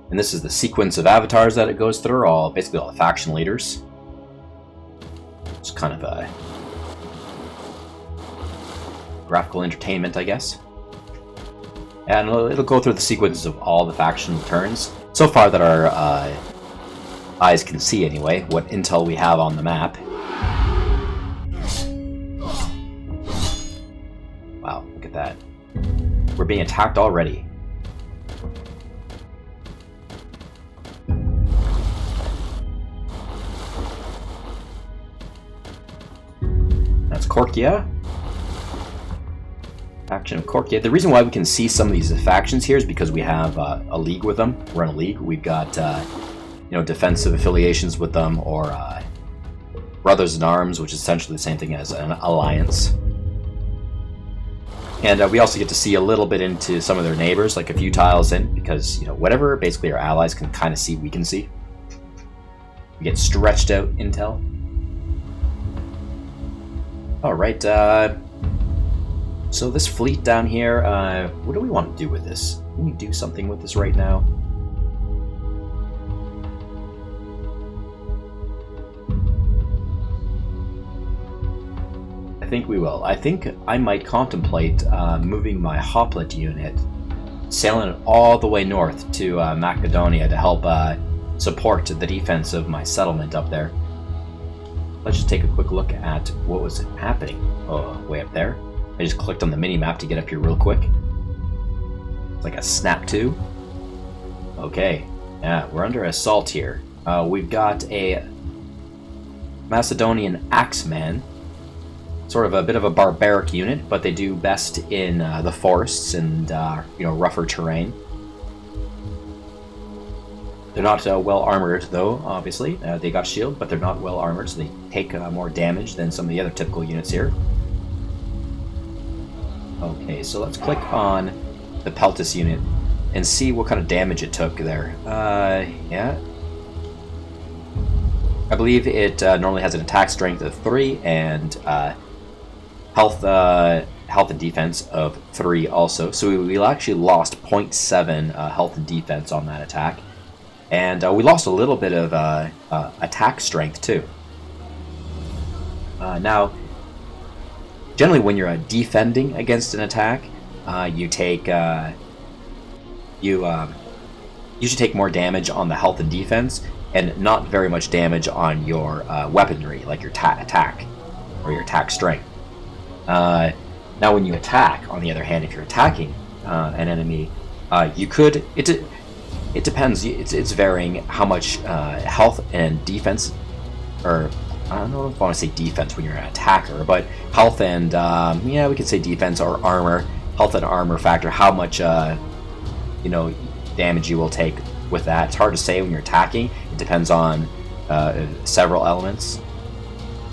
And this is the sequence of avatars that it goes through, basically all the faction leaders. It's kind of a graphical entertainment, I guess. And it'll go through the sequences of all the faction turns. So far that our eyes can see anyway, what intel we have on the map. Wow, look at that. We're being attacked already. That's Korkia. Faction of Korkia. The reason why we can see some of these factions here is because we have a league with them. We're in a league. We've got defensive affiliations with them, or brothers in arms, which is essentially the same thing as an alliance. And we also get to see a little bit into some of their neighbors, like a few tiles in, because whatever basically our allies can kind of see, we can see. We get stretched out intel. All right. So this fleet down here, what do we want to do with this? Can we do something with this right now? I think we will. I think I might contemplate moving my Hoplite unit, sailing it all the way north to Macedonia to help support the defense of my settlement up there. Let's just take a quick look at what was happening way up there. I just clicked on the mini-map to get up here real quick. It's like a snap to. Okay, yeah, we're under assault here. We've got a Macedonian Axeman. Sort of a bit of a barbaric unit, but they do best in the forests and rougher terrain. They're not well armored though, obviously. They got shield, but they're not well armored, so they take more damage than some of the other typical units here. Okay, so let's click on the Peltis unit and see what kind of damage it took there. Yeah. I believe it normally has an attack strength of 3 and health and defense of 3 also. So we actually lost 0.7 health and defense on that attack. And we lost a little bit of attack strength too. Now, generally when you're defending against an attack, you take you should take more damage on the health and defense, and not very much damage on your weaponry, like your attack or your attack strength. Now, when you attack, on the other hand, if you're attacking an enemy, you could. It depends. It's varying how much health and defense, or I don't know if I want to say defense when you're an attacker, but health and we could say defense or armor. Health and armor factor how much damage you will take with that. It's hard to say when you're attacking. It depends on several elements.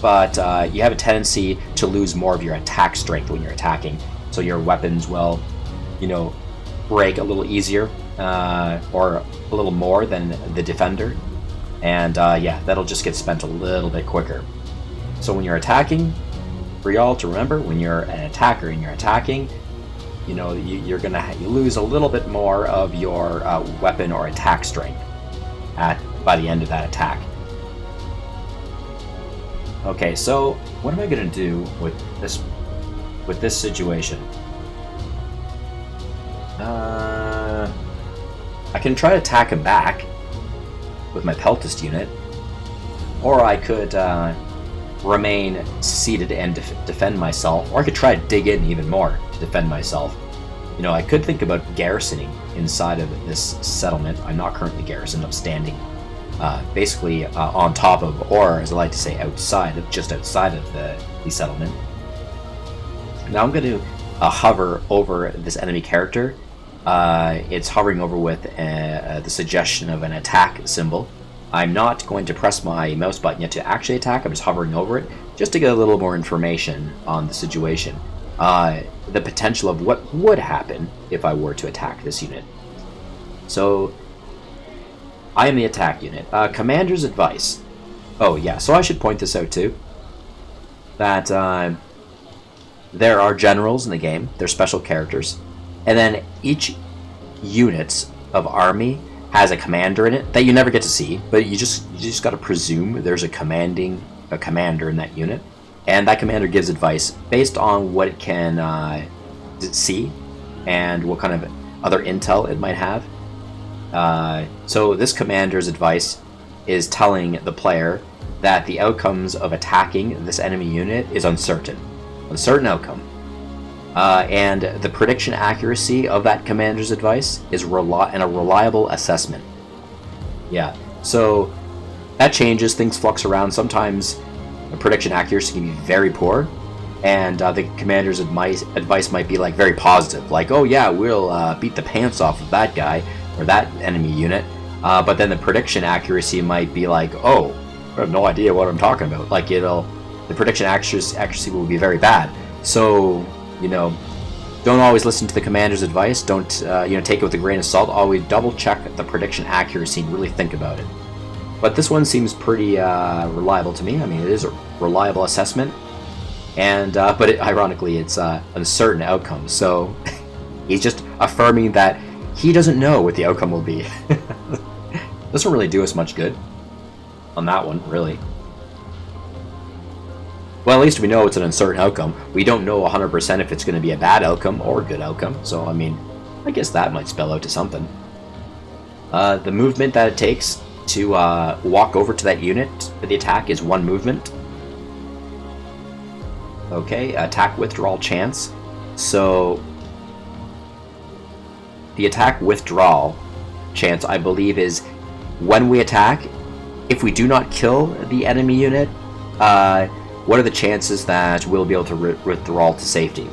But you have a tendency to lose more of your attack strength when you're attacking. So your weapons will, break a little easier or a little more than the defender. And that'll just get spent a little bit quicker. So when you're attacking, for y'all to remember, when you're an attacker and you're attacking, you're gonna lose a little bit more of your weapon or attack strength by the end of that attack. Okay, so what am I gonna do with this situation? I can try to attack him back with my Peltist unit, or I could remain seated and defend myself, or I could try to dig in even more to defend myself. I could think about garrisoning inside of this settlement. I'm not currently garrisoned. I'm standing basically on top of, or as I like to say, just outside of the settlement. Now I'm going to hover over this enemy character. It's hovering over with the suggestion of an attack symbol. I'm not going to press my mouse button yet to actually attack. I'm just hovering over it just to get a little more information on the situation. The potential of what would happen if I were to attack this unit. So, I am the attack unit. Commander's advice. Oh yeah, so I should point this out too. That there are generals in the game. They're special characters. And then each unit of army has a commander in it that you never get to see, but you just got to presume there's a commander in that unit, and that commander gives advice based on what it can see and what kind of other intel it might have. So this commander's advice is telling the player that the outcomes of attacking this enemy unit is uncertain outcome. And the prediction accuracy of that commander's advice is a reliable assessment. Yeah, so that changes, things flux around. Sometimes the prediction accuracy can be very poor, and the commander's advice might be like very positive, like, oh yeah, we'll beat the pants off of that guy or that enemy unit, but then the prediction accuracy might be like, oh, I have no idea what I'm talking about. Like, the prediction accuracy will be very bad. So, don't always listen to the commander's advice. Don't, take it with a grain of salt. Always double check the prediction accuracy and really think about it. But this one seems pretty reliable to me. I mean, it is a reliable assessment, and but ironically, it's uncertain outcome. So he's just affirming that he doesn't know what the outcome will be. Doesn't really do us much good on that one, really. Well, at least we know it's an uncertain outcome. We don't know 100% if it's going to be a bad outcome or a good outcome, so I mean, I guess that might spell out to something. The movement that it takes to walk over to that unit for the attack is 1 movement. Okay, attack withdrawal chance. So the attack withdrawal chance, I believe, is when we attack, if we do not kill the enemy unit, what are the chances that we'll be able to withdraw to safety?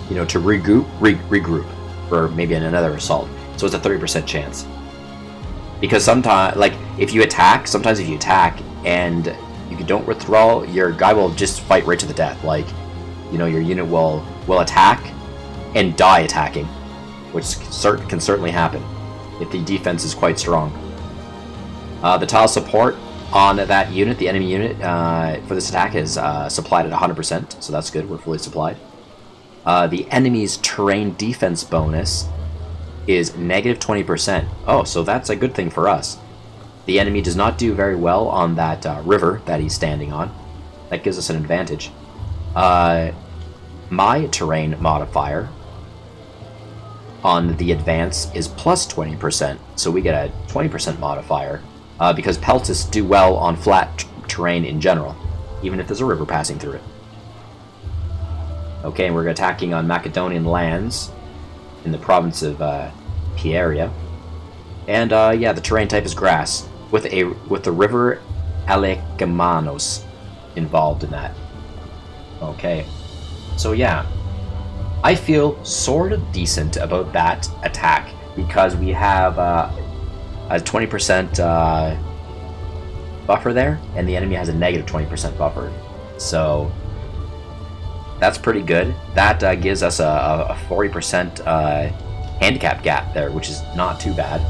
To regroup for maybe another assault. So it's a 30% chance. Because sometimes, like, if you attack and you don't withdraw, your guy will just fight right to the death. Like, your unit will attack and die attacking, which can certainly happen if the defense is quite strong. The tile support on that unit, the enemy unit, for this attack is supplied at 100%, so that's good, we're fully supplied. The enemy's terrain defense bonus is negative 20%. Oh, so that's a good thing for us. The enemy does not do very well on that river that he's standing on. That gives us an advantage. My terrain modifier on the advance is plus 20%, so we get a 20% modifier. Because peltists do well on flat terrain in general, even if there's a river passing through it. Okay, we're attacking on Macedonian lands in the province of Pieria, and yeah, the terrain type is grass with the river Alekamanos involved in that. Okay, so yeah, I feel sort of decent about that attack because we have a 20% buffer there, and the enemy has a negative 20% buffer. So that's pretty good. That gives us a 40% handicap gap there, which is not too bad.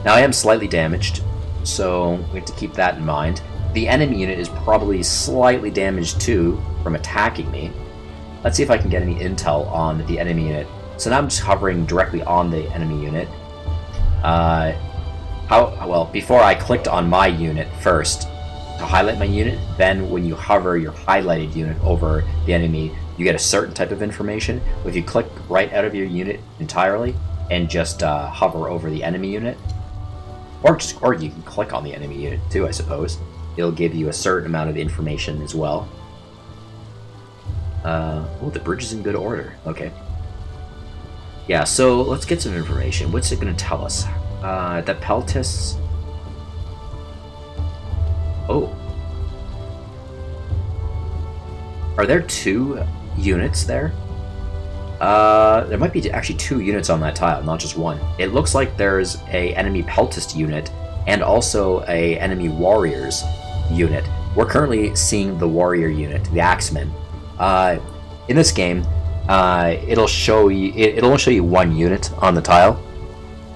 Now I am slightly damaged, so we have to keep that in mind. The enemy unit is probably slightly damaged too from attacking me. Let's see if I can get any intel on the enemy unit. So now I'm just hovering directly on the enemy unit. Before I clicked on my unit first to highlight my unit, then when you hover your highlighted unit over the enemy, you get a certain type of information. If you click right out of your unit entirely and just hover over the enemy unit, or you can click on the enemy unit too, I suppose, it'll give you a certain amount of information as well. Oh, the bridge is in good order. Okay. Yeah, so let's get some information. What's it going to tell us? The peltists... Oh. Are there 2 units there? There might be actually 2 units on that tile, not just 1. It looks like there's a enemy peltist unit and also a enemy warriors unit. We're currently seeing the warrior unit, the axemen. In this game, it'll only show you 1 unit on the tile,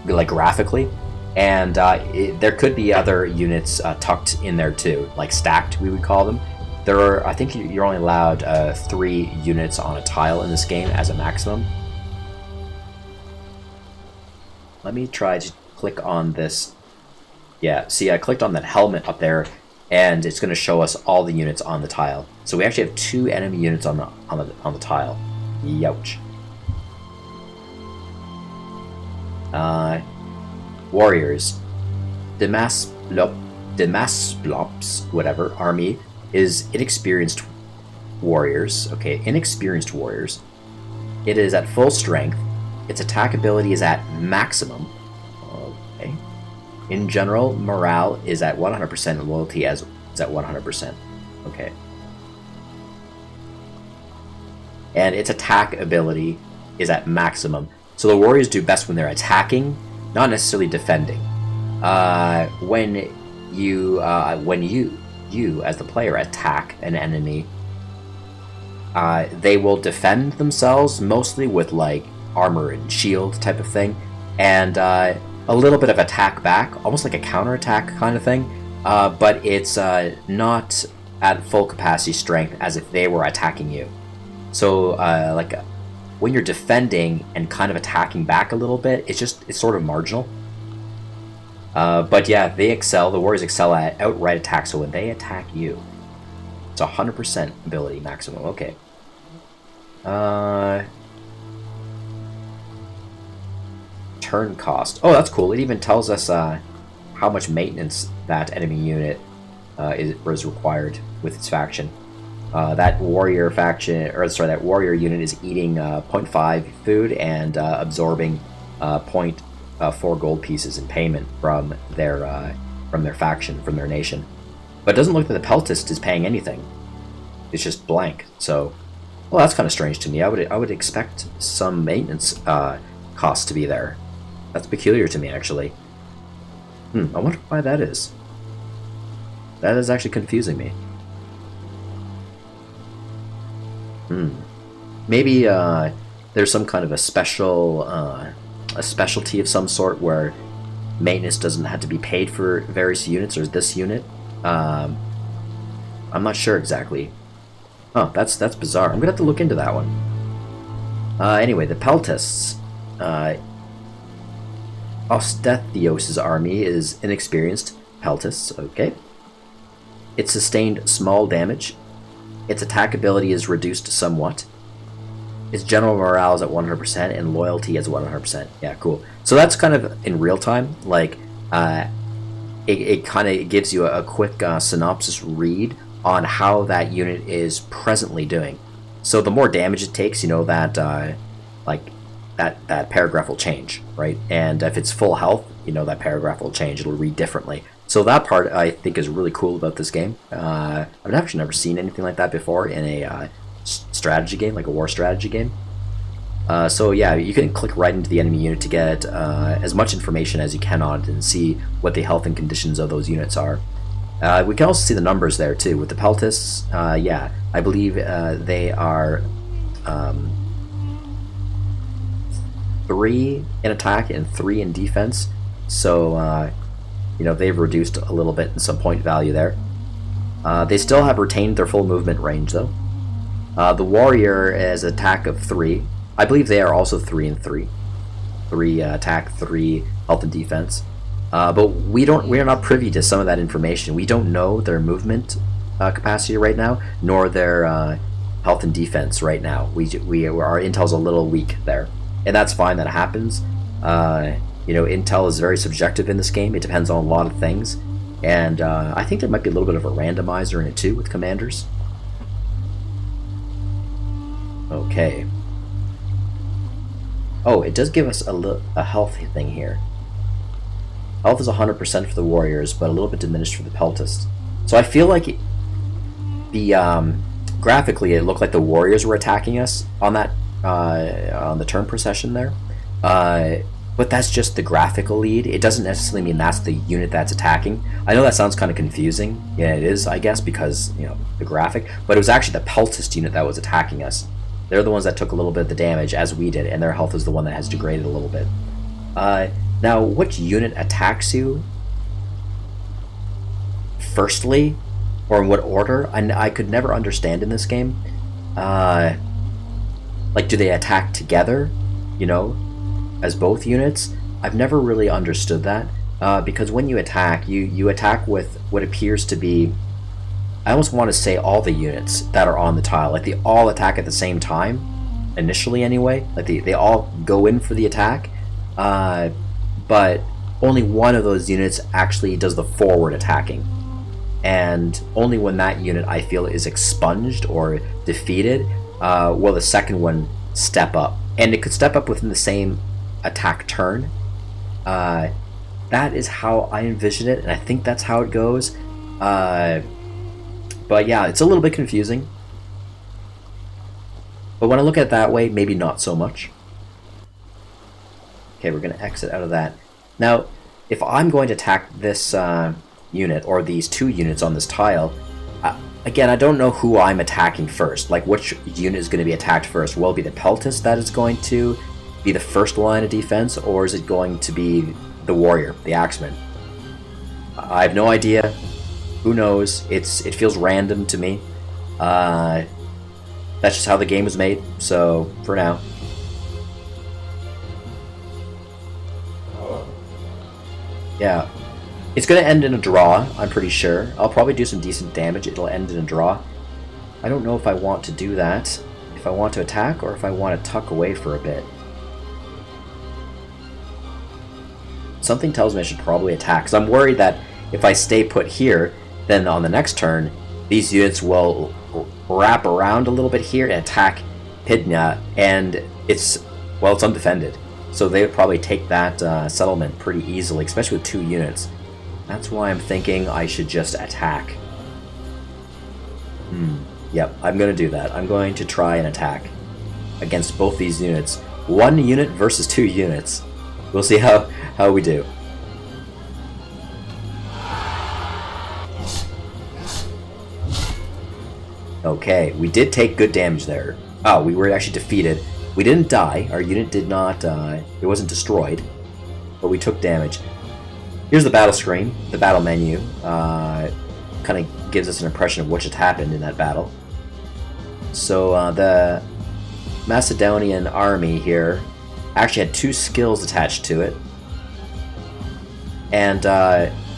like graphically, and there could be other units tucked in there too, like stacked, we would call them. I think you're only allowed 3 units on a tile in this game as a maximum. let me try to click on this. Yeah, see, I clicked on that helmet up there, and it's going to show us all the units on the tile. So we actually have 2 enemy units on the tile. Youch. Warriors. Demasplops, whatever, army is inexperienced warriors. Okay, inexperienced warriors. It is at full strength. Its attack ability is at maximum. Okay. In general, morale is at 100% and loyalty is at 100%. Okay. And its attack ability is at maximum. So the warriors do best when they're attacking, not necessarily defending. When you as the player attack an enemy, they will defend themselves mostly with like armor and shield type of thing, and a little bit of attack back, almost like a counterattack kind of thing. But it's not at full capacity strength as if they were attacking you. So when you're defending and kind of attacking back a little bit, it's sort of marginal. But yeah, they excel. The warriors excel at outright attack. So when they attack you, it's 100% ability maximum. Okay. Turn cost. Oh, that's cool. It even tells us how much maintenance that enemy unit is required with its faction. That warrior unit is eating 0.5 food and absorbing 0.4 gold pieces in payment from their faction, from their nation. But it doesn't look like the peltist is paying anything. It's just blank. So, well, that's kind of strange to me. I would expect some maintenance costs to be there. That's peculiar to me, actually. I wonder why that is. That is actually confusing me. Maybe there's some kind of a specialty of some sort where maintenance doesn't have to be paid for various units, or this unit. I'm not sure exactly. Oh, that's bizarre. I'm gonna have to look into that one. Anyway, the peltists. Ostethios' army is inexperienced peltists. Okay. It sustained small damage. Its attack ability is reduced somewhat. Its general morale is at 100% and loyalty is 100%. Yeah, cool. So that's kind of in real time. Like, it kind of gives you a quick synopsis read on how that unit is presently doing. So the more damage it takes, you know, that that paragraph will change, right? And if it's full health, you know, that paragraph will change. It'll read differently. So that part I think is really cool about this game. I've actually never seen anything like that before in a strategy game, like a war strategy game. So yeah, you can click right into the enemy unit to get as much information as you can on it and see what the health and conditions of those units are. We can also see the numbers there too. With the peltists, yeah, I believe they are 3 in attack and 3 in defense. So you know, they've reduced a little bit in some point value there. They still have retained their full movement range though. The warrior is attack of 3. I believe they are also 3 and 3. 3 attack, 3 health and defense. But we are not privy to some of that information. We don't know their movement capacity right now, nor their health and defense right now. Our intel's a little weak there, and that's fine. That happens. You know, intel is very subjective in this game. It depends on a lot of things, and I think there might be a little bit of a randomizer in it too with commanders. Okay. Oh, it does give us a health thing here. Health is 100% for the warriors, but a little bit diminished for the peltists. So I feel like graphically it looked like the warriors were attacking us on that on the turn procession there. But that's just the graphical lead. It doesn't necessarily mean that's the unit that's attacking. I know that sounds kind of confusing. Yeah, it is, I guess, because, you know, the graphic. But it was actually the peltist unit that was attacking us. They're the ones that took a little bit of the damage, as we did, and their health is the one that has degraded a little bit. Now, which unit attacks you firstly, or in what order? I could never understand in this game. Like, do they attack together, you know, as both units? I've never really understood that, because when you attack, you attack with what appears to be, I almost want to say all the units that are on the tile. Like, they all attack at the same time, initially anyway. Like, they all go in for the attack, but only one of those units actually does the forward attacking. And only when that unit, I feel, is expunged or defeated, will the second one step up. And it could step up within the same attack turn. That is how I envision it, and I think that's how it goes. But yeah, it's a little bit confusing. But when I look at it that way, maybe not so much. Okay, we're going to exit out of that. Now, if I'm going to attack this unit, or these two units on this tile, again, I don't know who I'm attacking first. Like, which unit is going to be attacked first? Will it be the Peltast that is going to be the first line of defense, or is it going to be the Warrior, the Axeman? I have no idea. Who knows? It feels random to me. That's just how the game was made, so for now. Yeah. It's going to end in a draw, I'm pretty sure. I'll probably do some decent damage. It'll end in a draw. I don't know if I want to do that. If I want to attack, or if I want to tuck away for a bit. Something tells me I should probably attack, because I'm worried that if I stay put here, then on the next turn, these units will wrap around a little bit here and attack Pydna, and it's undefended. So they would probably take that settlement pretty easily, especially with two units. That's why I'm thinking I should just attack. Yep, I'm going to do that. I'm going to try and attack against both these units. One unit versus two units. We'll see how we do. Okay, we did take good damage there. Oh, we were actually defeated. We didn't die. Our unit did not, it wasn't destroyed. But we took damage. Here's the battle screen, the battle menu. Kind of gives us an impression of what just happened in that battle. So, the Macedonian army here actually had two skills attached to it. And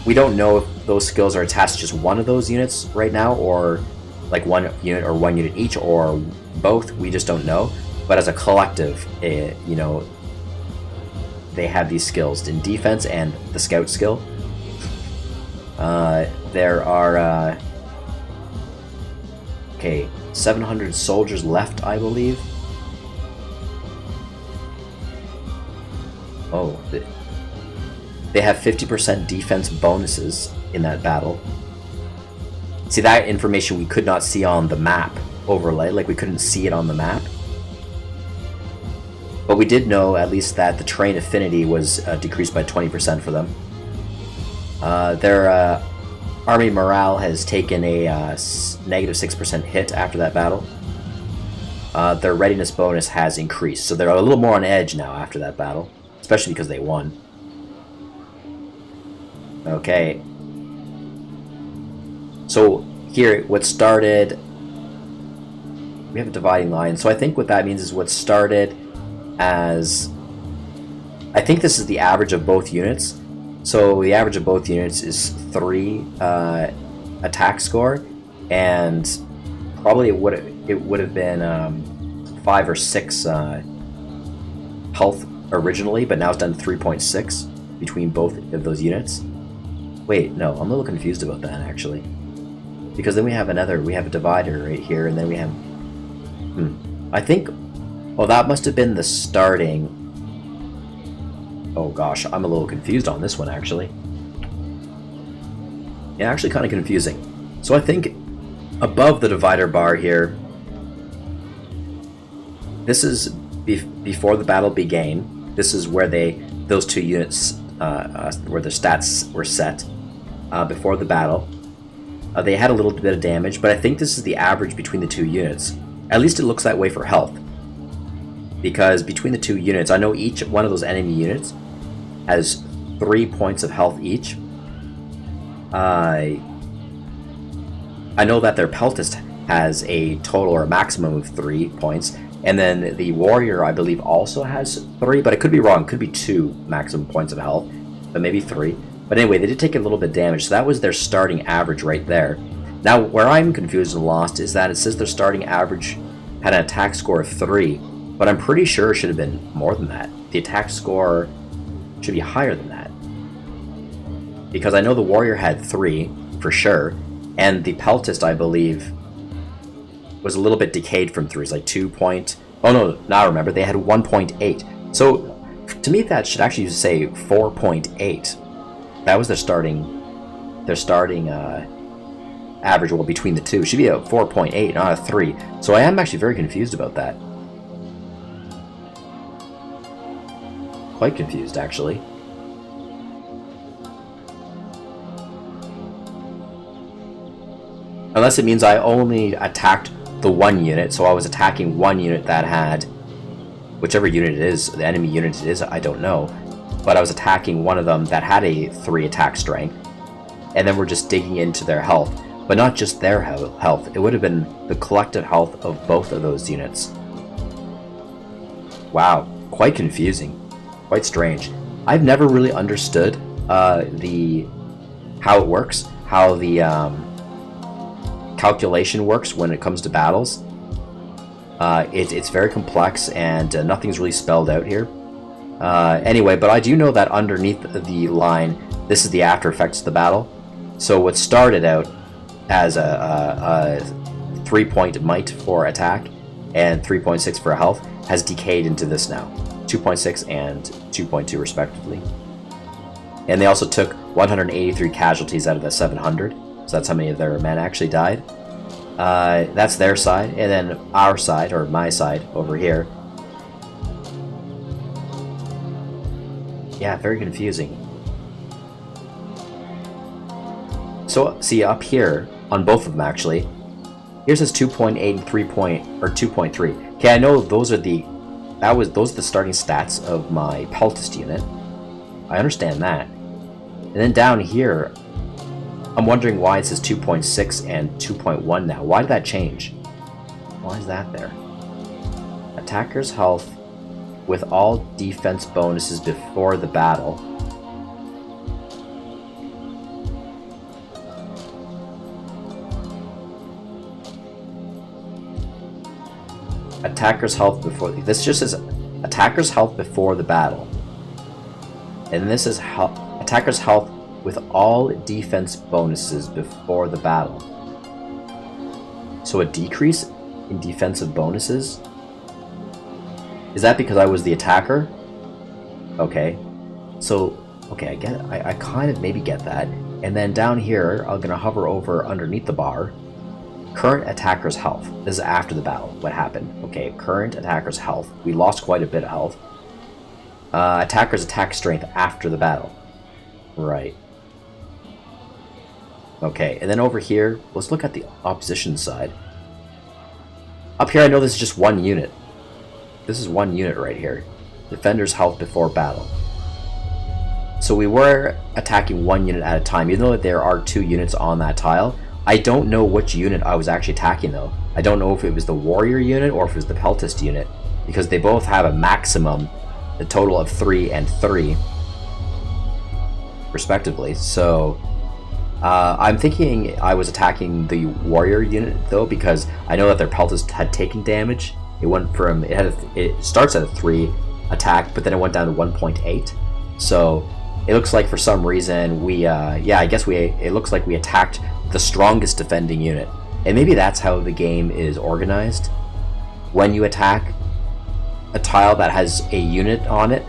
we don't know if those skills are attached to just one of those units right now, or like one unit or one unit each, or both. We just don't know. But as a collective, you know, they have these skills in defense and the scout skill. There are okay, 700 soldiers left, I believe. Oh, they have 50% defense bonuses in that battle. See, that information we could not see on the map overlay, like we couldn't see it on the map. But we did know, at least, that the terrain affinity was decreased by 20% for them. Their army morale has taken a negative 6% hit after that battle. Their readiness bonus has increased, so they're a little more on edge now after that battle, especially because they won. Okay. So here, what started... We have a dividing line, so I think what that means is what started as... I think this is the average of both units. So the average of both units is 3 attack score, and probably it would have been 5 or 6 health originally, but now it's done 3.6 between both of those units. Wait, no, I'm a little confused about that actually, because then we have a divider right here, and then we have I think, well, that must have been the starting. Oh gosh, I'm a little confused on this one actually. Yeah, actually kind of confusing. So I think above the divider bar here, this is before the battle began. This is where those two units, where their stats were set before the battle. They had a little bit of damage, but I think this is the average between the two units. At least it looks that way for health. Because between the two units, I know each one of those enemy units has 3 points of health each. I know that their Peltast has a total or a maximum of 3 points, And then the warrior, I believe, also has 3, but I could be wrong. Could be 2 maximum points of health, but maybe 3. But anyway, they did take a little bit of damage, so that was their starting average right there. Now, where I'm confused and lost is that it says their starting average had an attack score of 3, but I'm pretty sure it should have been more than that. The attack score should be higher than that. Because I know the warrior had 3, for sure, and the peltist, I believe, was a little bit decayed from 3. It's like 2 point... Oh no, now I remember, they had 1.8. So, to me that should actually say 4.8. That was their starting average, well, between the two. It should be a 4.8, not a 3. So I am actually very confused about that. Quite confused, actually. Unless it means I only attacked the 1 unit, so I was attacking 1 unit that had... whichever unit it is, the enemy unit it is, I don't know. But I was attacking one of them that had a 3 attack strength. And then we're just digging into their health. But not just their health, it would have been the collective health of both of those units. Wow, quite confusing. Quite strange. I've never really understood how it works, how the calculation works when it comes to battles. It's very complex and nothing's really spelled out here. Anyway, but I do know that underneath the line, this is the after effects of the battle. So what started out as a 3-point might for attack and 3.6 for health has decayed into this now, 2.6 and 2.2 respectively. And they also took 183 casualties out of the 700, so that's how many of their men actually died. That's their side, and then our side, or my side, over here. Yeah, very confusing. So, see, up here, on both of them actually, here says 2.8 and 2.3. Okay, I know those are the starting stats of my peltist unit. I understand that. And then down here, I'm wondering why it says 2.6 and 2.1 now. Why did that change? Why is that there? Attacker's health with all defense bonuses before the battle. Attacker's health before... This just says attacker's health before the battle. And this is attacker's health with all defense bonuses before the battle. So a decrease in defensive bonuses? Is that because I was the attacker? Okay. So, okay, I get it. I kind of maybe get that. And then down here, I'm going to hover over underneath the bar. Current attacker's health. This is after the battle. What happened? Okay, current attacker's health. We lost quite a bit of health. Attacker's attack strength after the battle. Right. Okay, and then over here, let's look at the opposition side. Up here, I know this is just 1 unit. This is 1 unit right here. Defender's health before battle. So we were attacking 1 unit at a time, even though there are 2 units on that tile. I don't know which unit I was actually attacking though. I don't know if it was the warrior unit or if it was the peltist unit, because they both have a maximum, a total of 3 and 3, respectively. So I'm thinking I was attacking the warrior unit though, because I know that their peltist had taken damage. It went from it starts at a 3 attack, but then it went down to 1.8. So it looks like for some reason we it looks like we attacked the strongest defending unit. And maybe that's how the game is organized. When you attack a tile that has a unit on it,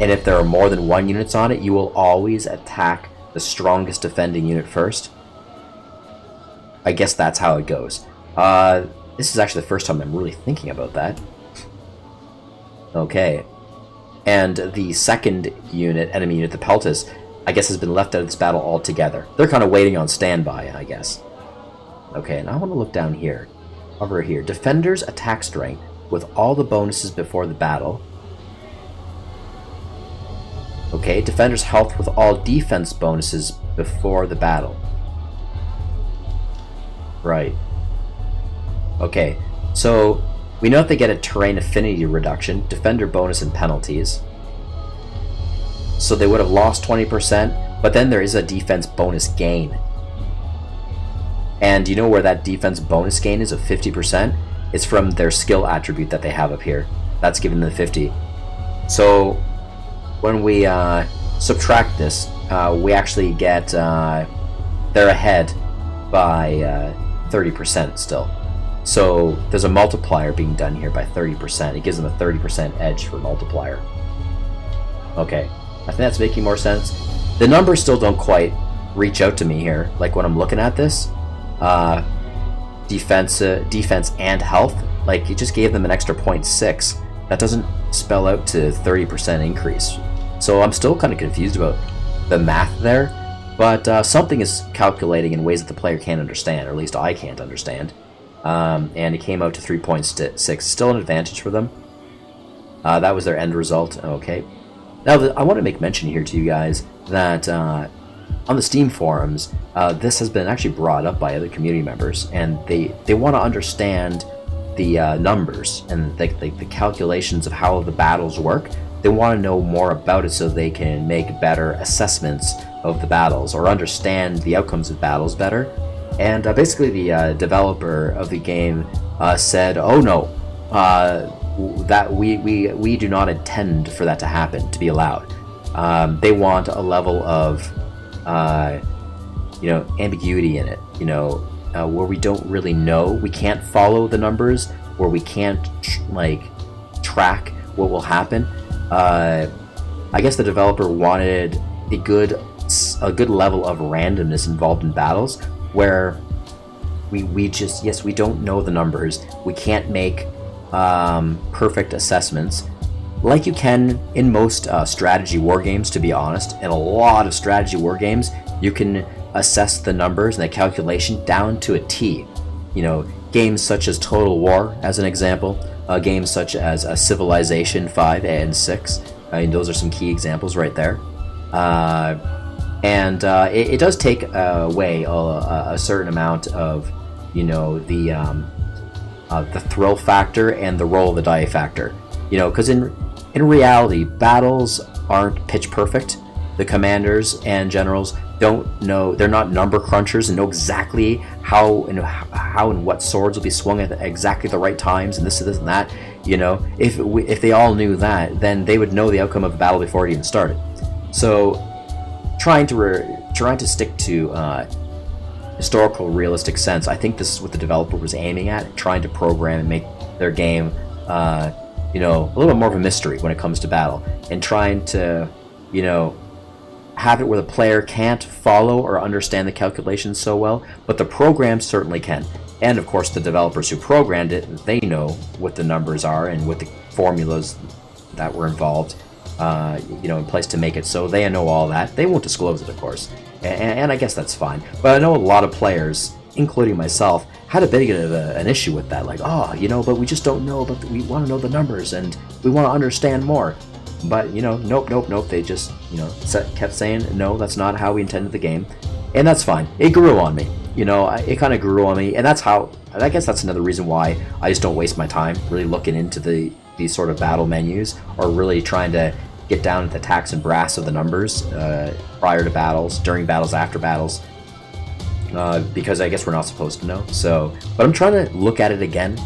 and if there are more than 1 units on it, you will always attack the strongest defending unit first. I guess that's how it goes. This is actually the first time I'm really thinking about that. Okay. And the second unit, enemy unit, the peltist, I guess has been left out of this battle altogether. They're kind of waiting on standby, I guess. Okay, and I want to look down here. Over here. Defender's attack strength with all the bonuses before the battle. Okay, defender's health with all defense bonuses before the battle. Right. Okay, so We know that they get a terrain affinity reduction, defender bonus, and penalties. So they would have lost 20%, but then there is a defense bonus gain. And you know where that defense bonus gain is of 50%? It's from their skill attribute that they have up here. That's given them 50. So when we subtract this, we actually get they're ahead by 30% still. So there's a multiplier being done here by 30%. It gives them a 30% edge for multiplier. Okay, I think that's making more sense. The numbers still don't quite reach out to me here. Like when I'm looking at this, defense and health, like it just gave them an extra 0.6. That doesn't spell out to 30% increase. So I'm still kind of confused about the math there, but something is calculating in ways that the player can't understand, or at least I can't understand. And it came out to 3.6, still an advantage for them. That was their end result. Okay. Now, I want to make mention here to you guys that on the Steam forums, this has been actually brought up by other community members, and they want to understand the numbers and the calculations of how the battles work. They want to know more about it so they can make better assessments of the battles or understand the outcomes of battles better. And basically the developer of the game said, oh no, that we do not intend for that to happen, to be allowed. They want a level of ambiguity in it, where we don't really know, we can't follow the numbers, where we can't track what will happen. I guess the developer wanted a good level of randomness involved in battles, where we don't know the numbers, we can't make perfect assessments like you can in most strategy war games. To be honest, in a lot of strategy war games, you can assess the numbers and the calculation down to a T. Games such as Total War, as an example, games such as Civilization 5 and 6. I mean, those are some key examples right there. And it does take away a certain amount of, the thrill factor and the roll of the die factor. Because in reality, battles aren't pitch perfect. The commanders and generals don't know, they're not number crunchers and know exactly how and what swords will be swung at exactly the right times and this and that. If they all knew that, then they would know the outcome of the battle before it even started. So trying to stick to historical, realistic sense, I think this is what the developer was aiming at, trying to program and make their game a little bit more of a mystery when it comes to battle, and trying to have it where the player can't follow or understand the calculations so well, but the program certainly can. And of course the developers who programmed it, they know what the numbers are and what the formulas that were involved in place to make it so they know all that. They won't disclose it, of course, and I guess that's fine. But I know a lot of players, including myself, had a bit of an issue with that. Like, but we just don't know, but we want to know the numbers and we want to understand more. But nope. They just kept saying, no, that's not how we intended the game, and that's fine. It grew on me. It kind of grew on me, and that's how. I guess that's another reason why I just don't waste my time really looking into these sort of battle menus, or really trying to get down to the tacks and brass of the numbers prior to battles, during battles, after battles, because I guess we're not supposed to know. But I'm trying to look at it again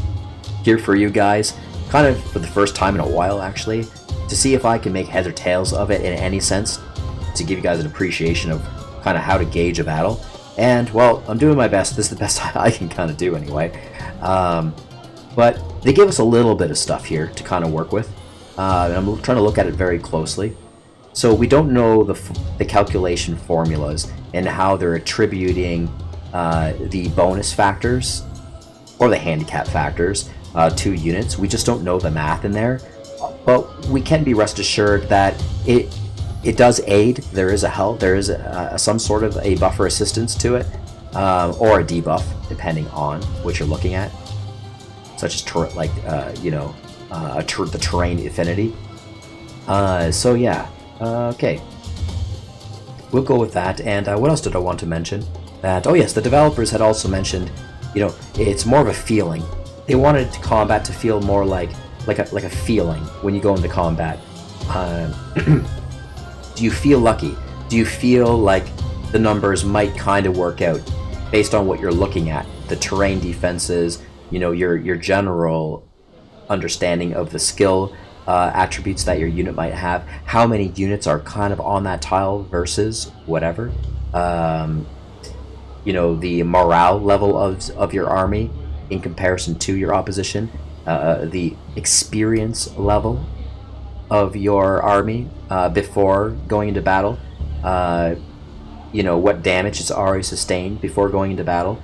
here for you guys, kind of for the first time in a while, actually, to see if I can make heads or tails of it in any sense, to give you guys an appreciation of kind of how to gauge a battle. And, well, I'm doing my best. This is the best I can kind of do anyway. But they give us a little bit of stuff here to kind of work with. And I'm trying to look at it very closely. So we don't know the calculation formulas and how they're attributing the bonus factors or the handicap factors to units. We just don't know the math in there. But we can be rest assured that it does aid. There is some sort of a buffer assistance to it, or a debuff, depending on what you're looking at, such as the terrain affinity. So yeah, okay, we'll go with that. And what else did I want to mention? That, oh yes, the developers had also mentioned, it's more of a feeling they wanted combat to feel more like a feeling when you go into combat. Do you feel lucky? Do you feel like the numbers might kind of work out based on what you're looking at? The terrain defenses, your general understanding of the skill attributes that your unit might have. How many units are kind of on that tile versus whatever. The morale level of your army in comparison to your opposition. The experience level of your army before going into battle. What damage it's already sustained before going into battle.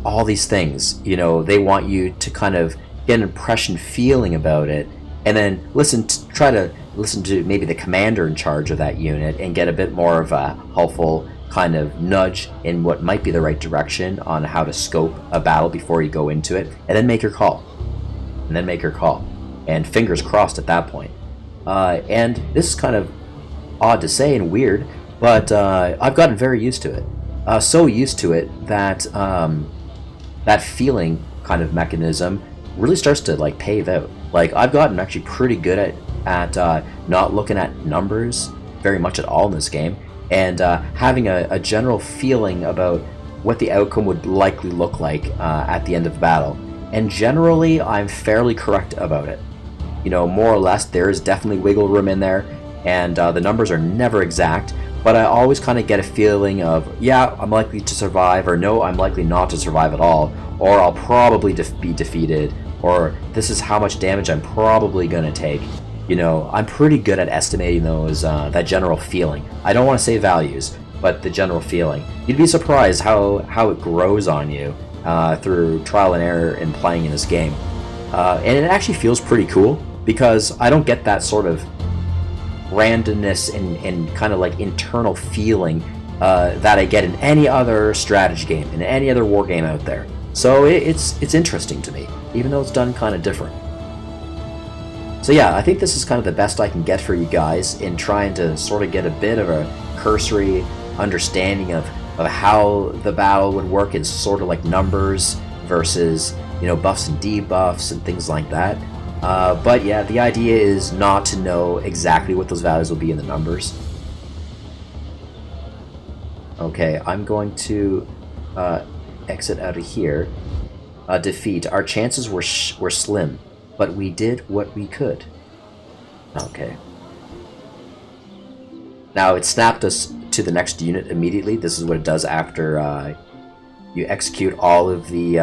All these things, they want you to kind of get an impression feeling about it, and then try to listen to maybe the commander in charge of that unit and get a bit more of a helpful kind of nudge in what might be the right direction on how to scope a battle before you go into it, and then make your call. And fingers crossed at that point. And this is kind of odd to say and weird, but I've gotten very used to it. So used to it that that feeling kind of mechanism really starts to pave out. I've gotten actually pretty good at not looking at numbers very much at all in this game, and having a general feeling about what the outcome would likely look like at the end of the battle. And generally, I'm fairly correct about it. More or less, there is definitely wiggle room in there, and the numbers are never exact, but I always kind of get a feeling of, yeah, I'm likely to survive, or no, I'm likely not to survive at all, or I'll probably be defeated, or this is how much damage I'm probably going to take. I'm pretty good at estimating those, that general feeling. I don't want to say values, but the general feeling. You'd be surprised how it grows on you through trial and error in playing in this game. And it actually feels pretty cool, because I don't get that sort of randomness and kind of internal feeling that I get in any other strategy game, in any other war game out there. So it's interesting to me, even though it's done kind of different. So yeah, I think this is kind of the best I can get for you guys in trying to sort of get a bit of a cursory understanding of how the battle would work in sort of numbers versus buffs and debuffs and things like that. But yeah, the idea is not to know exactly what those values will be in the numbers. Okay, I'm going to exit out of here. Defeat. Our chances were slim, but we did what we could. Okay. Now, it snapped us to the next unit immediately. This is what it does after you execute all of the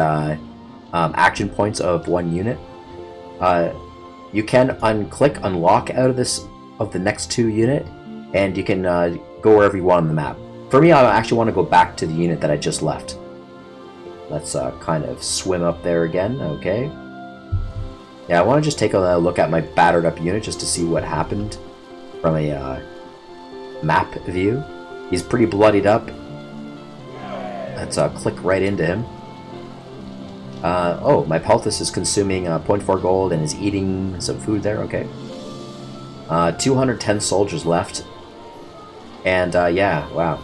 action points of one unit. You can unlock out of the next two unit, and you can go wherever you want on the map. For me, I actually want to go back to the unit that I just left. Let's kind of swim up there again. Okay. Yeah, I want to just take a look at my battered up unit just to see what happened from a map view. He's pretty bloodied up. Let's click right into him. Oh, my Peltus is consuming 0.4 gold and is eating some food there. Okay. 210 soldiers left. And yeah, wow.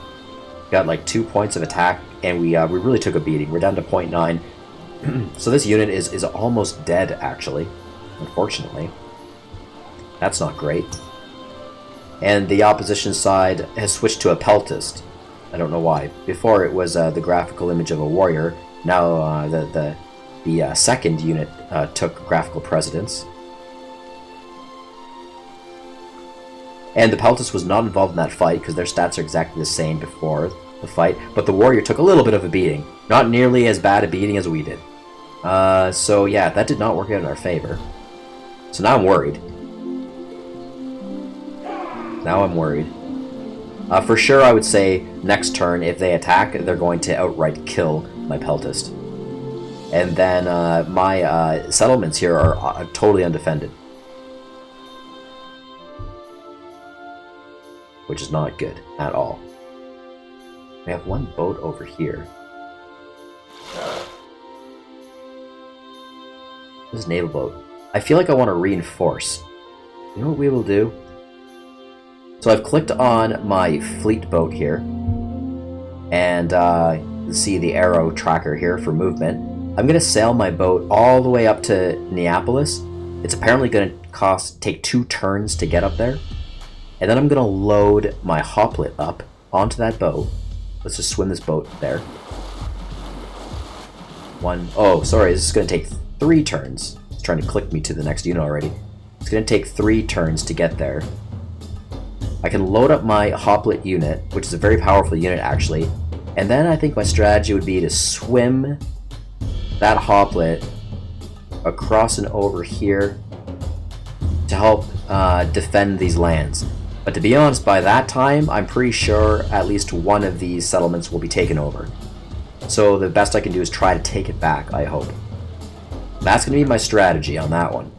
Got 2 points of attack, and we really took a beating. We're down to 0.9. So this unit is almost dead, actually. Unfortunately. That's not great. And the opposition side has switched to a Peltist. I don't know why. Before it was the graphical image of a warrior. Now the second unit took graphical precedence. And the Peltist was not involved in that fight because their stats are exactly the same before the fight. But the warrior took a little bit of a beating. Not nearly as bad a beating as we did. So yeah, that did not work out in our favor. So now I'm worried. For sure, I would say next turn, if they attack, they're going to outright kill my Peltist. And then my settlements here are totally undefended. Which is not good at all. We have one boat over here. This is a naval boat. I feel like I want to reinforce. You know what we will do? So I've clicked on my fleet boat here. And see the arrow tracker here for movement. I'm going to sail my boat all the way up to Neapolis. It's apparently going to take 2 turns to get up there. And then I'm going to load my hoplet up onto that boat. Let's just swim this boat there. Oh, sorry, this is going to take 3 turns. It's trying to click me to the next unit already. It's going to take 3 turns to get there. I can load up my hoplet unit, which is a very powerful unit actually. And then I think my strategy would be to swim that hoplet across and over here to help defend these lands. But to be honest, by that time, I'm pretty sure at least one of these settlements will be taken over. So the best I can do is try to take it back, I hope. That's going to be my strategy on that one.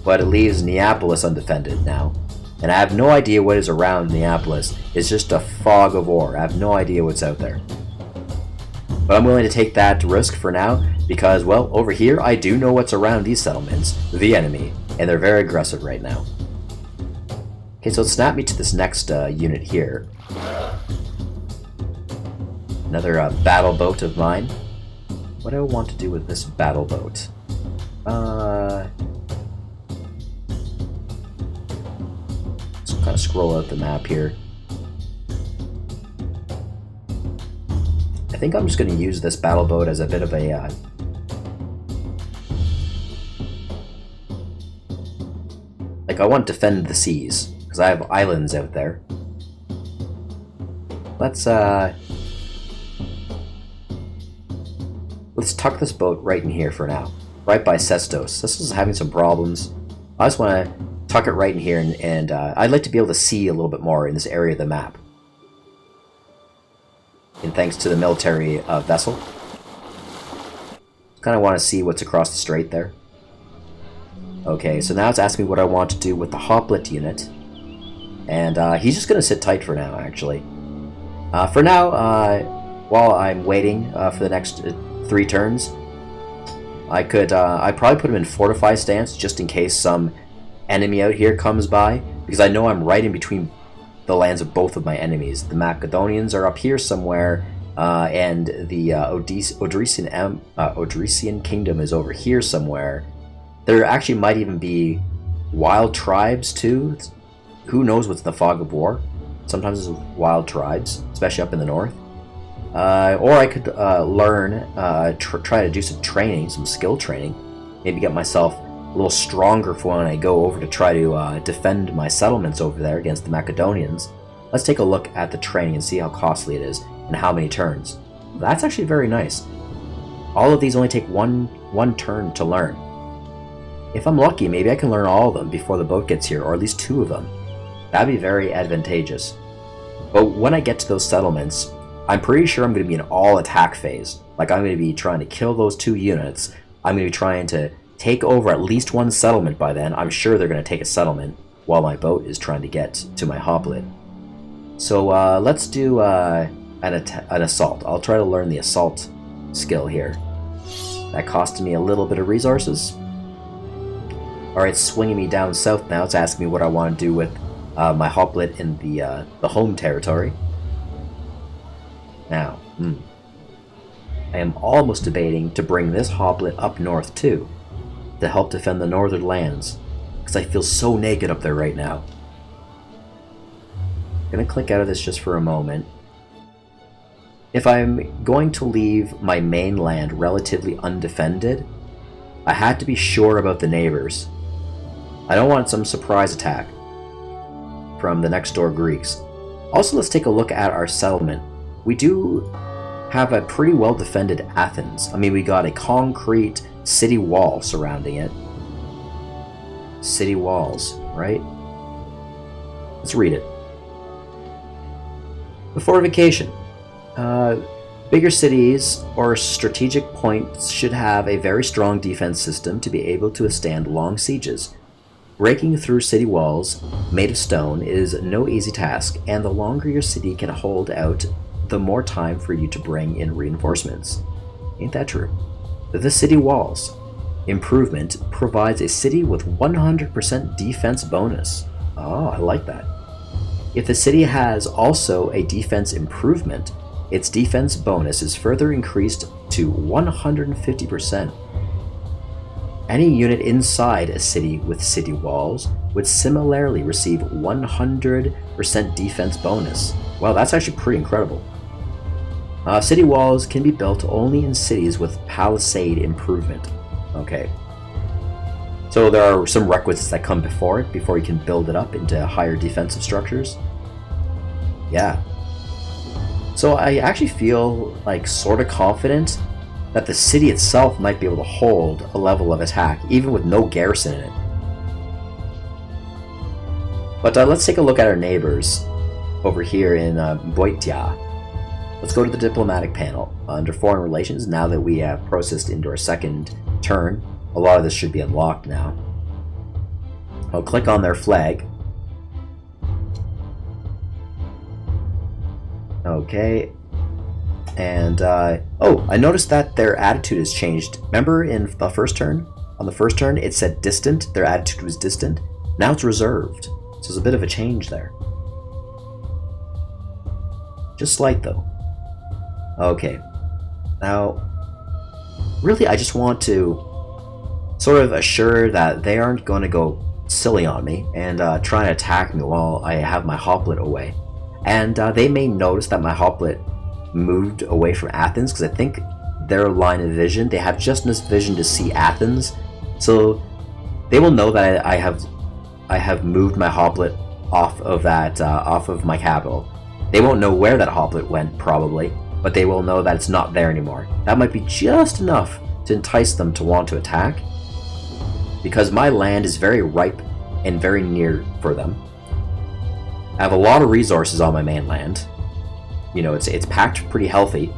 But it leaves Neapolis undefended now. And I have no idea what is around Neapolis. It's just a fog of war. I have no idea what's out there. But I'm willing to take that risk for now because, well, over here I do know what's around these settlements, the enemy, and they're very aggressive right now. Okay, so snap me to this next unit here. Another battle boat of mine. What do I want to do with this battle boat? Let's kind of scroll out the map here. I think I'm just going to use this battle boat as a bit of a like I want to defend the seas because I have islands out there. Let's tuck this boat right in here for now, right by Sestos. Sestos is having some problems. I just want to tuck it right in here, and I'd like to be able to see a little bit more in this area of the map. And thanks to the military vessel. Kind of want to see what's across the strait there. Okay, so now it's asking me what I want to do with the hoplet unit. And he's just going to sit tight for now, actually. For now, while I'm waiting for the next 3 turns, I'd probably put him in fortify stance just in case some enemy out here comes by, because I know I'm right in between the lands of both of my enemies. The Macedonians are up here somewhere, and the Odrysian kingdom is over here somewhere. There actually might even be wild tribes too. Who knows what's in the fog of war? Sometimes it's wild tribes, especially up in the north. Or I could try to do some training, some skill training. Maybe get myself a little stronger for when I go over to try to defend my settlements over there against the Macedonians. Let's take a look at the training and see how costly it is and how many turns. That's actually very nice. All of these only take one turn to learn. If I'm lucky, maybe I can learn all of them before the boat gets here, or at least 2 of them. That'd be very advantageous. But when I get to those settlements, I'm pretty sure I'm going to be in all attack phase. Like, I'm going to be trying to kill those 2 units. I'm going to be trying to take over at least 1 settlement by then. I'm sure they're going to take a settlement while my boat is trying to get to my hoplet. So let's do an assault. I'll try to learn the assault skill here. That costed me a little bit of resources. Alright, it's swinging me down south now. It's asking me what I want to do with my hoplet in the home territory. Now, I am almost debating to bring this hoplet up north too, to help defend the northern lands, because I feel so naked up there right now. I'm going to click out of this just for a moment. If I'm going to leave my mainland relatively undefended, I had to be sure about the neighbors. I don't want some surprise attack from the next door Greeks. Also, let's take a look at our settlement. We do have a pretty well defended Athens. I mean, we got a concrete city wall surrounding it. City walls, right? Let's read it. The fortification. Bigger cities or strategic points should have a very strong defense system to be able to withstand long sieges. Breaking through city walls made of stone is no easy task, and the longer your city can hold out, the more time for you to bring in reinforcements. Ain't that true? The city walls improvement provides a city with 100% defense bonus. Oh, I like that. If the city has also a defense improvement, its defense bonus is further increased to 150%. Any unit inside a city with city walls would similarly receive 100% defense bonus. Wow, that's actually pretty incredible. City walls can be built only in cities with palisade improvement. Okay. So there are some requisites that come before it, before you can build it up into higher defensive structures. Yeah. So I actually feel like sort of confident that the city itself might be able to hold a level of attack, even with no garrison in it. But let's take a look at our neighbors over here in Boitia. Let's go to the diplomatic panel. Under foreign relations, now that we have processed into our second turn, a lot of this should be unlocked now. I'll click on their flag. Okay. And, oh, I noticed that their attitude has changed. Remember in the first turn? On the first turn, it said distant. Their attitude was distant. Now it's reserved. So there's a bit of a change there. Just slight, though. Okay. Now, really, I just want to sort of assure that they aren't going to go silly on me and try and attack me while I have my hoplite away. And they may notice that my hoplite moved away from Athens, because I think their line of vision, they have just enough vision to see Athens, so they will know that I have moved my hoplite off of that off of my capital. They won't know where that hoplite went, probably, but they will know that it's not there anymore. That might be just enough to entice them to want to attack, because my land is very ripe and very near for them. I have a lot of resources on my mainland. You know, it's packed pretty healthy.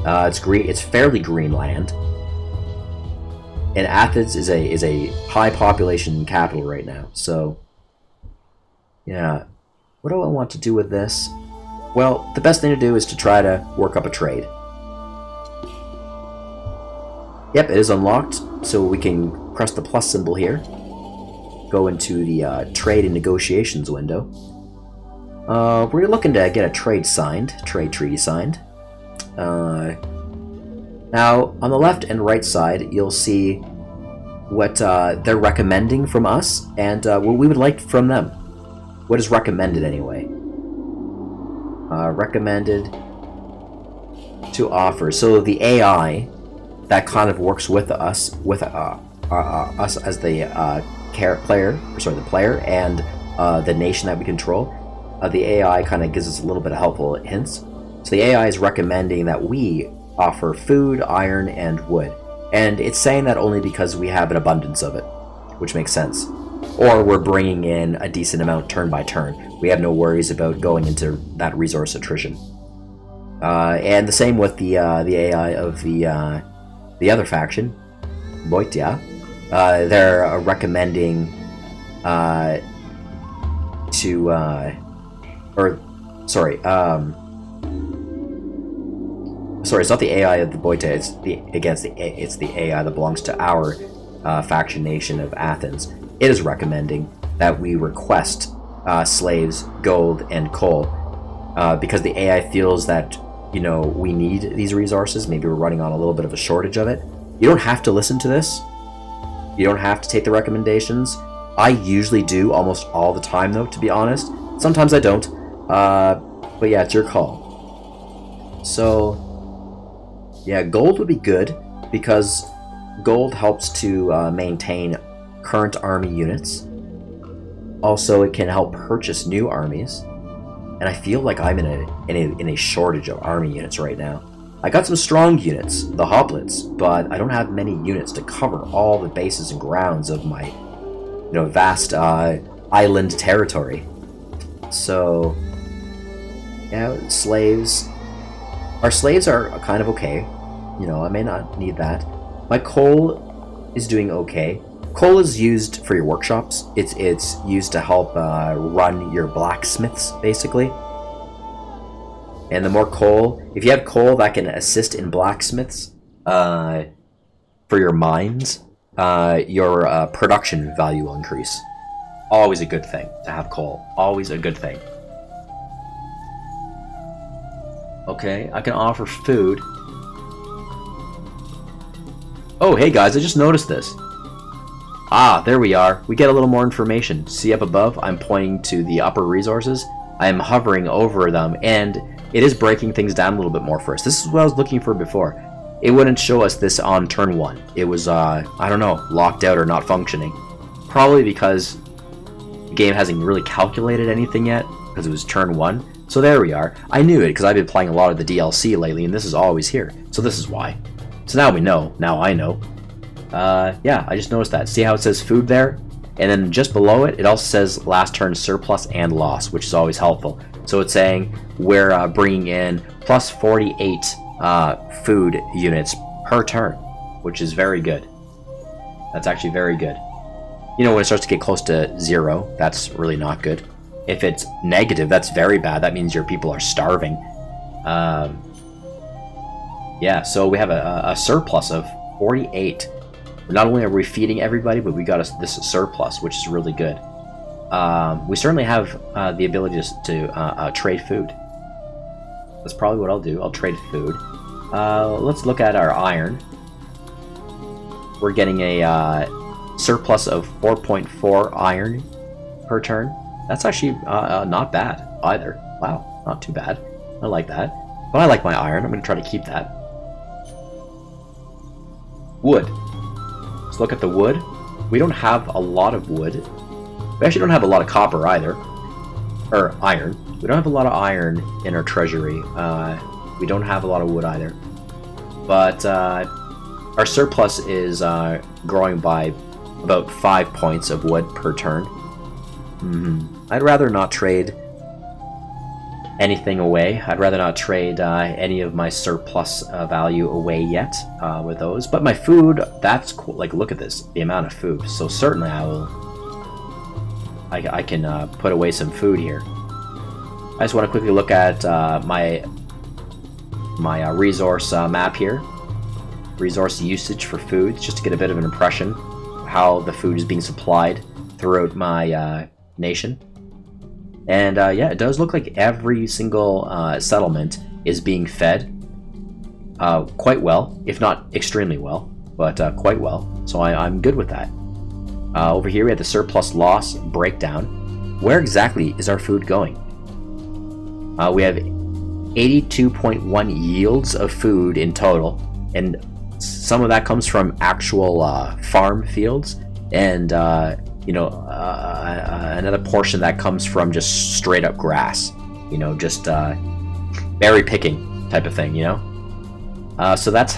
It's green. It's fairly green land. And Athens is a high population capital right now. So, yeah. What do I want to do with this? Well, the best thing to do is to try to work up a trade. Yep, it is unlocked, so we can press the plus symbol here. Go into the trade and negotiations window. We're looking to get a trade treaty signed. Now, on the left and right side, you'll see what they're recommending from us, and what we would like from them. What is recommended, anyway? Recommended to offer. So the AI that kind of works with us, us as the player, and the nation that we control. The AI kind of gives us a little bit of helpful hints. So the AI is recommending that we offer food, iron, and wood. And it's saying that only because we have an abundance of it, which makes sense. Or we're bringing in a decent amount turn by turn. We have no worries about going into that resource attrition. And the same with the AI of the other faction, Boitia. They're recommending sorry, it's not the AI of the Boita, it's the AI that belongs to our faction nation of Athens. It is recommending that we request slaves, gold, and coal, because the AI feels that, you know, we need these resources. Maybe we're running on a little bit of a shortage of it. You don't have to listen to this. You don't have to take the recommendations. I usually do almost all the time, though, to be honest. Sometimes I don't. But yeah, it's your call. So, yeah, gold would be good, because gold helps to maintain current army units. Also, it can help purchase new armies. And I feel like I'm in a shortage of army units right now. I got some strong units, the hoplites, but I don't have many units to cover all the bases and grounds of my, you know, vast island territory. So, yeah, slaves. Our slaves are kind of okay. You know, I may not need that. My coal is doing okay. Coal is used for your workshops. It's used to help run your blacksmiths, basically. And the more coal, if you have coal that can assist in blacksmiths for your mines, your production value will increase. Always a good thing to have coal. Always a good thing. Okay, I can offer food. Oh, hey guys, I just noticed this. Ah, there we are. We get a little more information. See up above, I'm pointing to the upper resources. I am hovering over them, and it is breaking things down a little bit more for us. This is what I was looking for before. It wouldn't show us this on turn 1. It was, I don't know, locked out or not functioning. Probably because the game hasn't really calculated anything yet, because it was turn 1. So there we are. I knew it, because I've been playing a lot of the DLC lately, and this is always here. So this is why. So now we know. Now I know. Yeah, I just noticed that. See how it says food there? And then just below it, it also says last turn surplus and loss, which is always helpful. So it's saying we're bringing in plus 48 food units per turn, which is very good. That's actually very good. You know, when it starts to get close to 0, that's really not good. If it's negative, that's very bad. That means your people are starving. Yeah, so we have a surplus of 48. Not only are we feeding everybody, but we got this surplus, which is really good. We certainly have the ability to trade food. That's probably what I'll do. I'll trade food. Let's look at our iron. We're getting a surplus of 4.4 iron per turn. That's actually not bad either. Wow, not too bad. I like that. But I like my iron. I'm going to try to keep that. Wood. Let's look at the wood. We don't have a lot of wood. We actually don't have a lot of copper either. Or iron. We don't have a lot of iron in our treasury. We don't have a lot of wood either. But our surplus is growing by about 5 points of wood per turn. I'd rather not trade anything away. I'd rather not trade any of my surplus value away yet with those. But my food, that's cool. Like, look at this, the amount of food. So certainly I can put away some food here. I just want to quickly look at my resource map here. Resource usage for food, just to get a bit of an impression of how the food is being supplied throughout my nation. And yeah, it does look like every single settlement is being fed quite well, if not extremely well, but quite well. So I'm good with that. Over here we have the surplus loss breakdown. Where exactly is our food going? We have 82.1 yields of food in total, and some of that comes from actual farm fields, and you know, another portion that comes from just straight up grass, you know, just berry picking type of thing, you know. So that's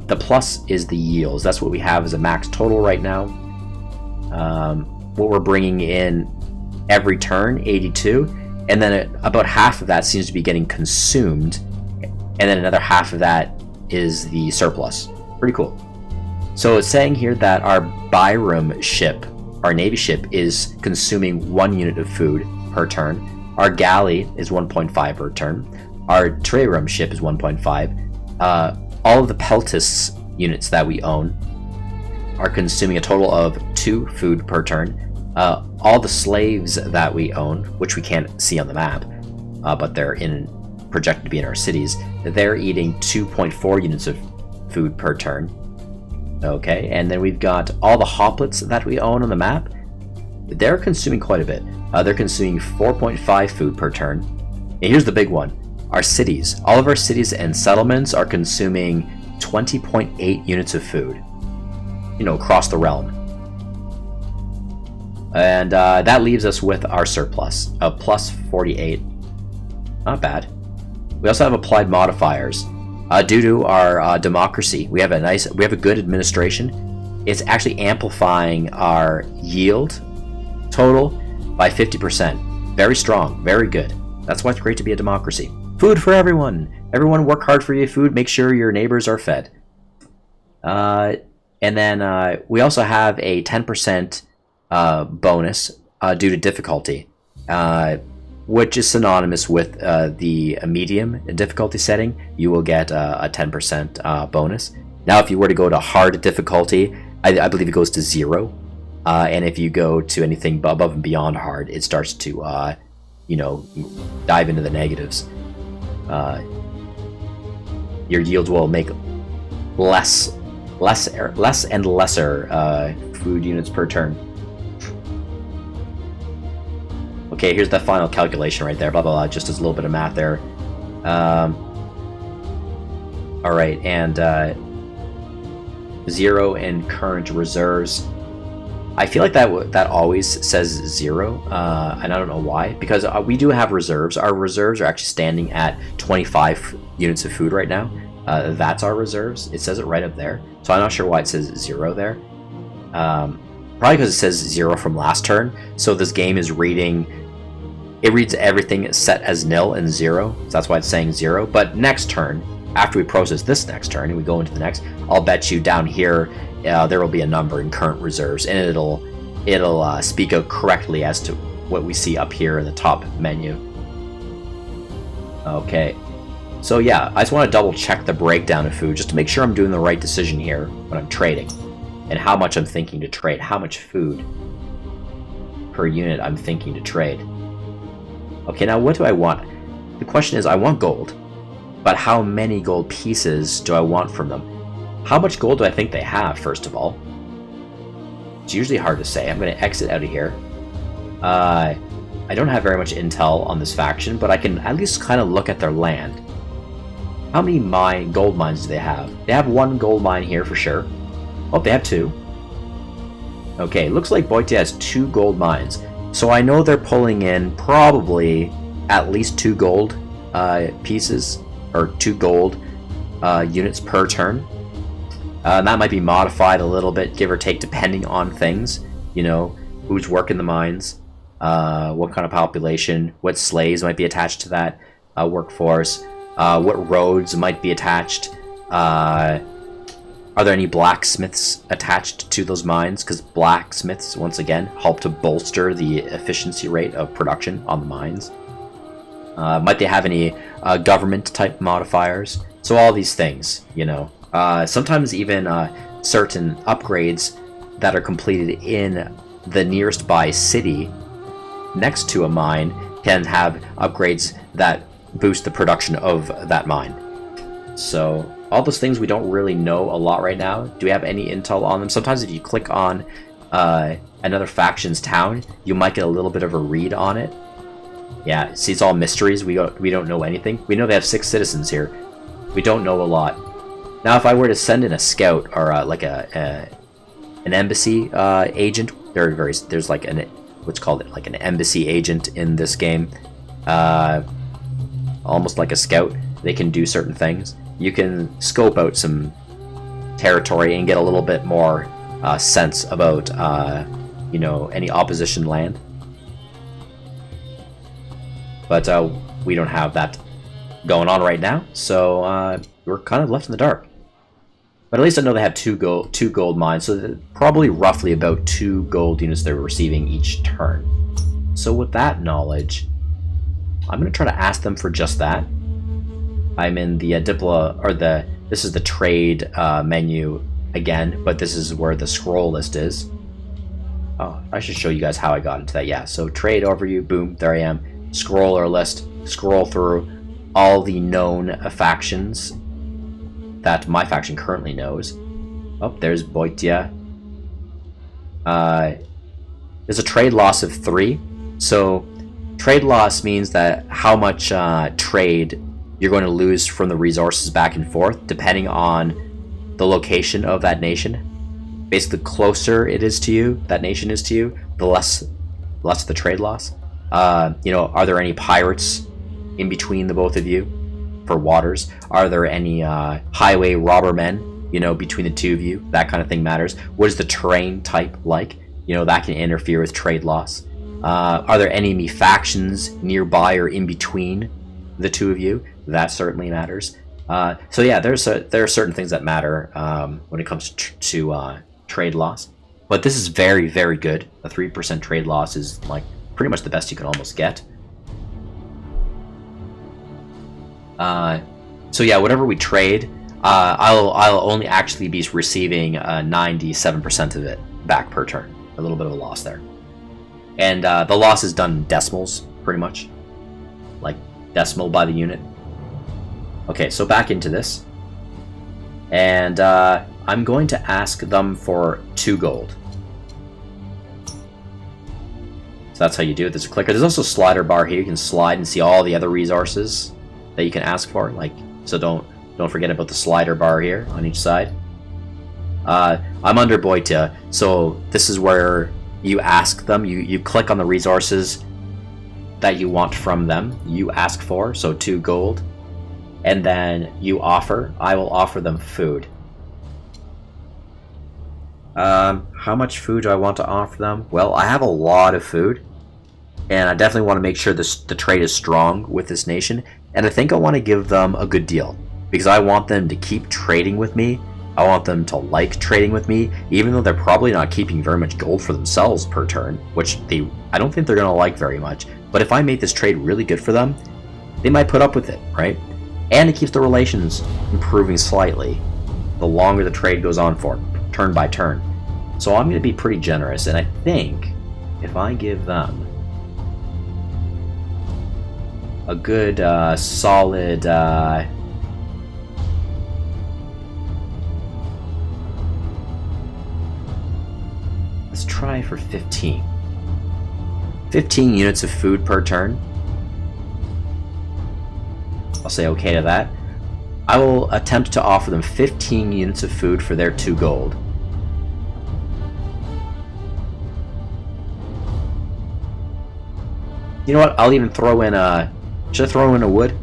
the plus is the yields. That's what we have as a max total right now. What we're bringing in every turn, 82, and then about half of that seems to be getting consumed, and then another half of that is the surplus. Pretty cool. So it's saying here that our Byram ship, our Navy ship, is consuming 1 unit of food per turn. Our galley is 1.5 per turn. Our Trirum ship is 1.5. All of the Peltis units that we own are consuming a total of 2 food per turn. All the slaves that we own, which we can't see on the map, but they're projected to be in our cities, they're eating 2.4 units of food per turn. Okay, and then we've got all the hoplets that we own on the map. They're consuming quite a bit. They're consuming 4.5 food per turn. And here's the big one. Our cities. All of our cities and settlements are consuming 20.8 units of food, you know, across the realm. And that leaves us with our surplus of plus 48. Not bad. We also have applied modifiers. Due to our democracy, we have a good administration. It's actually amplifying our yield total by 50%. Very strong, very good. That's why it's great to be a democracy. Food for everyone. Everyone work hard for your food. Make sure your neighbors are fed. And then we also have a 10% bonus due to difficulty, which is synonymous with the medium difficulty setting. You will get a 10% bonus. Now, if you were to go to hard difficulty, I believe it goes to 0. And if you go to anything above and beyond hard, it starts to, you know, dive into the negatives. your yields will make less and lesser food units per turn. Okay, here's the final calculation right there. Blah blah blah. Just as a little bit of math there. All right, and 0 in current reserves. I feel like that always says 0, and I don't know why. Because we do have reserves. Our reserves are actually standing at 25 units of food right now. That's our reserves. It says it right up there. So I'm not sure why it says 0 there. Probably because it says 0 from last turn. So this game is reading. It reads everything set as nil and 0. So that's why it's saying 0. But next turn, after we process this next turn and we go into the next, I'll bet you down here there will be a number in current reserves, and it'll speak out correctly as to what we see up here in the top menu. Okay, so yeah, I just want to double check the breakdown of food just to make sure I'm doing the right decision here when I'm trading, and how much I'm thinking to trade, how much food per unit I'm thinking to trade. Okay, now what do I want? The question is, I want gold, but how many gold pieces do I want from them? How much gold do I think they have, first of all? It's usually hard to say. I'm going to exit out of here. I don't have very much intel on this faction, but I can at least kind of look at their land. How many gold mines do they have? They have 1 gold mine here for sure. Oh, they have 2. Okay, looks like Boitia has 2 gold mines. So I know they're pulling in probably at least 2 gold pieces, or 2 gold units per turn. That might be modified a little bit, give or take, depending on things. You know, who's working the mines, what kind of population, what slaves might be attached to that workforce, what roads might be attached. Are there any blacksmiths attached to those mines? Because blacksmiths, once again, help to bolster the efficiency rate of production on the mines. Might they have any government-type modifiers? So all these things, you know. Sometimes even certain upgrades that are completed in the nearest by city next to a mine can have upgrades that boost the production of that mine. So all those things we don't really know a lot right now. Do we have any intel on them? Sometimes if you click on another faction's town, you might get a little bit of a read on it. Yeah, see, it's all mysteries. We don't know anything. We know they have 6 citizens here. We don't know a lot. Now, if I were to send in a scout or like an embassy agent, there's like what's called like an embassy agent in this game, almost like a scout. They can do certain things. You can scope out some territory and get a little bit more sense about you know, any opposition land. But we don't have that going on right now, so we're kind of left in the dark. But at least I know they have two gold mines, so probably roughly about 2 gold units they're receiving each turn. So with that knowledge, I'm going to try to ask them for just that. I'm in the this is the trade menu again, but this is where the scroll list is. Oh, I should show you guys how I got into that. Yeah, so trade overview, boom, there I am. Scroller list, scroll through all the known factions that my faction currently knows. Oh, there's Boitia. There's a trade loss of 3. So trade loss means that how much trade you're going to lose from the resources back and forth, depending on the location of that nation. Basically, the closer it is to you, that nation is to you, the less the trade loss. You know, are there any pirates in between the both of you for waters? Are there any highway robbermen, you know, between the two of you? That kind of thing matters. What is the terrain type like? You know, that can interfere with trade loss. Are there enemy factions nearby or in between the two of you? That certainly matters. So yeah, there are certain things that matter when it comes to trade loss. But this is very, very good. A 3% trade loss is like pretty much the best you can almost get. So yeah, whatever we trade, I'll only actually be receiving 97% of it back per turn. A little bit of a loss there. And the loss is done in decimals, pretty much. Like decimal by the unit. Okay, so back into this. And I'm going to ask them for 2 gold. So that's how you do it. There's a clicker. There's also a slider bar here. You can slide and see all the other resources that you can ask for. Like, so don't forget about the slider bar here on each side. I'm under Boita, so this is where you ask them. You click on the resources that you want from them. You ask for, so 2 gold, and then you offer. I will offer them food. How much food do I want to offer them? Well, I have a lot of food, and I definitely want to make sure the trade is strong with this nation, and I think I want to give them a good deal, because I want them to keep trading with me. I want them to like trading with me, even though they're probably not keeping very much gold for themselves per turn, which I don't think they're going to like very much. But if I make this trade really good for them, they might put up with it, right? And it keeps the relations improving slightly the longer the trade goes on for, turn by turn. So I'm going to be pretty generous, and I think if I give them a good, solid... let's try for 15. 15 units of food per turn. I'll say okay to that. I will attempt to offer them 15 units of food for their 2 gold. You know what? I'll even throw in a... Should I throw in a wood?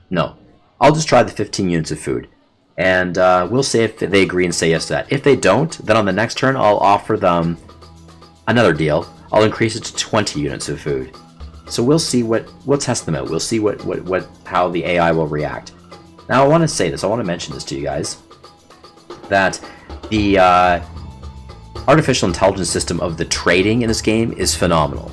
No. I'll just try the 15 units of food. And we'll see if they agree and say yes to that. If they don't, then on the next turn I'll offer them another deal. I'll increase it to 20 units of food. So we'll see we'll test them out. We'll see how the AI will react. Now I want to say this, I want to mention this to you guys, that the artificial intelligence system of the trading in this game is phenomenal.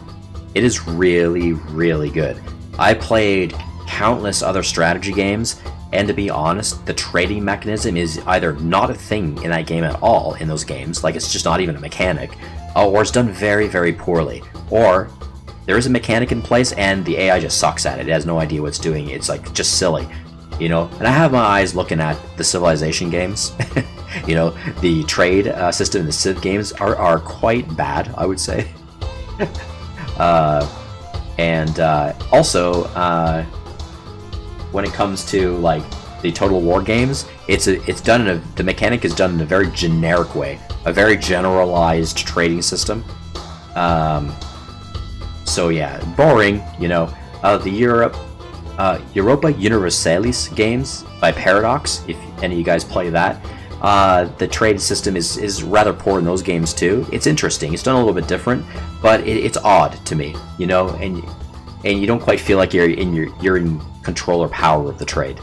It is really, really good. I played countless other strategy games, and to be honest, the trading mechanism is either not a thing in that game at all in those games, like it's just not even a mechanic, or it's done very, very poorly, or there is a mechanic in place and the AI just sucks at it. It has no idea what it's doing. It's like just silly, you know. And I have my eyes looking at the Civilization games. You know, the trade system in the Civ games are quite bad, I would say. Also, when it comes to like the Total War games, the mechanic is done in a very generic way, a very generalized trading system. So yeah, boring, you know. The Europa Universalis games by Paradox, if any of you guys play that, the trade system is rather poor in those games too. It's interesting, it's done a little bit different, but it's odd to me, you know, and you don't quite feel like you're in control or power of the trade.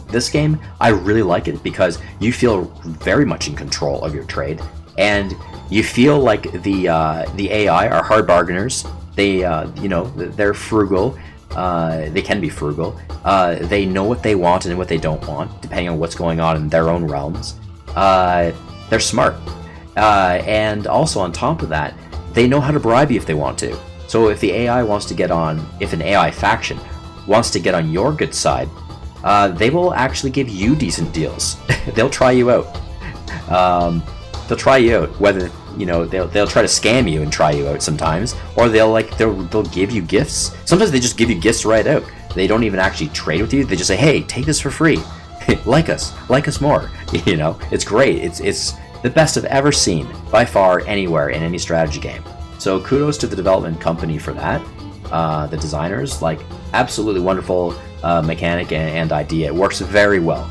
This game, I really like it because you feel very much in control of your trade, and you feel like the AI are hard bargainers. They you know, they're frugal. They can be frugal. They know what they want and what they don't want, depending on what's going on in their own realms. They're smart, and also on top of that, they know how to bribe you if they want to. So if the AI wants to get on, if an AI faction wants to get on your good side, they will actually give you decent deals. They'll try you out. They'll try you out. Whether, you know, they'll try to scam you and try you out sometimes, or they'll give you gifts. Sometimes they just give you gifts right out. They don't even actually trade with you. They just say, "Hey, take this for free. like us more." You know, it's great. It's the best I've ever seen by far anywhere in any strategy game. So kudos to the development company for that. The designers, like, absolutely wonderful mechanic and idea. It works very well.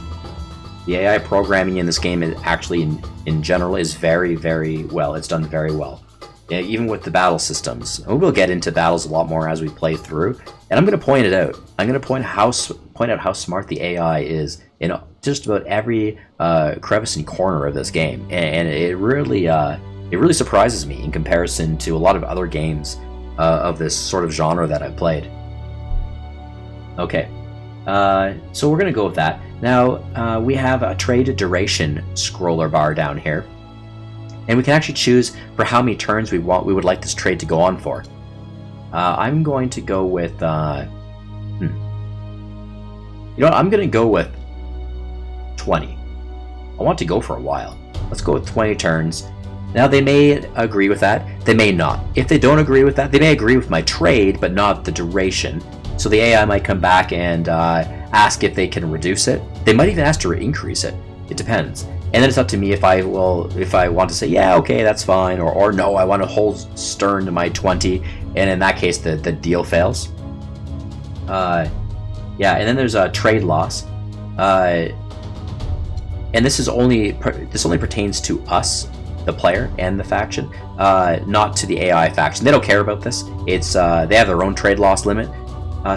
The AI programming in this game is actually, in general, is very, very well. It's done very well. Yeah, even with the battle systems. And we'll get into battles a lot more as we play through. And I'm going to point it out. I'm going to point out how smart the AI is in just about every crevice and corner of this game. And it really surprises me in comparison to a lot of other games of this sort of genre that I've played. Okay, so we're going to go with that. Now, we have a trade duration scroller bar down here, and we can actually choose for how many turns we would like this trade to go on for. I'm going to go with... You know what? I'm going to go with 20. I want to go for a while. Let's go with 20 turns. Now, they may agree with that. They may not. If they don't agree with that, they may agree with my trade, but not the duration. So the AI might come back and ask if they can reduce it. They might even ask to increase it. It depends. And then it's up to me if I want to say, yeah, okay, that's fine, or no, I want to hold stern to my 20, and in that case, the deal fails. Yeah, and then there's a trade loss. And this only pertains to us, the player, and the faction, not to the AI faction. They don't care about this. It's they have their own trade loss limit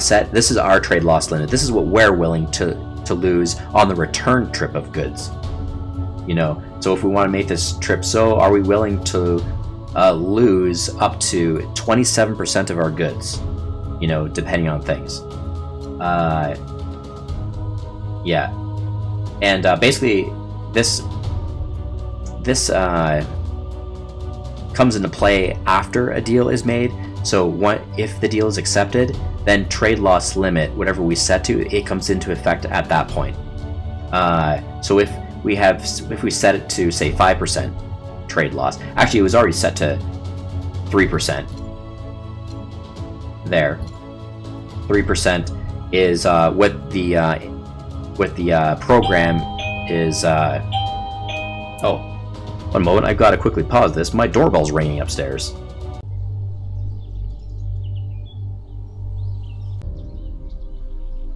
set. This is our trade loss limit. This is what we're willing to lose on the return trip of goods. You know, so if we want to make this trip, so are we willing to lose up to 27% of our goods? You know, depending on things. Yeah, and basically this comes into play after a deal is made. So if the deal is accepted, then trade loss limit, whatever we set to, it comes into effect at that point. So if we set it to, say, 5% trade loss, actually it was already set to 3%. There, 3% is what the program is. Oh, one moment, I've got to quickly pause this. My doorbell's ringing upstairs.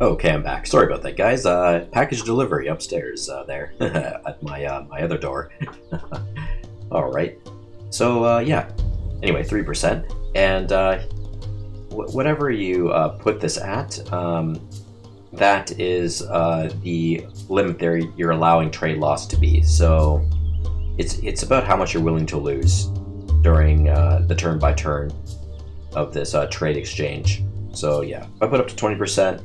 Okay, I'm back. Sorry about that, guys. Package delivery upstairs there at my other door. All right. So yeah. Anyway, 3%, and whatever you put this at, that is the limit there you're allowing trade loss to be. So it's about how much you're willing to lose during the turn by turn of this trade exchange. So yeah, if I put up to 20%.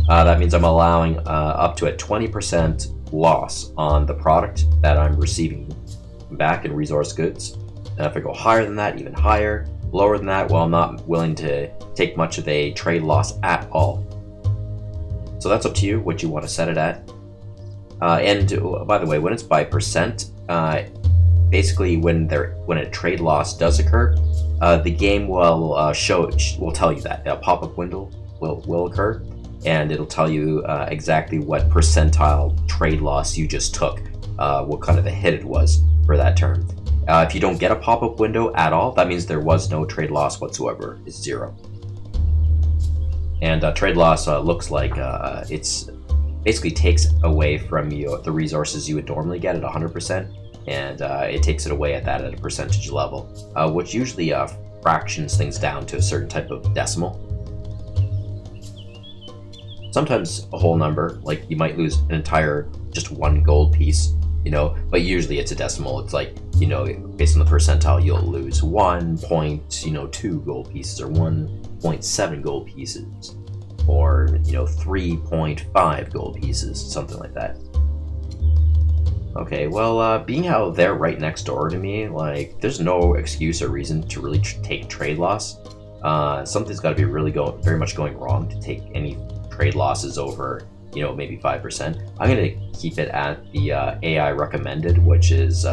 That means I'm allowing up to a 20% loss on the product that I'm receiving back in resource goods. And if I go higher than that, even higher, lower than that, well, I'm not willing to take much of a trade loss at all. So that's up to you what you want to set it at. And by the way, when it's by percent, basically when a trade loss does occur, the game will tell you that a pop-up window will occur. And it'll tell you exactly what percentile trade loss you just took, what kind of a hit it was for that turn. If you don't get a pop-up window at all, that means there was no trade loss whatsoever. It's 0. And trade loss looks like it's basically takes away from you the resources you would normally get at 100%, and it takes it away at a percentage level, which usually fractions things down to a certain type of decimal. Sometimes a whole number, like you might lose an entire, just 1 gold piece, you know, but usually it's a decimal. It's like, you know, based on the percentile, you'll lose 1.2 gold pieces, or 1.7 gold pieces, or, you know, 3.5 gold pieces, something like that. Okay, well, being how they're right next door to me, like, there's no excuse or reason to really take trade loss. Something's got to be really very much going wrong to take any trade losses over, you know, maybe 5%. I'm going to keep it at the AI recommended, which is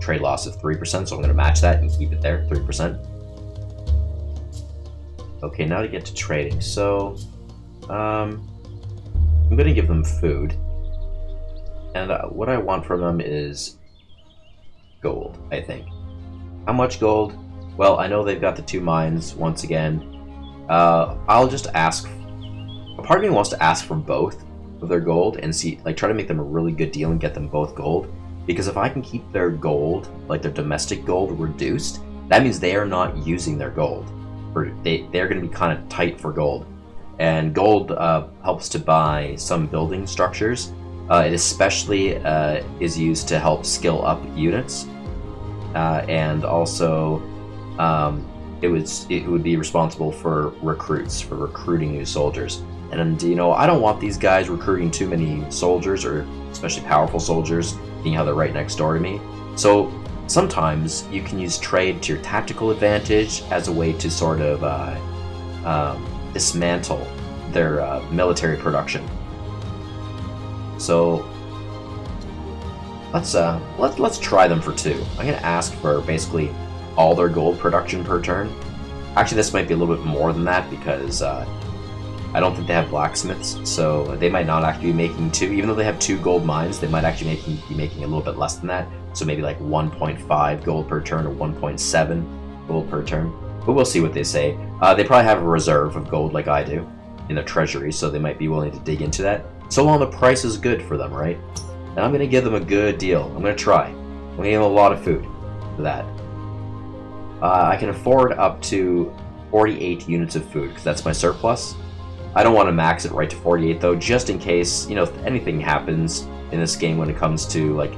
trade loss of 3%, so I'm going to match that and keep it there, 3%. Okay, now to get to trading. So, I'm going to give them food, and what I want from them is gold, I think. How much gold? Well, I know they've got the 2 mines, once again. I'll just ask. A part of me wants to ask for both of their gold and see, like, try to make them a really good deal and get them both gold. Because if I can keep their gold, like their domestic gold, reduced, that means they are not using their gold. They're going to be kind of tight for gold. And gold helps to buy some building structures. It especially is used to help skill up units. And also, it would be responsible for recruits, for recruiting new soldiers. And, you know, I don't want these guys recruiting too many soldiers, or especially powerful soldiers, being how they're right next door to me. So sometimes you can use trade to your tactical advantage as a way to sort of dismantle their military production. So let's try them for 2. I'm gonna ask for basically all their gold production per turn. Actually, this might be a little bit more than that because I don't think they have blacksmiths, so they might not actually be making 2. Even though they have 2 gold mines, they might actually be making a little bit less than that. So maybe like 1.5 gold per turn or 1.7 gold per turn. But we'll see what they say. They probably have a reserve of gold like I do in their treasury, so they might be willing to dig into that. So long the price is good for them, right? And I'm going to give them a good deal. I'm going to try. I'm going to give them a lot of food for that. I can afford up to 48 units of food because that's my surplus. I don't want to max it right to 48 though, just in case, if anything happens in this game when it comes to like,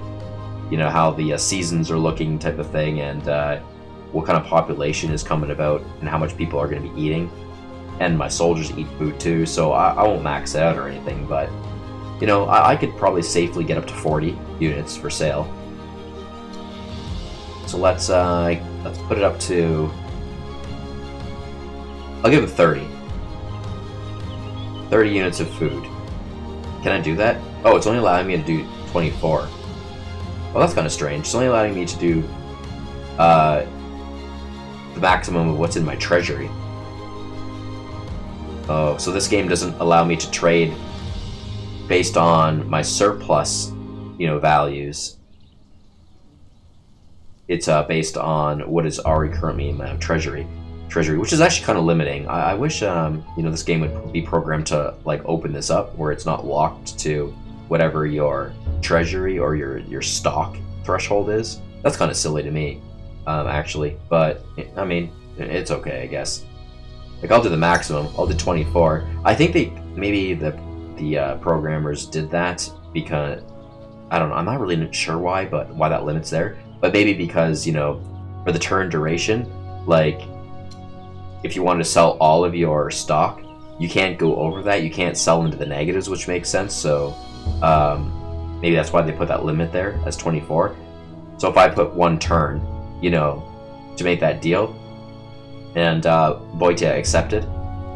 how the seasons are looking type of thing, and what kind of population is coming about and how much people are going to be eating. And my soldiers eat food too, so I won't max it out or anything, but I could probably safely get up to 40 units for sale. So let's put it up to, I'll give it 30. 30 units of food. Can I do that? Oh, it's only allowing me to do 24. Well, that's kind of strange. It's only allowing me to do the maximum of what's in my treasury. Oh, so this game doesn't allow me to trade based on my surplus, values. It's based on what is already currently in my treasury, which is actually kind of limiting. I wish this game would be programmed to like open this up where it's not locked to whatever your treasury or your stock threshold is. That's kind of silly to me, actually, but I mean, it's okay, I guess. Like, I'll do the maximum. I'll do 24. I think maybe the programmers did that because I don't know. I'm not really sure why that limit's there. But maybe because for the turn duration, like if you wanted to sell all of your stock, you can't go over that. You can't sell into the negatives, which makes sense. So maybe that's why they put that limit there as 24. So if I put 1 turn, to make that deal, and Boitia accepted,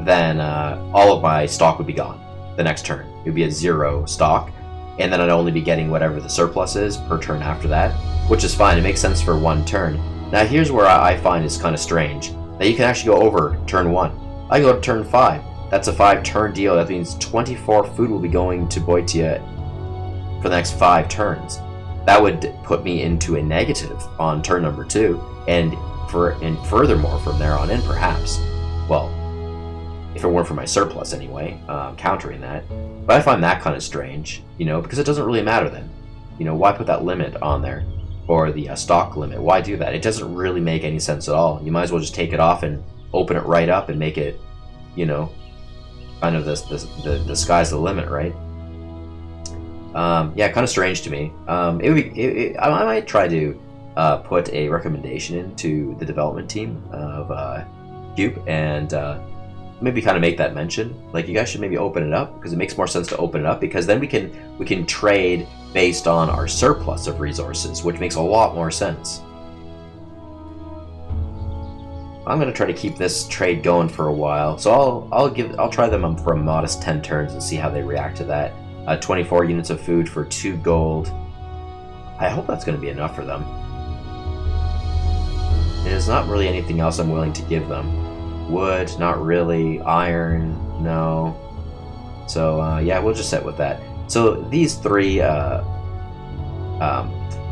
then all of my stock would be gone the next turn. It would be a 0 stock, and then I'd only be getting whatever the surplus is per turn after that, which is fine. It makes sense for 1 turn. Now here's where I find is kind of strange. Now you can actually go over turn 1. I go to turn 5. That's a 5-turn deal. That means 24 food will be going to Boitia for the next 5 turns. That would put me into a negative on turn number 2, and furthermore from there on in, perhaps. Well, if it weren't for my surplus anyway, countering that. But I find that kind of strange, because it doesn't really matter then. Why put that limit on there? Or the stock limit? Why do that? It doesn't really make any sense at all. You might as well just take it off and open it right up and make it, kind of the sky's the limit, right? Yeah, kind of strange to me. I might try to put a recommendation into the development team of Cube and maybe kind of make that mention. Like, you guys should maybe open it up, because it makes more sense to open it up, because then we can trade based on our surplus of resources, which makes a lot more sense. I'm gonna try to keep this trade going for a while, so I'll try them for a modest 10 turns and see how they react to that. 24 units of food for 2 gold. I hope that's going to be enough for them. There's not really anything else I'm willing to give them. Wood, not really. Iron, no. So yeah, we'll just set with that. So these 3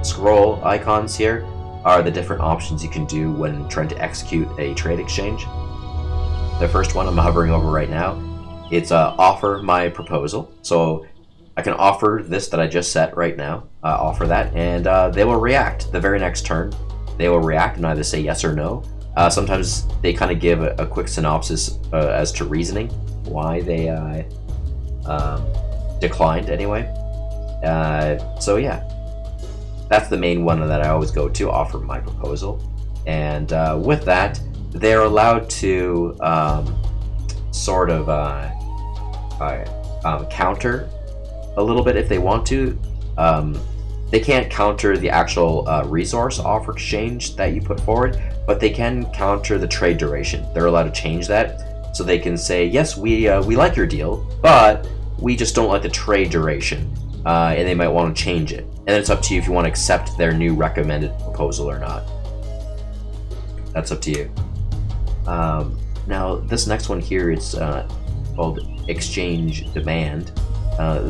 scroll icons here are the different options you can do when trying to execute a trade exchange. The first one I'm hovering over right now, it's offer my proposal. So I can offer this that I just set right now, offer that, and they will react the very next turn. They will react and either say yes or no. Sometimes they kind of give a quick synopsis as to reasoning why they declined anyway. So yeah, that's the main one that I always go to, offer my proposal. And with that, they're allowed to sort of counter a little bit if they want to. They can't counter the actual resource offer exchange that you put forward, but they can counter the trade duration. They're allowed to change that. So they can say, yes, we like your deal, but we just don't like the trade duration, and they might want to change it. And then it's up to you if you want to accept their new recommended proposal or not. That's up to you. Now, this next one here is called exchange demand.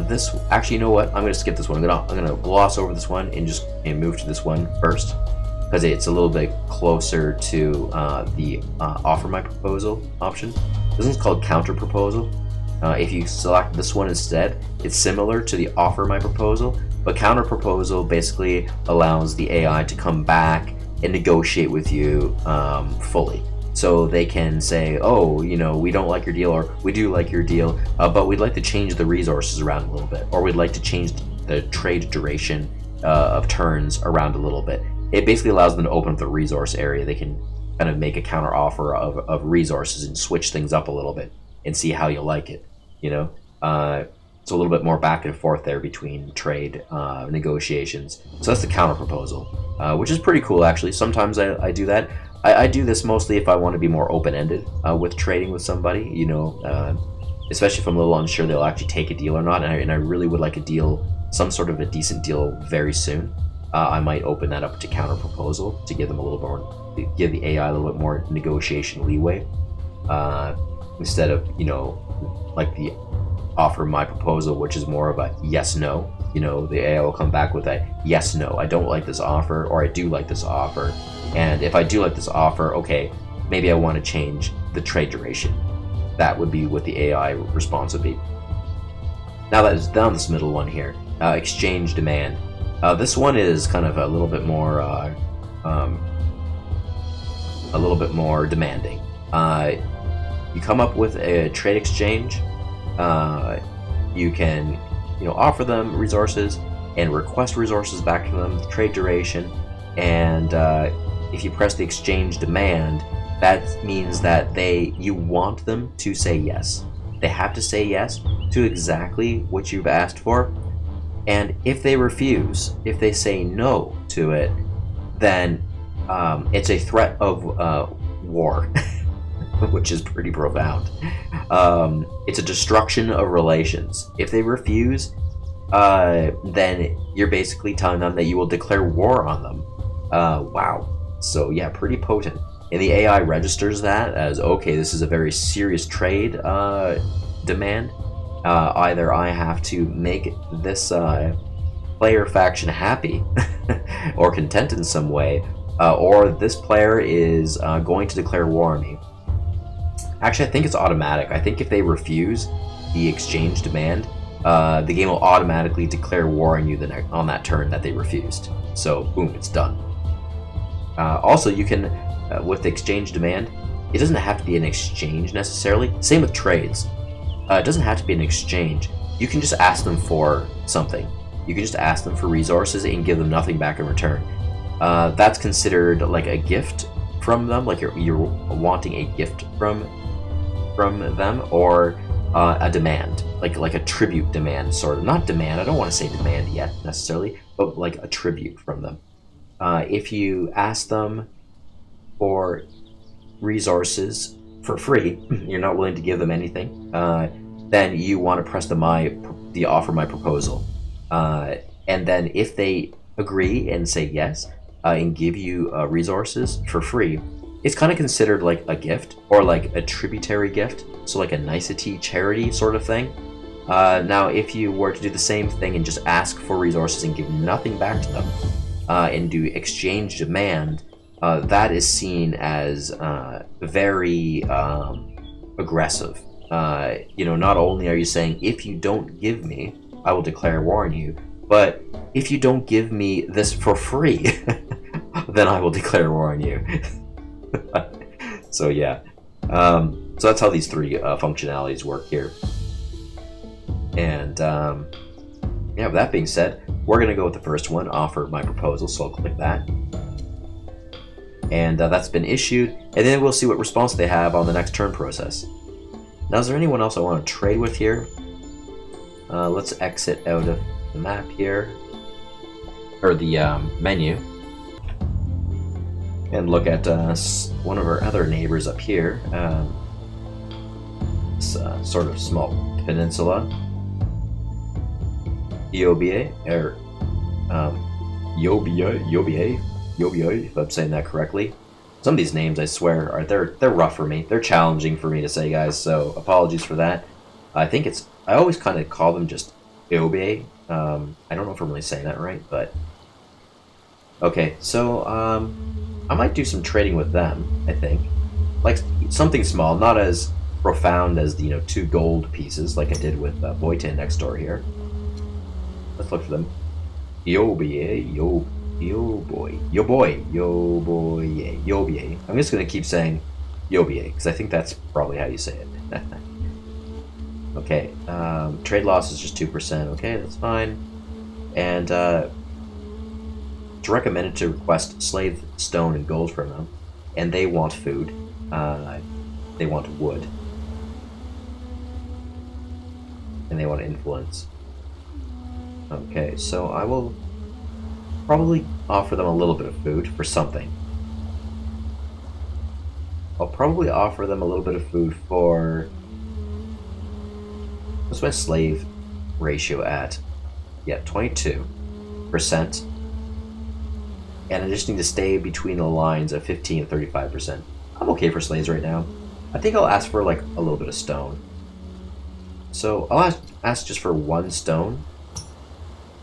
This, actually, you know what? I'm going to skip this one. I'm gonna gloss over this one and move to this one first, because it's a little bit closer to the offer my proposal option. This one's called counter proposal. If you select this one instead, it's similar to the offer my proposal, but counter proposal basically allows the AI to come back and negotiate with you fully. So they can say, oh, you know, we don't like your deal, or we do like your deal, but we'd like to change the resources around a little bit, or we'd like to change the trade duration of turns around a little bit. It basically allows them to open up the resource area. They can kind of make a counter offer of resources and switch things up a little bit and see how you like it, you know? It's a little bit more back and forth there between trade negotiations. So that's the counter proposal, which is pretty cool, actually. Sometimes I do that. I do this mostly if I want to be more open-ended with trading with somebody, you know, especially if I'm a little unsure they'll actually take a deal or not, and I really would like a deal, some sort of a decent deal very soon. I might open that up to counter proposal to give them a little more, give the AI a little bit more negotiation leeway, instead of, you know, like the offer my proposal, which is more of a yes no. You know, the AI will come back with a yes no, I don't like this offer, or I do like this offer, and if I do like this offer, okay, maybe I want to change the trade duration. That would be what the AI response would be. Now that is down this middle one here, exchange demand. This one is kind of a little bit more demanding. You come up with a trade exchange. You can, you know, offer them resources and request resources back to them, the trade duration, and if you press the exchange demand, that means that you want them to say yes. They have to say yes to exactly what you've asked for. And if they refuse, if they say no to it, then it's a threat of war, which is pretty profound. It's a destruction of relations. If they refuse, then you're basically telling them that you will declare war on them. Wow. So yeah, pretty potent. And the AI registers that as, okay, this is a very serious trade demand. Either I have to make this player faction happy or content in some way, or this player is going to declare war on me. Actually, I think it's automatic. I think if they refuse the exchange demand, the game will automatically declare war on you on that turn that they refused. So, boom, it's done. Also, you can, with the exchange demand, it doesn't have to be an exchange necessarily. Same with trades. It doesn't have to be an exchange. You can just ask them for something. You can just ask them for resources and give them nothing back in return. That's considered like a gift from them, like you're wanting a gift from them, or a demand, like a tribute demand, sort of. Not demand, I don't want to say demand yet necessarily, but like a tribute from them. If you ask them for resources for free, you're not willing to give them anything, then you want to press the offer my proposal, and then if they agree and say yes, and give you resources for free, it's kind of considered like a gift, or like a tributary gift, so like a nicety charity sort of thing. Now if you were to do the same thing and just ask for resources and give nothing back to them, and do exchange demand, that is seen as very aggressive. You know, not only are you saying, if you don't give me, I will declare war on you, but if you don't give me this for free, then I will declare war on you. So yeah, so that's how these three functionalities work here. And yeah, with that being said, we're going to go with the first one, offer my proposal, so I'll click that. And that's been issued, and then we'll see what response they have on the next turn process. Now, is there anyone else I want to trade with here? Let's exit out of the map here, or the menu, and look at one of our other neighbors up here. this sort of small peninsula. Yobie, or Yobie, if I'm saying that correctly. Some of these names, I swear, they're rough for me. They're challenging for me to say, guys. So apologies for that. I always kind of call them just Yobie. I don't know if I'm really saying that right, but okay. So I might do some trading with them. I think, like something small, not as profound as the 2 gold pieces like I did with Boyton next door here. Let's look for them. Yo boy. I'm just gonna keep saying Yobie because I think that's probably how you say it. Okay, trade loss is just 2%. Okay, that's fine. And it's recommended to request slave stone and gold from them, and they want food. They want wood, and they want influence. Okay, so I will probably offer them a little bit of food for something. I'll probably offer them a little bit of food for... What's my slave ratio at? Yeah, 22%. And I just need to stay between the lines of 15 and 35%. I'm okay for slaves right now. I think I'll ask for like a little bit of stone. So I'll ask just for 1 stone.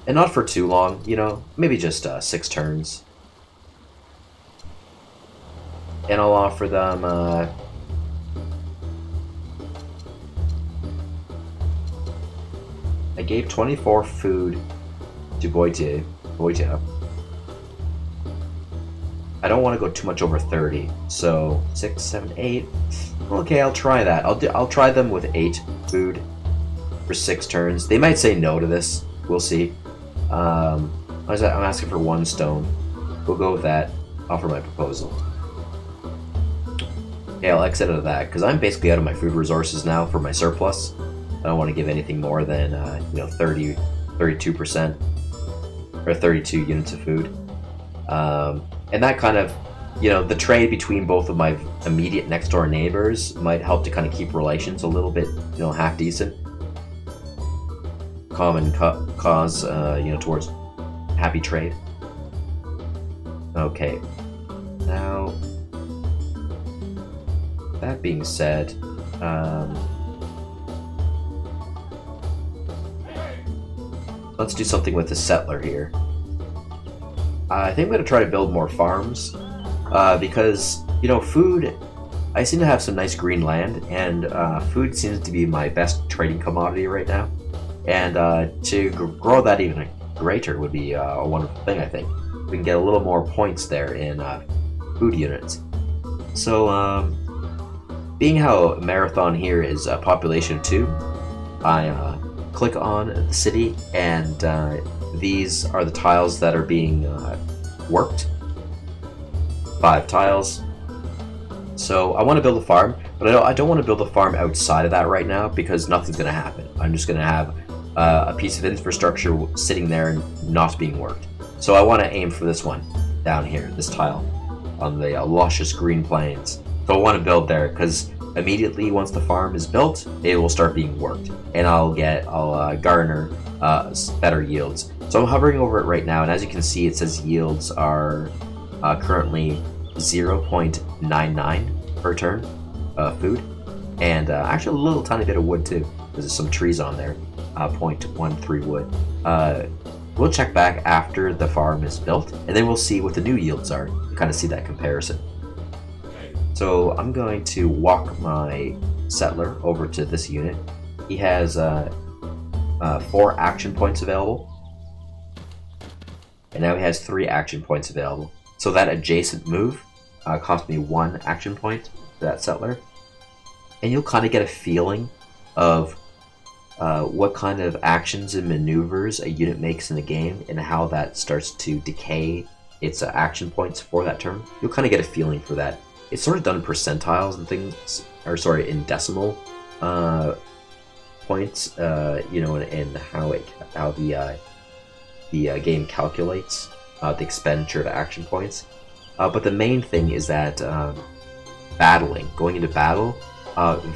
And not for too long, maybe just 6 turns. And I'll offer them, I gave 24 food to Boytia. I don't want to go too much over 30, so 6, 7, 8. Okay, I'll try that. I'll try them with 8 food for 6 turns. They might say no to this. We'll see. I'm asking for 1 stone. We'll go with that. Offer my proposal. Okay, I'll exit out of that because I'm basically out of my food resources now for my surplus. I don't want to give anything more than 32% or 32 units of food. And that kind of, the trade between both of my immediate next door neighbors might help to kind of keep relations a little bit, half decent. Common cause, towards happy trade. Okay. Now, that being said, let's do something with the settler here. I think I'm going to try to build more farms, because, food, I seem to have some nice green land, and food seems to be my best trading commodity right now. And to grow that even greater would be a wonderful thing, I think. We can get a little more points there in food units. So, being how Marathon here is a population of 2, I click on the city, and these are the tiles that are being worked. 5 tiles. So I want to build a farm, but I don't want to build a farm outside of that right now because nothing's going to happen. I'm just going to have a piece of infrastructure sitting there and not being worked. So I want to aim for this one down here, this tile on the luscious green plains. So I want to build there because immediately once the farm is built, it will start being worked, and I'll garner better yields. So I'm hovering over it right now, and as you can see, it says yields are currently 0.99 per turn food, and actually a little tiny bit of wood too. There's some trees on there, 0.13 wood. We'll check back after the farm is built, and then we'll see what the new yields are. You kind of see that comparison. So I'm going to walk my settler over to this unit. He has 4 action points available, and now he has 3 action points available. So that adjacent move cost me 1 action point for that settler, and you'll kind of get a feeling of what kind of actions and maneuvers a unit makes in the game and how that starts to decay its action points for that turn. You'll kind of get a feeling for that. It's sort of done in percentiles and things, or sorry, in decimal points, and how the game calculates the expenditure of action points. But the main thing is that going into battle,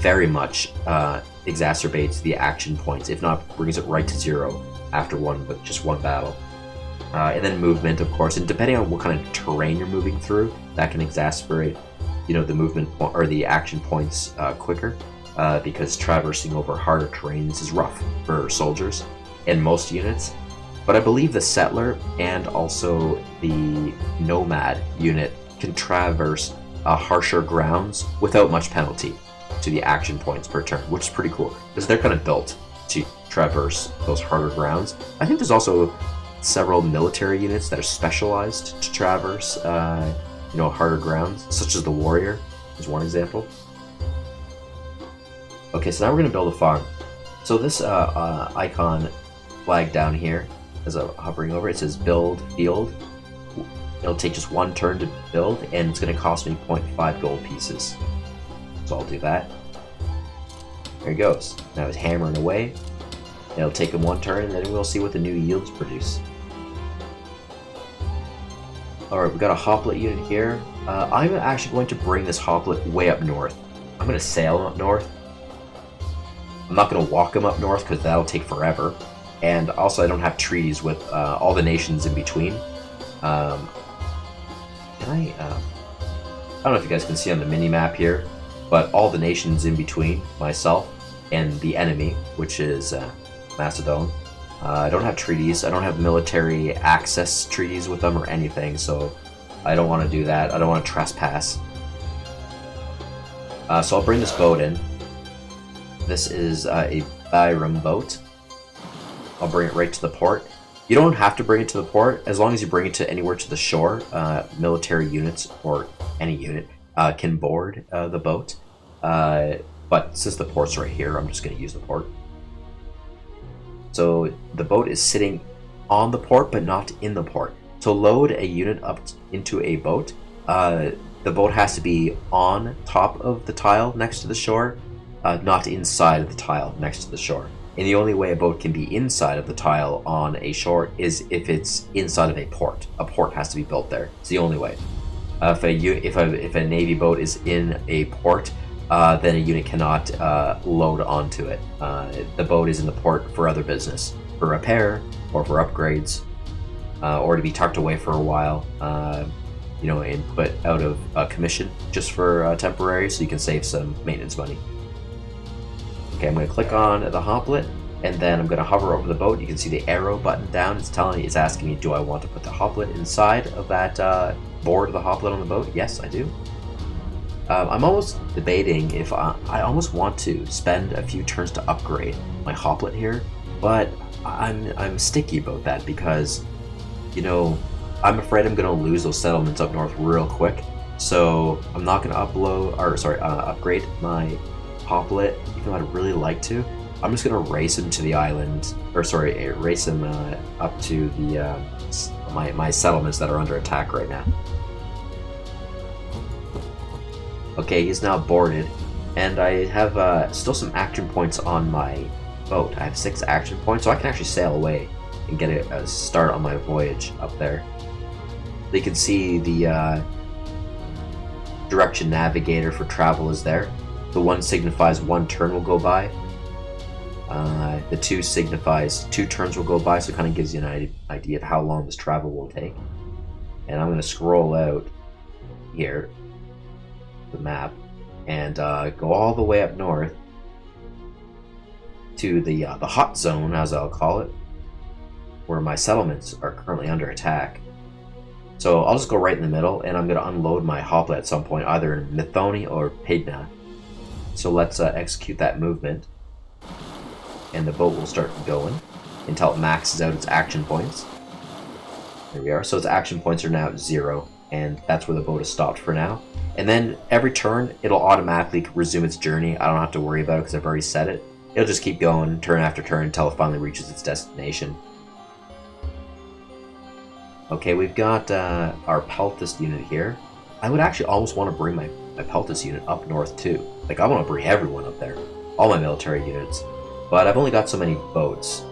very much exacerbates the action points, if not brings it right to 0 after just one battle. And then movement, of course, and depending on what kind of terrain you're moving through, that can exacerbate, the movement or the action points quicker, because traversing over harder terrains is rough for soldiers and most units. But I believe the settler and also the nomad unit can traverse harsher grounds without much penalty to the action points per turn, which is pretty cool because they're kind of built to traverse those harder grounds. I think there's also several military units that are specialized to traverse harder grounds, such as the warrior is one example. Okay, so now we're going to build a farm. So this icon flag down here, as I'm hovering over, it says build field. It'll take just one turn to build, and it's going to cost me 0.5 gold pieces. So I'll do that. There he goes. Now he's hammering away. It'll take him one turn, and then we'll see what the new yields produce. Alright, we've got a hoplite unit here. I'm actually going to bring this hoplite way up north. I'm going to sail him up north. I'm not going to walk him up north because that'll take forever. And also I don't have treaties with all the nations in between. I don't know if you guys can see on the mini-map here, but all the nations in between myself and the enemy, which is Macedon. I don't have treaties. I don't have military access treaties with them or anything, so I don't want to do that. I don't want to trespass. So I'll bring this boat in. This is a Imperium boat. I'll bring it right to the port. You don't have to bring it to the port, as long as you bring it to anywhere to the shore. Military units, or any unit, can board the boat. But since the port's right here, I'm just going to use the port. So the boat is sitting on the port, but not in the port. To load a unit up into a boat, the boat has to be on top of the tile next to the shore, not inside of the tile next to the shore. And the only way a boat can be inside of the tile on a shore is if it's inside of a port. A port has to be built there. It's the only way. If a navy boat is in a port, then a unit cannot load onto it. The boat is in the port for other business, for repair or for upgrades, or to be tucked away for a while, and put out of commission just for temporary, so you can save some maintenance money. Okay, I'm going to click on the hoplite, and then I'm going to hover over the boat. You can see the arrow button down. It's asking me, do I want to put the hoplite inside of that board of the hoplite on the boat? Yes, I do. I'm almost debating if I almost want to spend a few turns to upgrade my hoplite here, but I'm sticky about that because, I'm afraid I'm going to lose those settlements up north real quick. So I'm not going to upgrade my hoplite, even though I'd really like to. I'm just going to race him to the island, race him up to the my settlements that are under attack right now. Okay, he's now boarded, and I have still some action points on my boat. I have 6 action points, so I can actually sail away and get a start on my voyage up there. You can see the direction navigator for travel is there. The 1 signifies 1 turn will go by. The 2 signifies 2 turns will go by, so it kind of gives you an idea of how long this travel will take. And I'm going to scroll out here, the map, and go all the way up north to the hot zone, as I'll call it, where my settlements are currently under attack. So I'll just go right in the middle, and I'm going to unload my hoplite at some point, either in Methoni or Pydna. So let's execute that movement, and the boat will start going until it maxes out its action points. There we are. So its action points are now at 0, and that's where the boat is stopped for now. And then every turn, it'll automatically resume its journey. I don't have to worry about it because I've already set it. It'll just keep going turn after turn until it finally reaches its destination. Okay, we've got our Peltist unit here. I would actually almost want to bring my Peltist unit up north too. Like, I want to bring everyone up there. All my military units. But I've only got so many boats.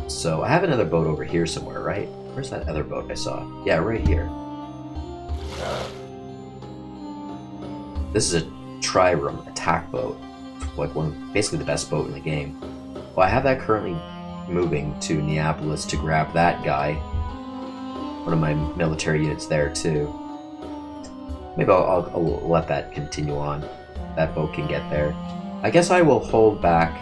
So I have another boat over here somewhere, right? Where's that other boat I saw? Yeah, right here. This is a trireme attack boat, like basically the best boat in the game. Well, I have that currently moving to Neapolis to grab that guy. One of my military units there too. Maybe I'll let that continue on. That boat can get there. I guess I will hold back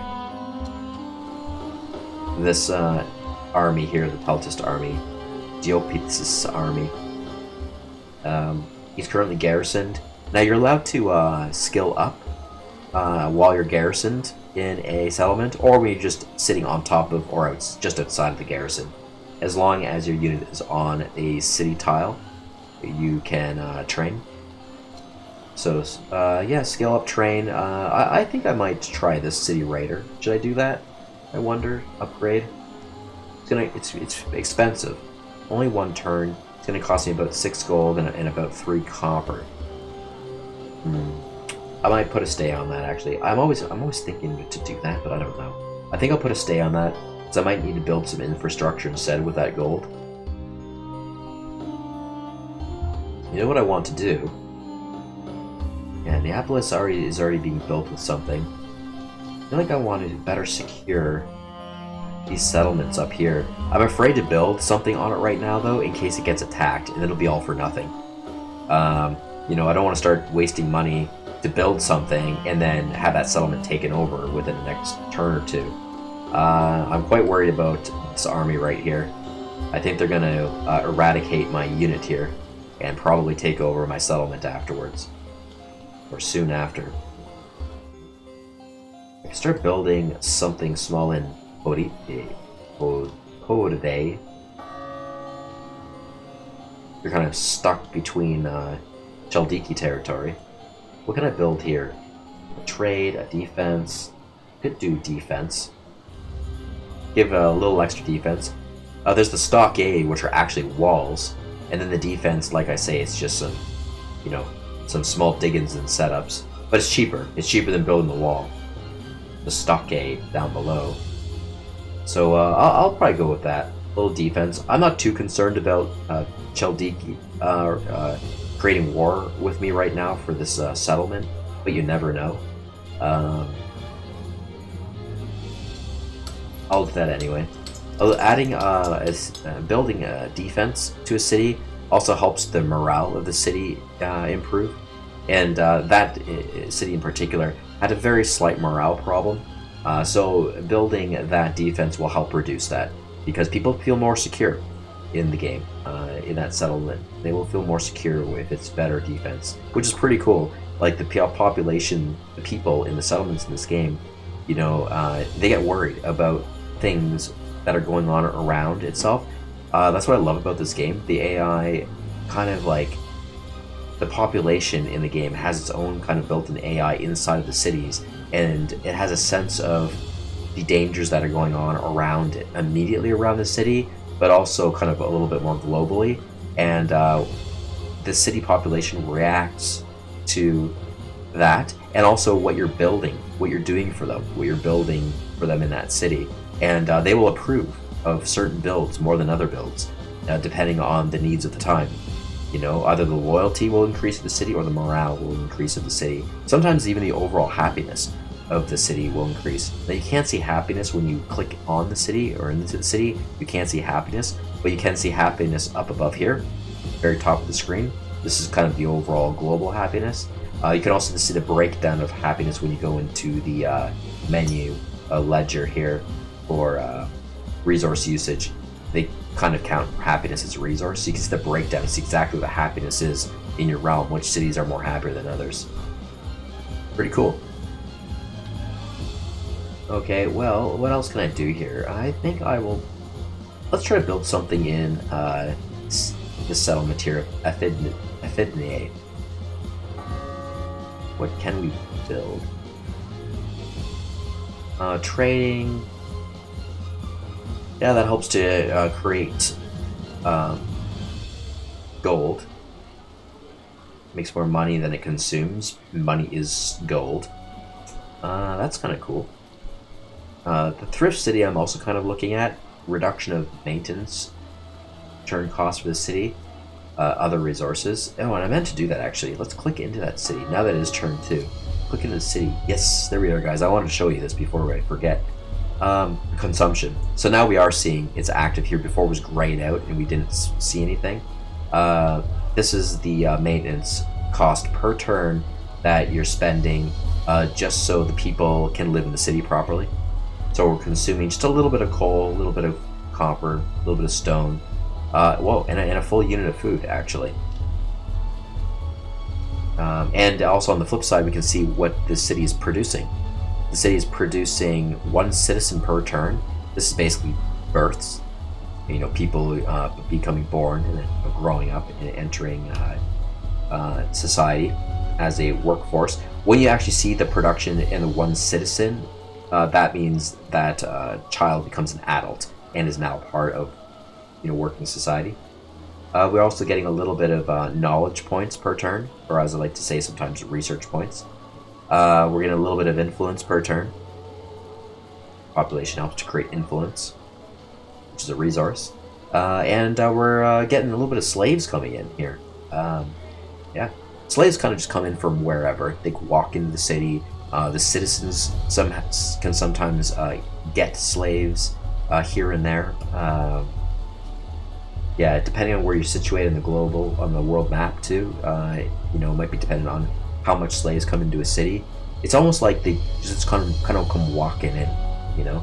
this army here, the Peltist army, Diopetus army. He's currently garrisoned. Now you're allowed to skill up while you're garrisoned in a settlement, or when you're just sitting on top of, or just outside of the garrison. As long as your unit is on a city tile, you can train. So yeah, skill up, train. I think I might try this city raider. Should I do that? I wonder. Upgrade. It's expensive. Only one turn. It's gonna cost me about 6 gold and about 3 copper. I might put a stay on that actually. I'm always thinking to do that, but I don't know. I think I'll put a stay on that, because I might need to build some infrastructure instead with that gold. You know what I want to do? Yeah, Neapolis is already being built with something. I feel like I want to better secure these settlements up here. I'm afraid to build something on it right now though, in case it gets attacked, and it'll be all for nothing. You know, I don't want to start wasting money to build something and then have that settlement taken over within the next turn or two. I'm quite worried about this army right here. I think they're going to eradicate my unit here and probably take over my settlement afterwards, or soon after. I can start building something small in Podide. You're kind of stuck between Chaldiki territory. What can I build here? A trade, a defense. Could do defense. Give a little extra defense. There's the stockade, which are actually walls, and then the defense, like I say, it's just some, you know, some small diggings and setups. But it's cheaper. It's cheaper than building the wall. The stockade down below. So I'll probably go with that. A little defense. I'm not too concerned about Chaldiki creating war with me right now for this settlement, but you never know. I'll do that anyway. Adding building a defense to a city also helps the morale of the city improve, and that city in particular had a very slight morale problem. So building that defense will help reduce that, because people feel more secure in the game, in that settlement. They will feel more secure with its better defense, which is pretty cool. Like the population, the people in the settlements in this game, you know, they get worried about things that are going on around itself. That's what I love about this game. The AI, kind of like the population in the game, has its own kind of built-in AI inside of the cities, and it has a sense of the dangers that are going on around it, immediately around the city, but also kind of a little bit more globally. And the city population reacts to that, and also what you're building, what you're doing for them, what you're building for them in that city. And they will approve of certain builds more than other builds, depending on the needs of the time. You know, either the loyalty will increase of the city or the morale will increase of the city. Sometimes even the overall happiness of the city will increase. Now, you can't see happiness when you click on the city or into the city. You can't see happiness, but you can see happiness up above here, very top of the screen. This is kind of the overall global happiness. You can also see the breakdown of happiness when you go into the menu ledger here for resource usage. They kind of count happiness as a resource, so you can see the breakdown, see exactly what the happiness is in your realm, which cities are more happier than others. Pretty cool. Okay, well, what else can I do here? I think I will... Let's try to build something in this settlement here, Athens. What can we build? Trading... Yeah, that helps to create gold. Makes more money than it consumes. Money is gold. That's kind of cool. The thrift city I'm also kind of looking at. Reduction of maintenance, turn costs for the city, other resources. Oh, and I meant to do that actually. Let's click into that city now that it is turn 2. click into the city. Yes, there we are, guys. I wanted to show you this before I forget. Consumption. So now we are seeing it's active here. Before it was grayed out and we didn't see anything. This is the maintenance cost per turn that you're spending just so the people can live in the city properly. So we're consuming just a little bit of coal, a little bit of copper, a little bit of stone, whoa, and a full unit of food, actually. And also on the flip side, we can see what this city is producing. The city is producing 1 citizen per turn. This is basically births. You know, people becoming born and then growing up and entering society as a workforce. When you actually see the production in the 1 citizen, that means that child becomes an adult and is now part of, you know, working society. We're also getting a little bit of knowledge points per turn, or as I like to say sometimes, research points. We're getting a little bit of influence per turn. Population helps to create influence, which is a resource. And we're getting a little bit of slaves coming in here. Yeah, slaves kind of just come in from wherever. They can walk into the city. The citizens can sometimes get slaves here and there. Yeah, depending on where you're situated in the world map too. You know, it might be dependent on how much slaves come into a city. It's almost like they just kind of come walking in, you know.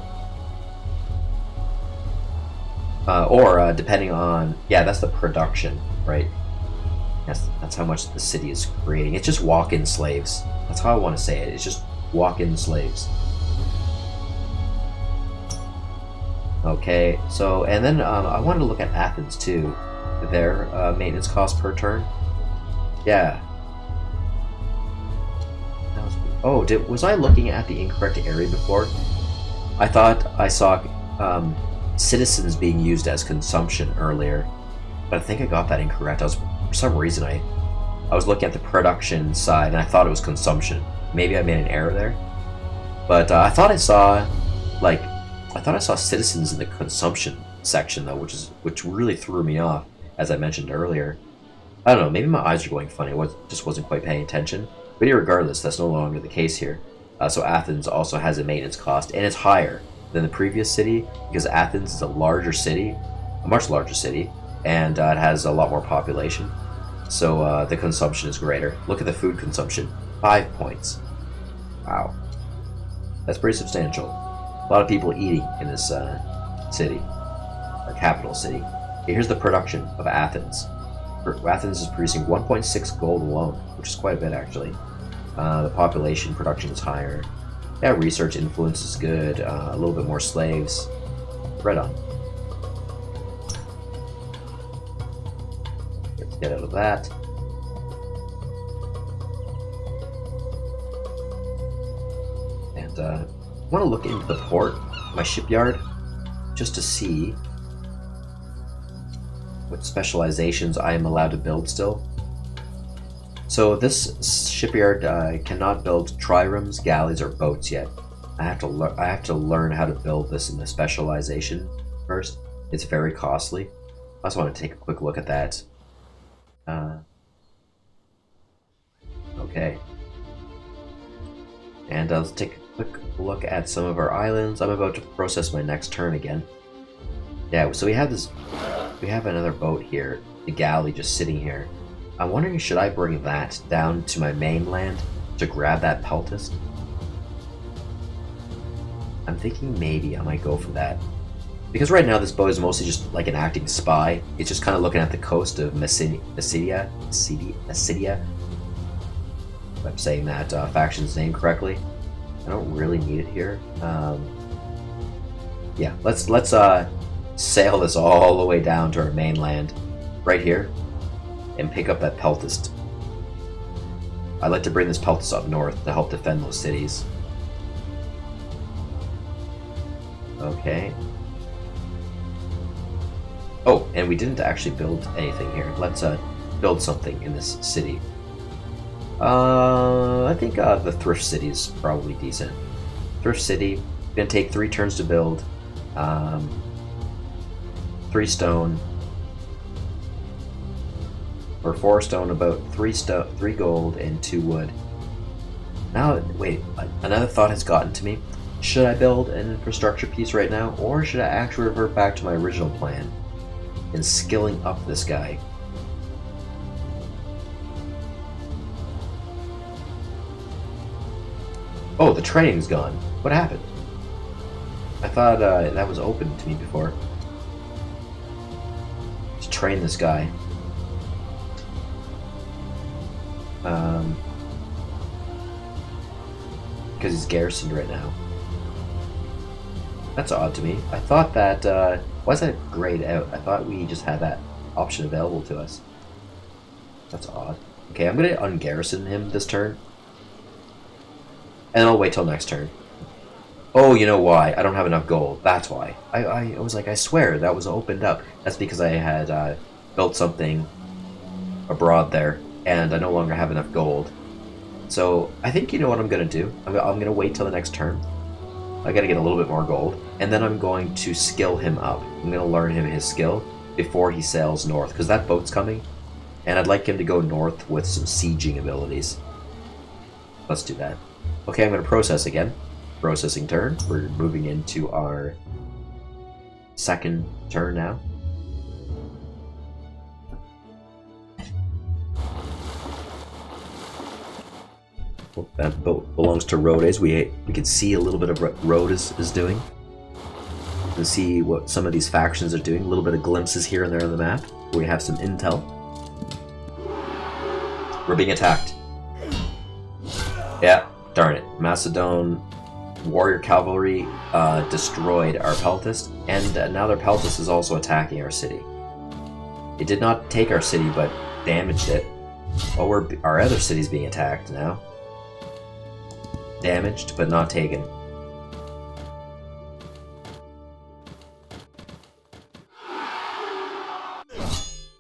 Or depending on, yeah, that's the production, right? That's how much the city is creating. It's just walk-in slaves. That's how I want to say it. It's just walk-in slaves. Okay, so, and then I wanted to look at Athens too. Their maintenance cost per turn. Yeah. Oh, was I looking at the incorrect area before? I thought I saw citizens being used as consumption earlier, but I think I got that incorrect. For some reason, I was looking at the production side and I thought it was consumption. Maybe I made an error there, but I thought I saw citizens in the consumption section though, which really threw me off, as I mentioned earlier. I don't know, maybe my eyes are going funny. I just wasn't quite paying attention. But regardless, that's no longer the case here. So Athens also has a maintenance cost, and it's higher than the previous city because Athens is a much larger city, and it has a lot more population. So the consumption is greater. Look at the food consumption, 5 points. Wow, that's pretty substantial. A lot of people eating in this city, our capital city. Okay, here's the production of Athens. Athens is producing 1.6 gold alone, which is quite a bit actually. The population production is higher. Yeah, research influence is good. A little bit more slaves. Right on. Let's get out of that. And I want to look into the port, my shipyard, just to see what specializations I am allowed to build still. So this shipyard cannot build triremes, galleys, or boats yet. I have to learn how to build this in the specialization first. It's very costly. I also want to take a quick look at that. Okay. And let's take a quick look at some of our islands. I'm about to process my next turn again. Yeah, so we have another boat here, the galley just sitting here. I'm wondering, should I bring that down to my mainland to grab that peltist? I'm thinking maybe I might go for that. Because right now this boat is mostly just like an acting spy. It's just kind of looking at the coast of Macedonia. If I'm saying that faction's name correctly. I don't really need it here. Yeah, let's sail this all the way down to our mainland, right here, and pick up that peltist. I'd like to bring this peltist up north to help defend those cities. Okay. Oh, and we didn't actually build anything here. Let's build something in this city. I think the thrift city is probably decent. Thrift city, gonna take 3 turns to build. 3 stone, or 4 stone, about 3 gold and 2 wood. Now, wait, another thought has gotten to me. Should I build an infrastructure piece right now, or should I actually revert back to my original plan in skilling up this guy? Oh, the training's gone. What happened? I thought that was open to me before. To train this guy. Because he's garrisoned right now. That's odd to me. I thought that, why is that grayed out? I thought we just had that option available to us. That's odd. Okay, I'm gonna ungarrison him this turn. And I'll wait till next turn. Oh, you know why? I don't have enough gold. That's why. I was like, I swear that was opened up. That's because I had built something abroad there, and I no longer have enough gold. So I think you know what I'm gonna do. I'm gonna wait till the next turn. I gotta get a little bit more gold, and then I'm going to skill him up. I'm gonna learn him his skill before he sails north, because that boat's coming, and I'd like him to go north with some sieging abilities. Let's do that. Okay, I'm gonna process again. Processing turn. We're moving into our second turn now. Well, that boat belongs to Rhodes. We can see a little bit of what Rhodes is doing. We can see what some of these factions are doing. A little bit of glimpses here and there on the map. We have some intel. We're being attacked. Yeah, darn it. Macedon warrior cavalry destroyed our peltast, and now their peltast is also attacking our city. It did not take our city, but damaged it. Oh, our other city's being attacked now. Damaged, but not taken.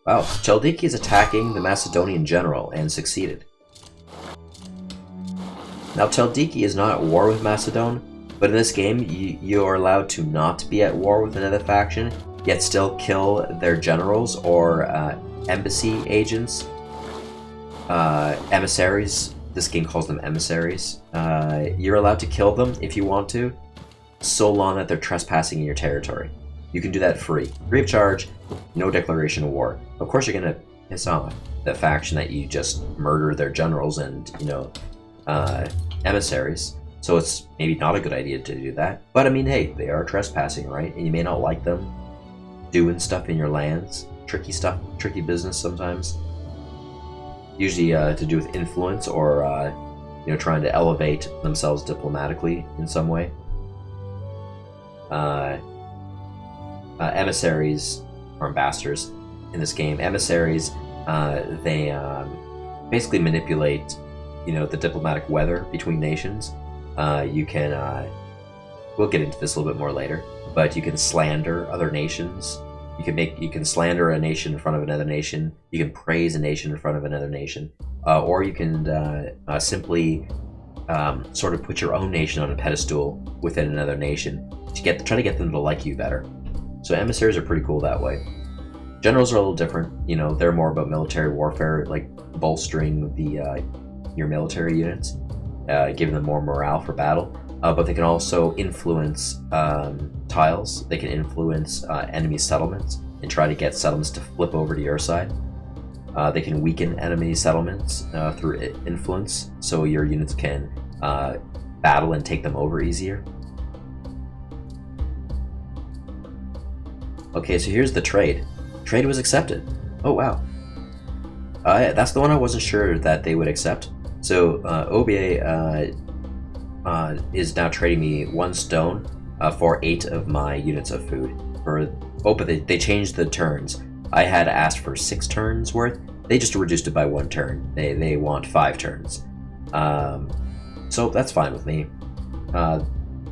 Wow, Chaldiki is attacking the Macedonian general and succeeded. Now, Chaldiki is not at war with Macedon, but in this game, you are allowed to not be at war with another faction, yet still kill their generals or embassy agents, emissaries. This game calls them emissaries. You're allowed to kill them if you want to, so long that they're trespassing in your territory. You can do that free of charge, no declaration of war. Of course, you're gonna piss off the faction that you just murder their generals and, you know, emissaries, so it's maybe not a good idea to do that. But I mean, hey, they are trespassing, right? And you may not like them doing stuff in your lands. Tricky stuff, tricky business sometimes. Usually to do with influence or, you know, trying to elevate themselves diplomatically in some way. Emissaries, or ambassadors in this game, emissaries, they basically manipulate, you know, the diplomatic weather between nations. You can, we'll get into this a little bit more later, but you can slander other nations. You can slander a nation in front of another nation. You can praise a nation in front of another nation, or you can simply sort of put your own nation on a pedestal within another nation to try to get them to like you better. So emissaries are pretty cool that way. Generals are a little different. You know, they're more about military warfare, like bolstering the your military units, giving them more morale for battle. But they can also influence tiles. They can influence enemy settlements and try to get settlements to flip over to your side. They can weaken enemy settlements through influence, so your units can battle and take them over easier. Okay, so here's the trade. Trade was accepted. Oh, wow. That's the one I wasn't sure that they would accept. So OBA is now trading me 1 stone for 8 of my units of food. But they changed the turns. I had asked for 6 turns worth. They just reduced it by 1 turn. They want 5 turns. So that's fine with me.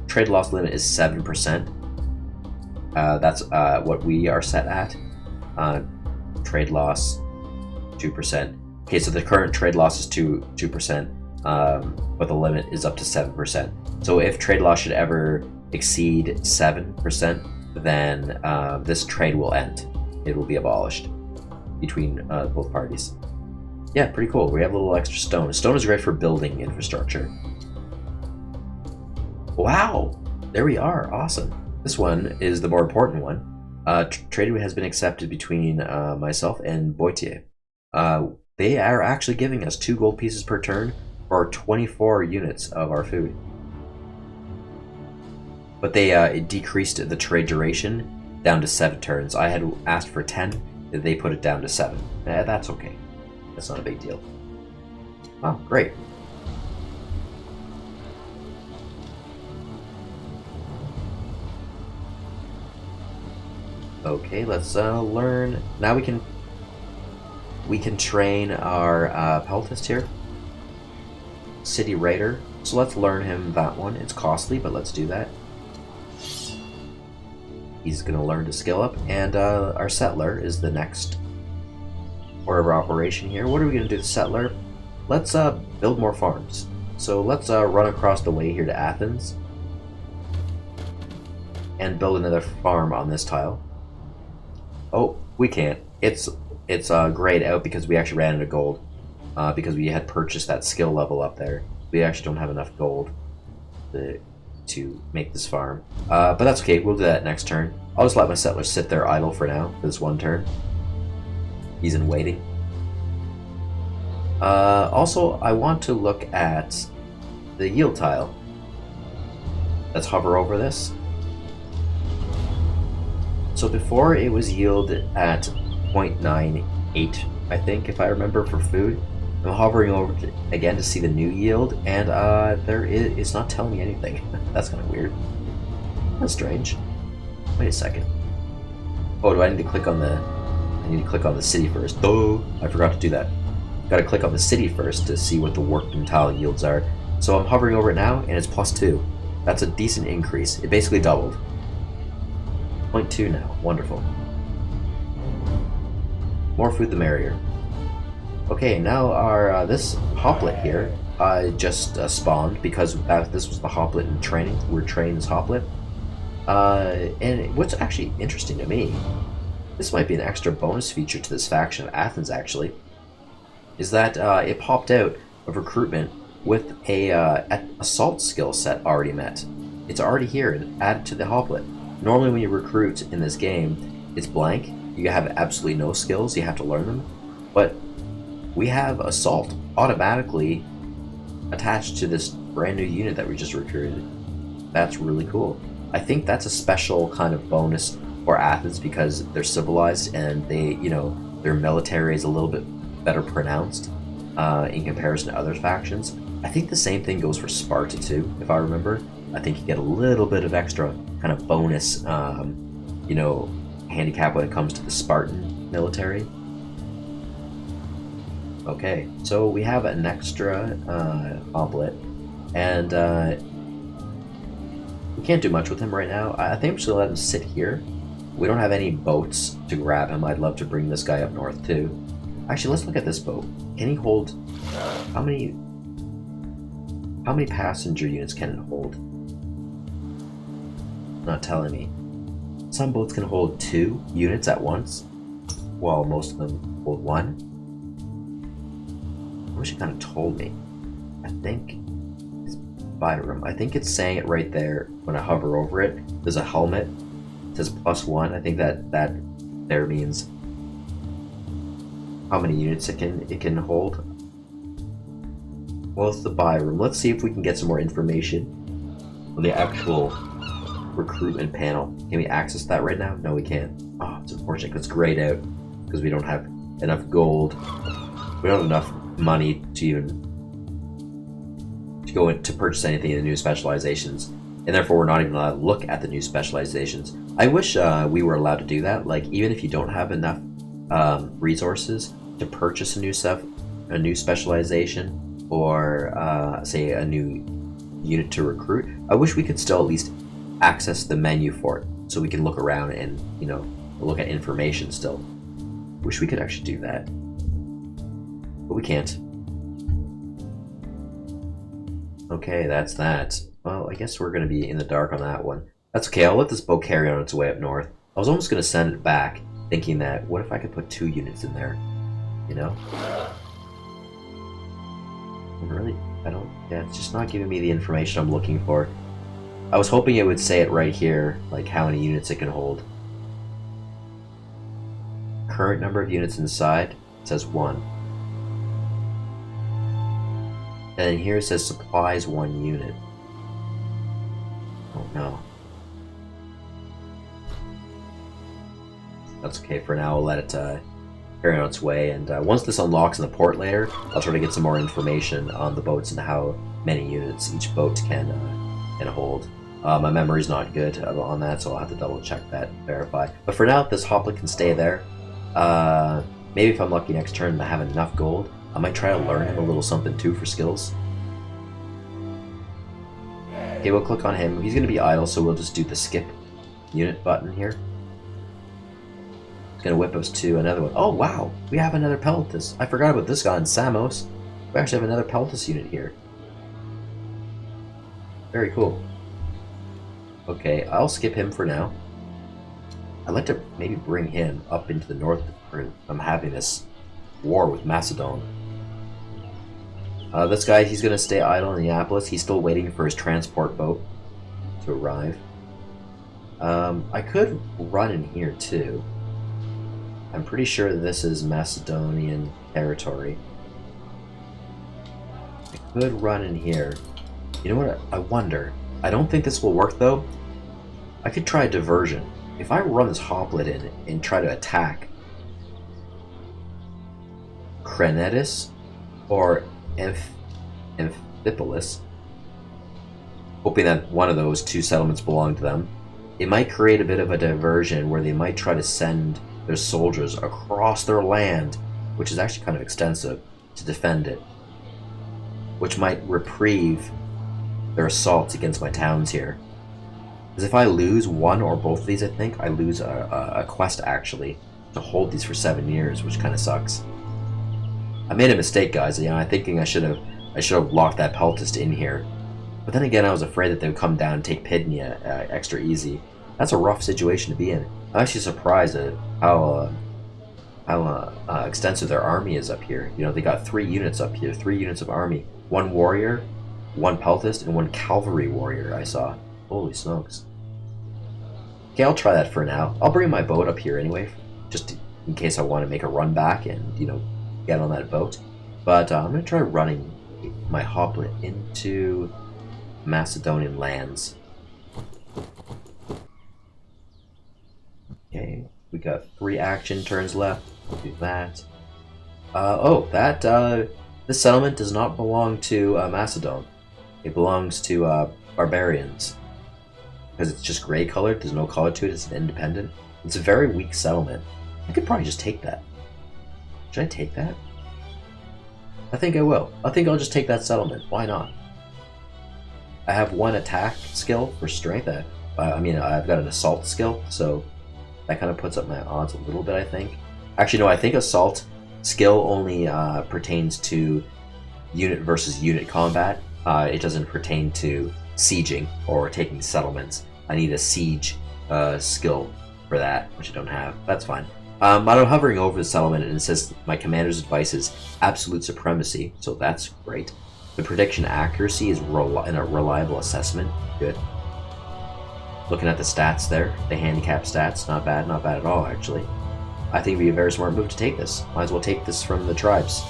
Trade loss limit is 7%. That's what we are set at. Trade loss 2%. Okay, so the current trade loss is 2%, but the limit is up to 7%. So if trade loss should ever exceed 7%, then this trade will end. It will be abolished between both parties. Yeah, pretty cool. We have a little extra stone. Stone is great for building infrastructure. Wow! There we are. Awesome. This one is the more important one. Trade has been accepted between myself and Boitier. They are actually giving us 2 gold pieces per turn for 24 units of our food. But they it decreased the trade duration down to 7 turns. I had asked for 10. They put it down to 7. That's okay. That's not a big deal. Oh, great. Okay, let's learn. Now we can train our peltist here. City Raider. So let's learn him that one. It's costly, but let's do that. He's going to learn to skill up. And our settler is the next order of operation here. What are we going to do with settler? Let's build more farms. So let's run across the way here to Athens and build another farm on this tile. Oh, we can't. It's grayed out because we actually ran out of gold. Because we had purchased that skill level up there. We actually don't have enough gold to make this farm. But that's okay, we'll do that next turn. I'll just let my settler sit there idle for now, for this one turn. He's in waiting. Also, I want to look at the yield tile. Let's hover over this. So before it was yielded at 0.98, I think, if I remember, for food. I'm hovering over it again to see the new yield, and it's not telling me anything. That's kind of weird. That's strange. Wait a second. Oh, do I need to click on the... I need to click on the city first. Oh, I forgot to do that. Got to click on the city first to see what the working tile yields are. So I'm hovering over it now, and it's +2. That's a decent increase. It basically doubled. 0.2 now. Wonderful. More food the merrier. Okay, now our this hoplet here just spawned because this was the hoplet in training. We're training this hoplet. And what's actually interesting to me, this might be an extra bonus feature to this faction of Athens actually, is that it popped out of recruitment with a assault skill set already met. It's already here and added to the hoplet. Normally when you recruit in this game, it's blank. You have absolutely no skills, you have to learn them. But we have assault automatically attached to this brand new unit that we just recruited. That's really cool. I think that's a special kind of bonus for Athens because they're civilized and they, their military is a little bit better pronounced in comparison to other factions. I think the same thing goes for Sparta too, if I remember. I think you get a little bit of extra kind of bonus, handicap when it comes to the Spartan military. Okay, so we have an extra hoplet, and we can't do much with him right now. I think I'm just gonna let him sit here. We don't have any boats to grab him. I'd love to bring this guy up north too. Actually, let's look at this boat. Can he hold? How many passenger units can it hold? Not telling me. Some boats can hold 2 units at once, while most of them hold 1. I wish it kind of told me. I think it's Byram. I think it's saying it right there when I hover over it. There's a helmet. It says +1. I think that there means how many units it can hold. Well, it's the Byram. Let's see if we can get some more information on the actual recruitment panel. Can we access that right now? No, we can't. Oh, it's unfortunate because it's grayed out because we don't have enough gold. We don't have enough money to go in to purchase anything in the new specializations, and therefore we're not even allowed to look at the new specializations. I wish we were allowed to do that. Like, even if you don't have enough resources to purchase a new specialization or say a new unit to recruit, I wish we could still at least access the menu for it so we can look around and look at information still. Wish we could actually do that, but we can't. Okay, that's that. Well, I guess we're gonna be in the dark on that one. That's okay, I'll let this boat carry on its way up north. I was almost gonna send it back thinking that what if I could put 2 units in there, Really, I don't. Yeah, it's just not giving me the information I'm looking for. I was hoping it would say it right here, like how many units it can hold. Current number of units inside, it says 1. And then here it says supplies 1 unit. Oh no. That's okay for now, I'll let it carry on its way, and once this unlocks in the port later, I'll try to get some more information on the boats and how many units each boat can hold. My memory's not good on that, so I'll have to double check that and verify. But for now, this hoplite can stay there. Maybe if I'm lucky next turn and I have enough gold, I might try to learn him a little something too for skills. Okay, we'll click on him. He's going to be idle, so we'll just do the skip unit button here. It's going to whip us to another one. Oh, wow! We have another Pelletus. I forgot about this guy in Samos. We actually have another Pelletus unit here. Very cool. Okay, I'll skip him for now. I'd like to maybe bring him up into the north where I'm having this war with Macedon. This guy, he's going to stay idle in Neapolis. He's still waiting for his transport boat to arrive. I could run in here too. I'm pretty sure this is Macedonian territory. I could run in here. You know what? I wonder. I don't think this will work though. I could try a diversion. If I run this hoplite in and try to attack Crenetis or Amphipolis, hoping that one of those 2 settlements belong to them, it might create a bit of a diversion where they might try to send their soldiers across their land, which is actually kind of extensive, to defend it, which might reprieve their assaults against my towns here. Because if I lose one or both of these, I think I lose a quest actually to hold these for 7 years, which kind of sucks. I made a mistake, guys. I'm thinking I should have locked that Peltist in here, but then again, I was afraid that they would come down and take Pydnia extra easy. That's a rough situation to be in. I'm actually surprised at how extensive their army is up here. You know, they got 3 units up here, 3 units of army, 1 warrior, 1 Peltist, and 1 cavalry warrior. I saw. Holy smokes. Okay, I'll try that for now. I'll bring my boat up here anyway, just in case I want to make a run back and, you know, get on that boat. But I'm going to try running my hoplite into Macedonian lands. Okay, we got 3 action turns left. We'll do that. This settlement does not belong to Macedon. It belongs to barbarians. Because it's just gray colored, there's no color to it, it's an independent. It's a very weak settlement. I could probably just take that. Should I take that? I think I will. I think I'll just take that settlement. Why not? I have 1 attack skill for strength. I've got an assault skill, so that kind of puts up my odds a little bit, I think. Actually, no, I think assault skill only pertains to unit versus unit combat. It doesn't pertain to sieging or taking settlements. I need a siege skill for that, which I don't have. That's fine. I'm hovering over the settlement, and it says my commander's advice is absolute supremacy, so that's great. The prediction accuracy is in a reliable assessment. Good. Looking at the stats there, the handicap stats, not bad at all, actually. I think it'd be a very smart move to take this. Might as well take this from the tribes.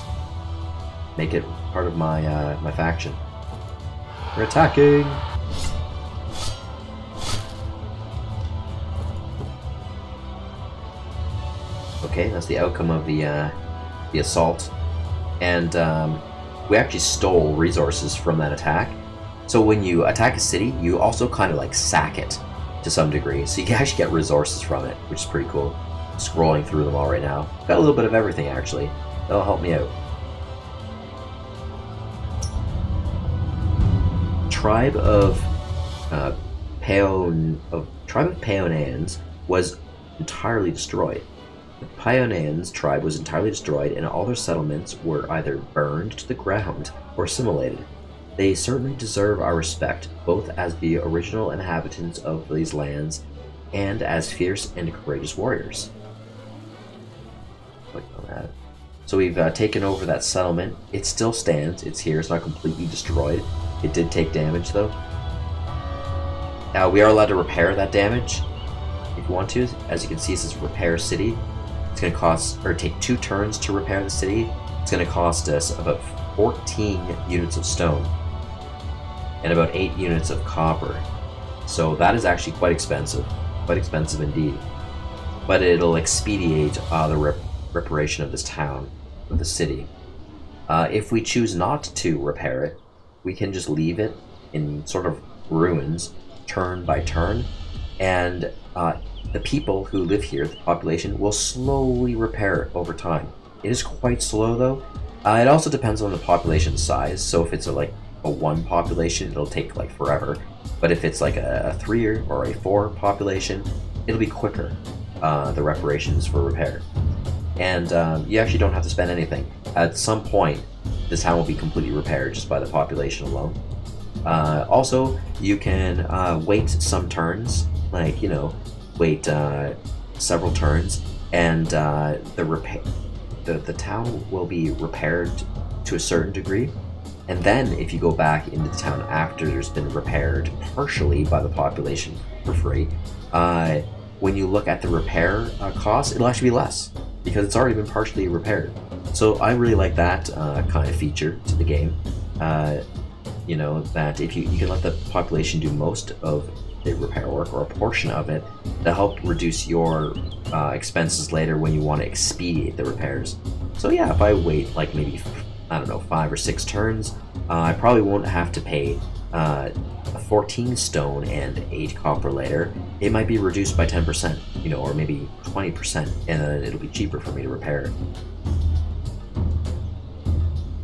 Make it part of my my faction. We're attacking! Okay, that's the outcome of the assault. And we actually stole resources from that attack. So when you attack a city, you also kind of like sack it to some degree. So you can actually get resources from it, which is pretty cool. Scrolling through them all right now. Got a little bit of everything actually. That'll help me out. Tribe of Paeonians was entirely destroyed. The Paeonians tribe was entirely destroyed, and all their settlements were either burned to the ground or assimilated. They certainly deserve our respect, both as the original inhabitants of these lands and as fierce and courageous warriors. Click on that. So we've taken over that settlement. It still stands. It's here. It's not completely destroyed. It did take damage, though. Now, we are allowed to repair that damage if you want to. As you can see, it says repair city. It's going to cost, or take 2 turns to repair the city. It's going to cost us about 14 units of stone and about 8 units of copper. So that is actually quite expensive indeed. But it'll expedite the reparation of this town, of the city. If we choose not to repair it, we can just leave it in sort of ruins, turn by turn, and the people who live here, the population, will slowly repair it over time. It is quite slow, though. It also depends on the population size. So if it's like a 1 population, it'll take like forever. But if it's like a 3 or a 4 population, it'll be quicker, the reparations for repair. And you actually don't have to spend anything. At some point, this town will be completely repaired just by the population alone. Also, you can wait some turns, like, you know, wait several turns, and the town will be repaired to a certain degree. And then if you go back into the town after there's been repaired partially by the population for free, when you look at the repair cost, it'll actually be less because it's already been partially repaired. So I really like that kind of feature to the game. You know, that if you can let the population do most of the repair work or a portion of it to help reduce your expenses later when you want to expedite the repairs. So yeah, if I wait like maybe, I don't know, 5 or 6 turns, I probably won't have to pay 14 stone and 8 copper later. It might be reduced by 10%, you know, or maybe 20%, and then it'll be cheaper for me to repair it.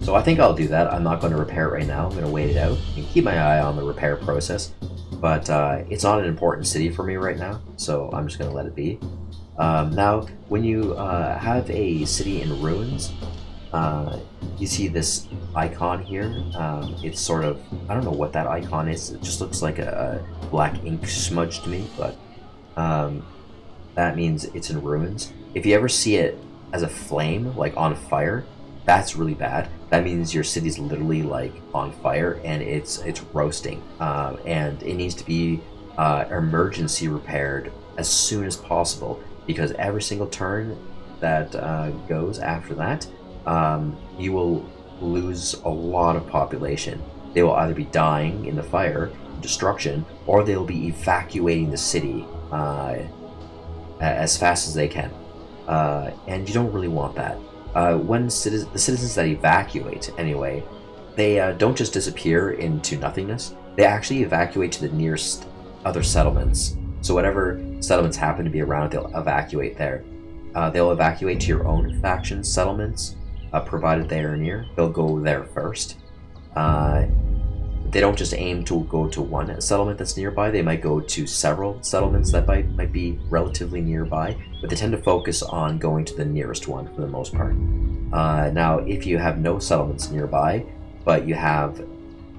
So I think I'll do that. I'm not going to repair it right now. I'm going to wait it out and keep my eye on the repair process. But it's not an important city for me right now, so I'm just going to let it be. Now, when you have a city in ruins, you see this icon here. It's sort of, I don't know what that icon is. It just looks like a black ink smudge to me, but that means it's in ruins. If you ever see it as a flame, like on fire, that's really bad. That means your city's literally like on fire and it's roasting, and it needs to be emergency repaired as soon as possible, because every single turn that goes after that, you will lose a lot of population. They will either be dying in the fire, destruction, or they'll be evacuating the city as fast as they can, and you don't really want that. When the citizens that evacuate, anyway, they don't just disappear into nothingness. They actually evacuate to the nearest other settlements. So whatever settlements happen to be around, they'll evacuate there. They'll evacuate to your own faction settlements, provided they are near. They'll go there first. They don't just aim to go to one settlement that's nearby. They might go to several settlements that might be relatively nearby, but they tend to focus on going to the nearest one for the most part. Now, if you have no settlements nearby, but you have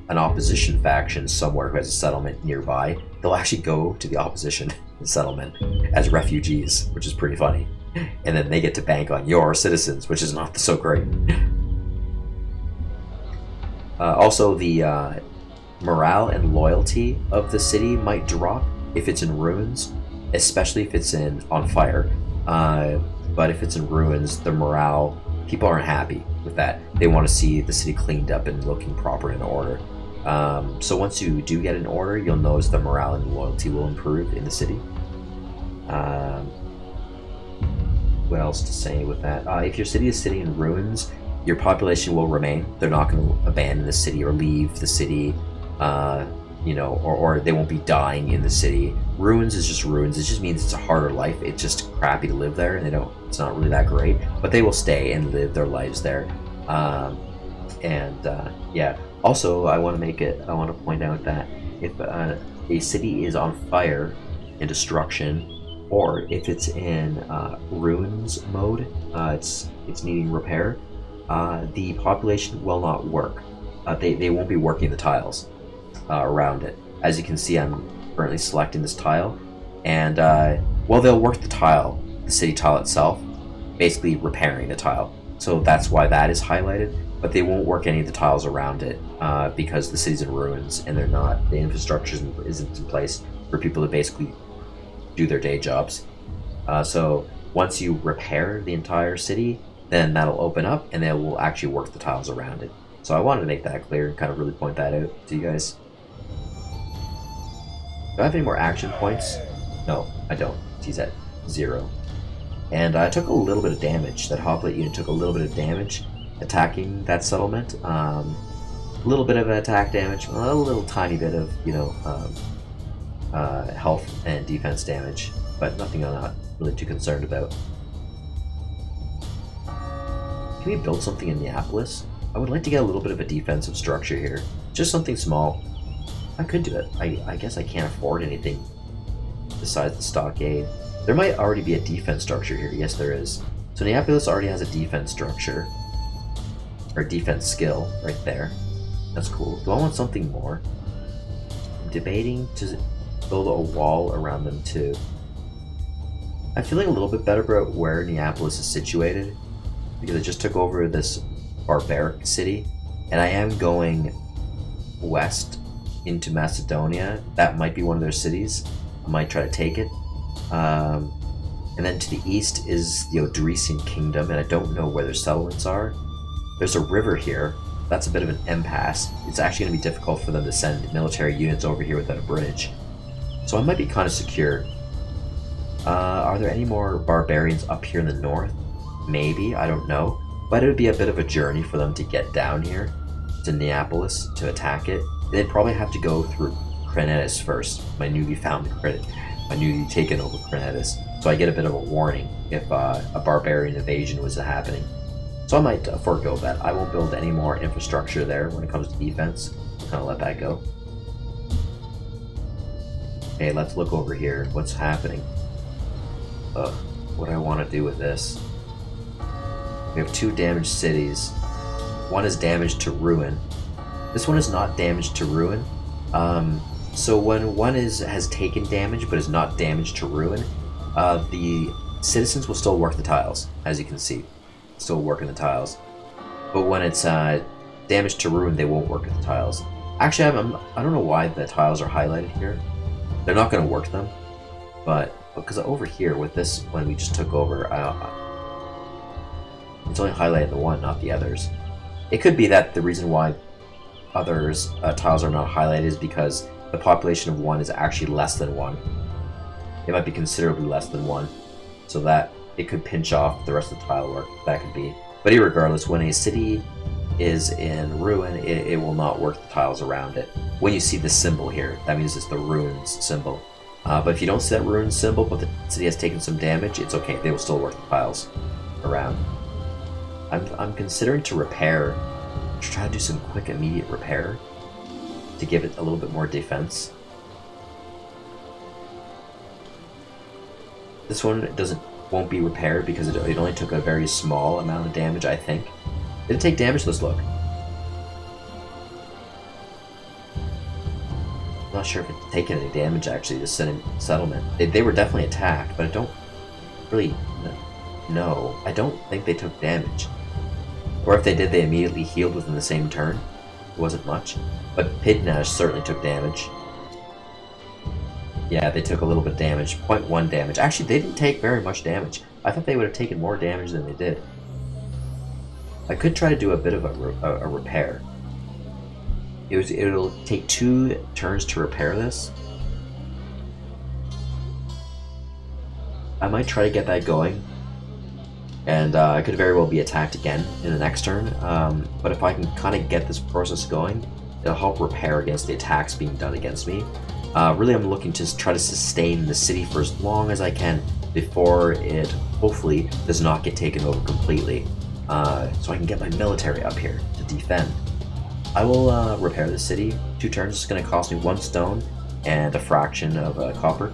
an opposition faction somewhere who has a settlement nearby, they'll actually go to the opposition settlement as refugees, which is pretty funny. And then they get to bank on your citizens, which is not so great. Also, the morale and loyalty of the city might drop if it's in ruins, especially if it's on fire. But if it's in ruins, the morale, people aren't happy with that. They want to see the city cleaned up and looking proper in order. So once you do get in order, you'll notice the morale and loyalty will improve in the city. What else to say with that? If your city is sitting in ruins, your population will remain. They're not going to abandon the city or leave the city, you know, or they won't be dying in the city. Ruins is just ruins. It just means it's a harder life. It's just crappy to live there, and it's not really that great. But they will stay and live their lives there. Yeah. Also, I want to point out that if a city is on fire and destruction, or if it's in ruins mode, it's needing repair, the population will not work. They won't be working the tiles around it. As you can see, I'm currently selecting this tile, and well, they'll work the tile, the city tile itself, basically repairing the tile. so that's why that is highlighted. But they won't work any of the tiles around it because the city's in ruins and the infrastructure isn't in place for people to basically do their day jobs. So once you repair the entire city, then that'll open up and they will actually work the tiles around it. So I wanted to make that clear and kind of really point that out to you guys. Do I have any more action points? No, I don't. He's at 0. And I took a little bit of damage. That hoplite unit took a little bit of damage attacking that settlement. A little bit of attack damage, a little tiny bit of, health and defense damage, but nothing I'm not really too concerned about. Can we build something in Neapolis? I would like to get a little bit of a defensive structure here. Just something small. I could do it. I guess I can't afford anything besides the stockade. There might already be a defense structure here. Yes, there is. So Neapolis already has a defense structure. Or defense skill right there. That's cool. Do I want something more? I'm debating to build a wall around them too. I'm feeling a little bit better about where Neapolis is situated because I just took over this barbaric city and I am going west into Macedonia. That might be one of their cities. I might try to take it. And then to the east is the Odrysian kingdom, and I don't know where their settlements are. There's a river here. That's a bit of an impasse. It's actually going to be difficult for them to send military units over here without a bridge. So I might be kind of secure. Are there any more barbarians up here in the north? Maybe, I don't know. But it would be a bit of a journey for them to get down here to Neapolis to attack it. They'd probably have to go through Crenetis first, my newly taken over Crenetis. So I get a bit of a warning if a barbarian invasion was happening. So I might forego that. I won't build any more infrastructure there when it comes to defense. I'll kind of let that go. Okay, let's look over here. What's happening? What do I want to do with this? We have 2 damaged cities. One is damaged to ruin. This one is not damaged to ruin. So when one has taken damage but is not damaged to ruin, the citizens will still work the tiles, as you can see. Still working the tiles. But when it's damaged to ruin, they won't work the tiles. Actually, I don't know why the tiles are highlighted here. They're not going to work them. But because over here with this one we just took over, it's only highlighted the one, not the others. It could be that the reason why others tiles are not highlighted is because the population of 1 is actually less than 1. It might be considerably less than 1, so that it could pinch off the rest of the tile work. That could be. But regardless, when a city is in ruin, it will not work the tiles around it. When you see the symbol here, that means it's the ruins symbol. But if you don't see that ruins symbol, but the city has taken some damage, it's okay. They will still work the tiles around. I'm considering to repair, to try to do some quick immediate repair to give it a little bit more defense. This one won't be repaired because it only took a very small amount of damage, I think. Did it take damage? Let's look. I'm not sure if it's taken any damage actually, this settlement. They were definitely attacked, but I don't really know. I don't think they took damage. Or if they did, they immediately healed within the same turn. It wasn't much. But Pidnash certainly took damage. Yeah, they took a little bit of damage. 0.1 damage. Actually, they didn't take very much damage. I thought they would have taken more damage than they did. I could try to do a bit of a repair. It'll take 2 turns to repair this. I might try to get that going. And I could very well be attacked again in the next turn. But if I can kind of get this process going, it'll help repair against the attacks being done against me. Really, I'm looking to try to sustain the city for as long as I can before it, hopefully, does not get taken over completely. So I can get my military up here to defend. I will repair the city. 2 turns. It's going to cost me 1 stone and a fraction of copper.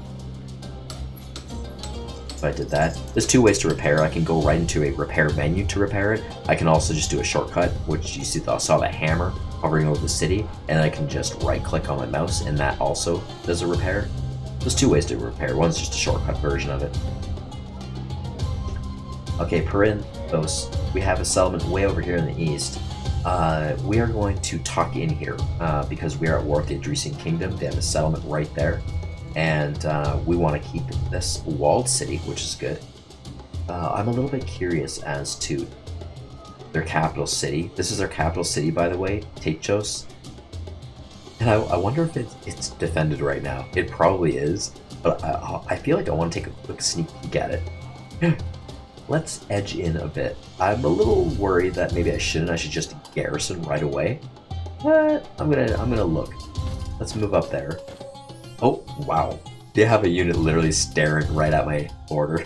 If I did that. There's 2 ways to repair. I can go right into a repair menu to repair it. I can also just do a shortcut, which you saw that hammer hovering over the city, and I can just right click on my mouse and that also does a repair. There's 2 ways to repair. One's just a shortcut version of it. Okay, we have a settlement way over here in the east. We are going to tuck in here because we are at war with the Adresian Kingdom. They have a settlement right there, and we want to keep this walled city, which is good. I'm a little bit curious as to their capital city. This is their capital city, by the way, Techos. And I wonder if it's defended right now. It probably is, but I feel like I want to take a quick sneak peek at it. Let's edge in a bit. I'm a little worried that maybe I shouldn't. I should just garrison right away. But I'm gonna look. Let's move up there. Oh wow, they have a unit literally staring right at my border.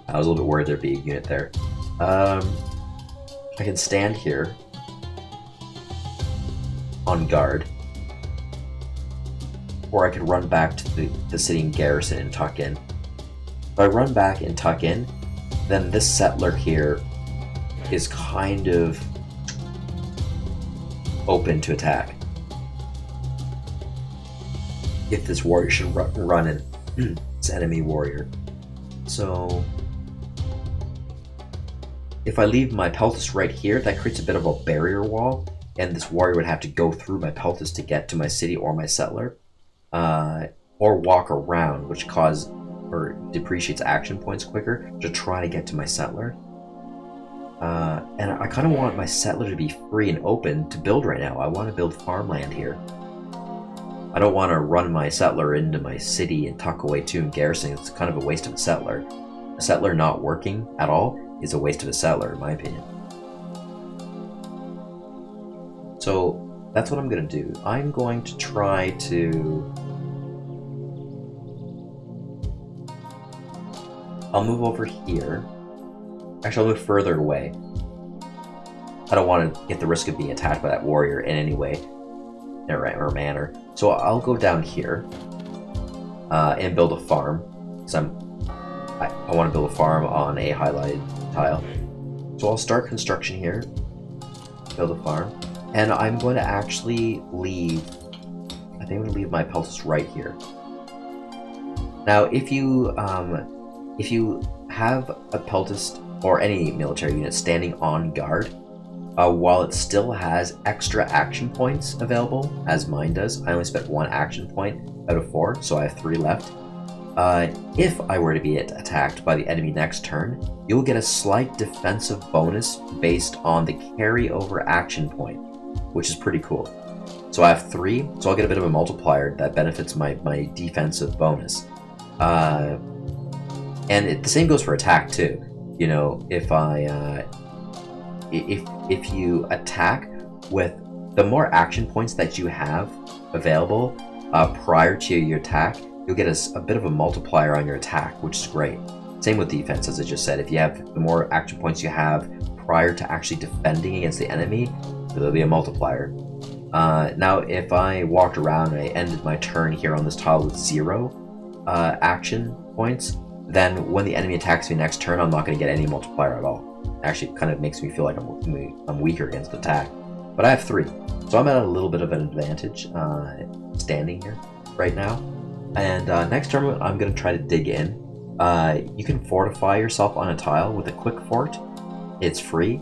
I was a little bit worried there'd be a unit there. I can stand here on guard. Or I could run back to the city and garrison and tuck in. If I run back and tuck in, then this settler here is kind of open to attack. If this warrior should run in, it's enemy warrior. So if I leave my peltas right here, that creates a bit of a barrier wall, and this warrior would have to go through my peltas to get to my city or my settler. Or walk around, which depreciates action points quicker to try to get to my settler. And I kind of want my settler to be free and open to build right now. I want to build farmland here. I don't want to run my settler into my city and tuck away too and garrison. It's kind of a waste of a settler. A settler not working at all is a waste of a settler, in my opinion. So that's what I'm going to do. I'm going to try to... I'll move over here. Actually, I'll move further away. I don't want to get the risk of being attacked by that warrior in any way or manner. So I'll go down here and build a farm. Because I want to build a farm on a highlighted tile. So I'll start construction here. Build a farm. And I'm going to actually leave... I think I'm going to leave my peltas right here. Now, if you have a peltast or any military unit standing on guard, while it still has extra action points available, as mine does, I only spent 1 action point out of 4, so I have 3 left. If I were to be attacked by the enemy next turn, you'll get a slight defensive bonus based on the carryover action point, which is pretty cool. So I have 3, so I'll get a bit of a multiplier that benefits my defensive bonus. And the same goes for attack too. You know, if you attack with the more action points that you have available prior to your attack, you'll get a bit of a multiplier on your attack, which is great. Same with defense, as I just said. If you have the more action points you have prior to actually defending against the enemy, there'll be a multiplier. Now, if I walked around and I ended my turn here on this tile with 0 action points, then when the enemy attacks me next turn, I'm not going to get any multiplier at all. It actually kind of makes me feel like I'm weaker against attack. But I have 3, so I'm at a little bit of an advantage standing here right now. And next turn, I'm going to try to dig in. You can fortify yourself on a tile with a quick fort. It's free,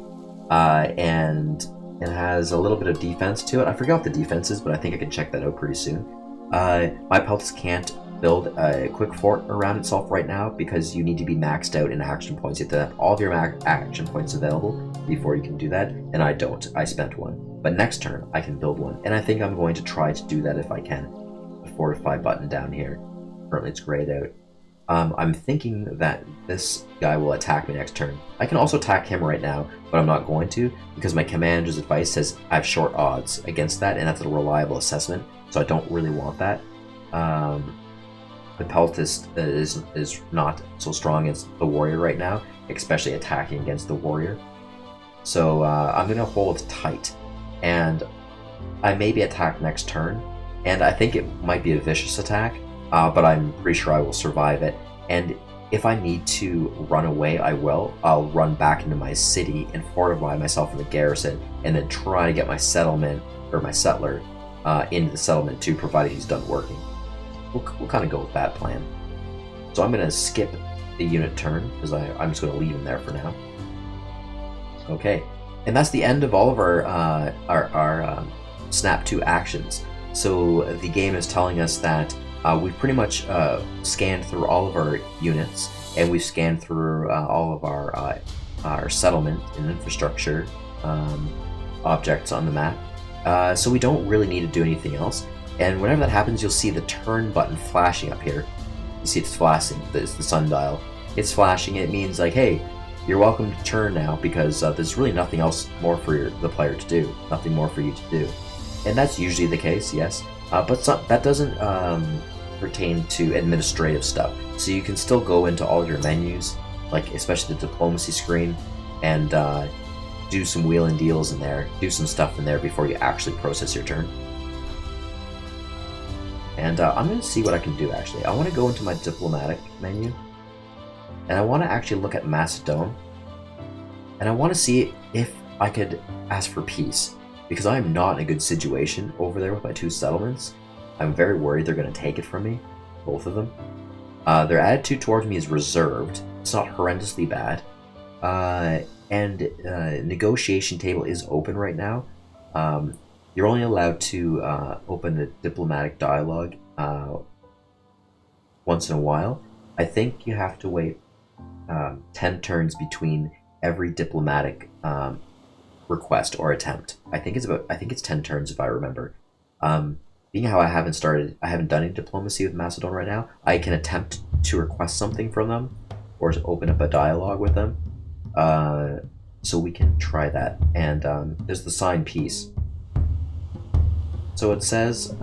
and it has a little bit of defense to it. I forgot what the defense is, but I think I can check that out pretty soon. My peltas can't build a quick fort around itself right now because you need to be maxed out in action points. You have to have all of your action points available before you can do that, and I don't. I spent 1. But next turn, I can build 1, and I think I'm going to try to do that if I can. The fortify button down here. Currently it's grayed out. I'm thinking that this guy will attack me next turn. I can also attack him right now, but I'm not going to because my commander's advice says I have short odds against that, and that's a reliable assessment, so I don't really want that. The peltast is not so strong as the warrior right now, especially attacking against the warrior. So I'm going to hold tight, and I may be attacked next turn, and I think it might be a vicious attack, but I'm pretty sure I will survive it. And if I need to run away, I will. I'll run back into my city and fortify myself in the garrison, and then try to get my settlement, or my settler, into the settlement too, provided he's done working. We'll kind of go with that plan. So I'm going to skip the unit turn, because I'm just going to leave him there for now. Okay, and that's the end of all of our Snap 2 actions. So the game is telling us that we've pretty much scanned through all of our units, and we've scanned through all of our settlement and infrastructure objects on the map. So we don't really need to do anything else. And whenever that happens, you'll see the turn button flashing up here. You see it's flashing, it's the sundial. It's flashing, it means like, hey, you're welcome to turn now, because there's really nothing else more for the player to do. Nothing more for you to do. And that's usually the case, yes. But that doesn't pertain to administrative stuff. So you can still go into all your menus, like especially the diplomacy screen, and do some wheel and deals in there, do some stuff in there before you actually process your turn. And I'm going to see what I can do, actually. I want to go into my diplomatic menu, and I want to actually look at Macedon, and I want to see if I could ask for peace, because I am not in a good situation over there with my 2 settlements. I'm very worried they're going to take it from me, both of them. Their attitude towards me is reserved. It's not horrendously bad. And negotiation table is open right now. You're only allowed to open a diplomatic dialogue once in a while. I think you have to wait 10 turns between every diplomatic request or attempt. I think it's 10 turns if I remember. Being how I haven't done any diplomacy with Macedon right now, I can attempt to request something from them or to open up a dialogue with them. So we can try that. And there's the sign peace. So it says,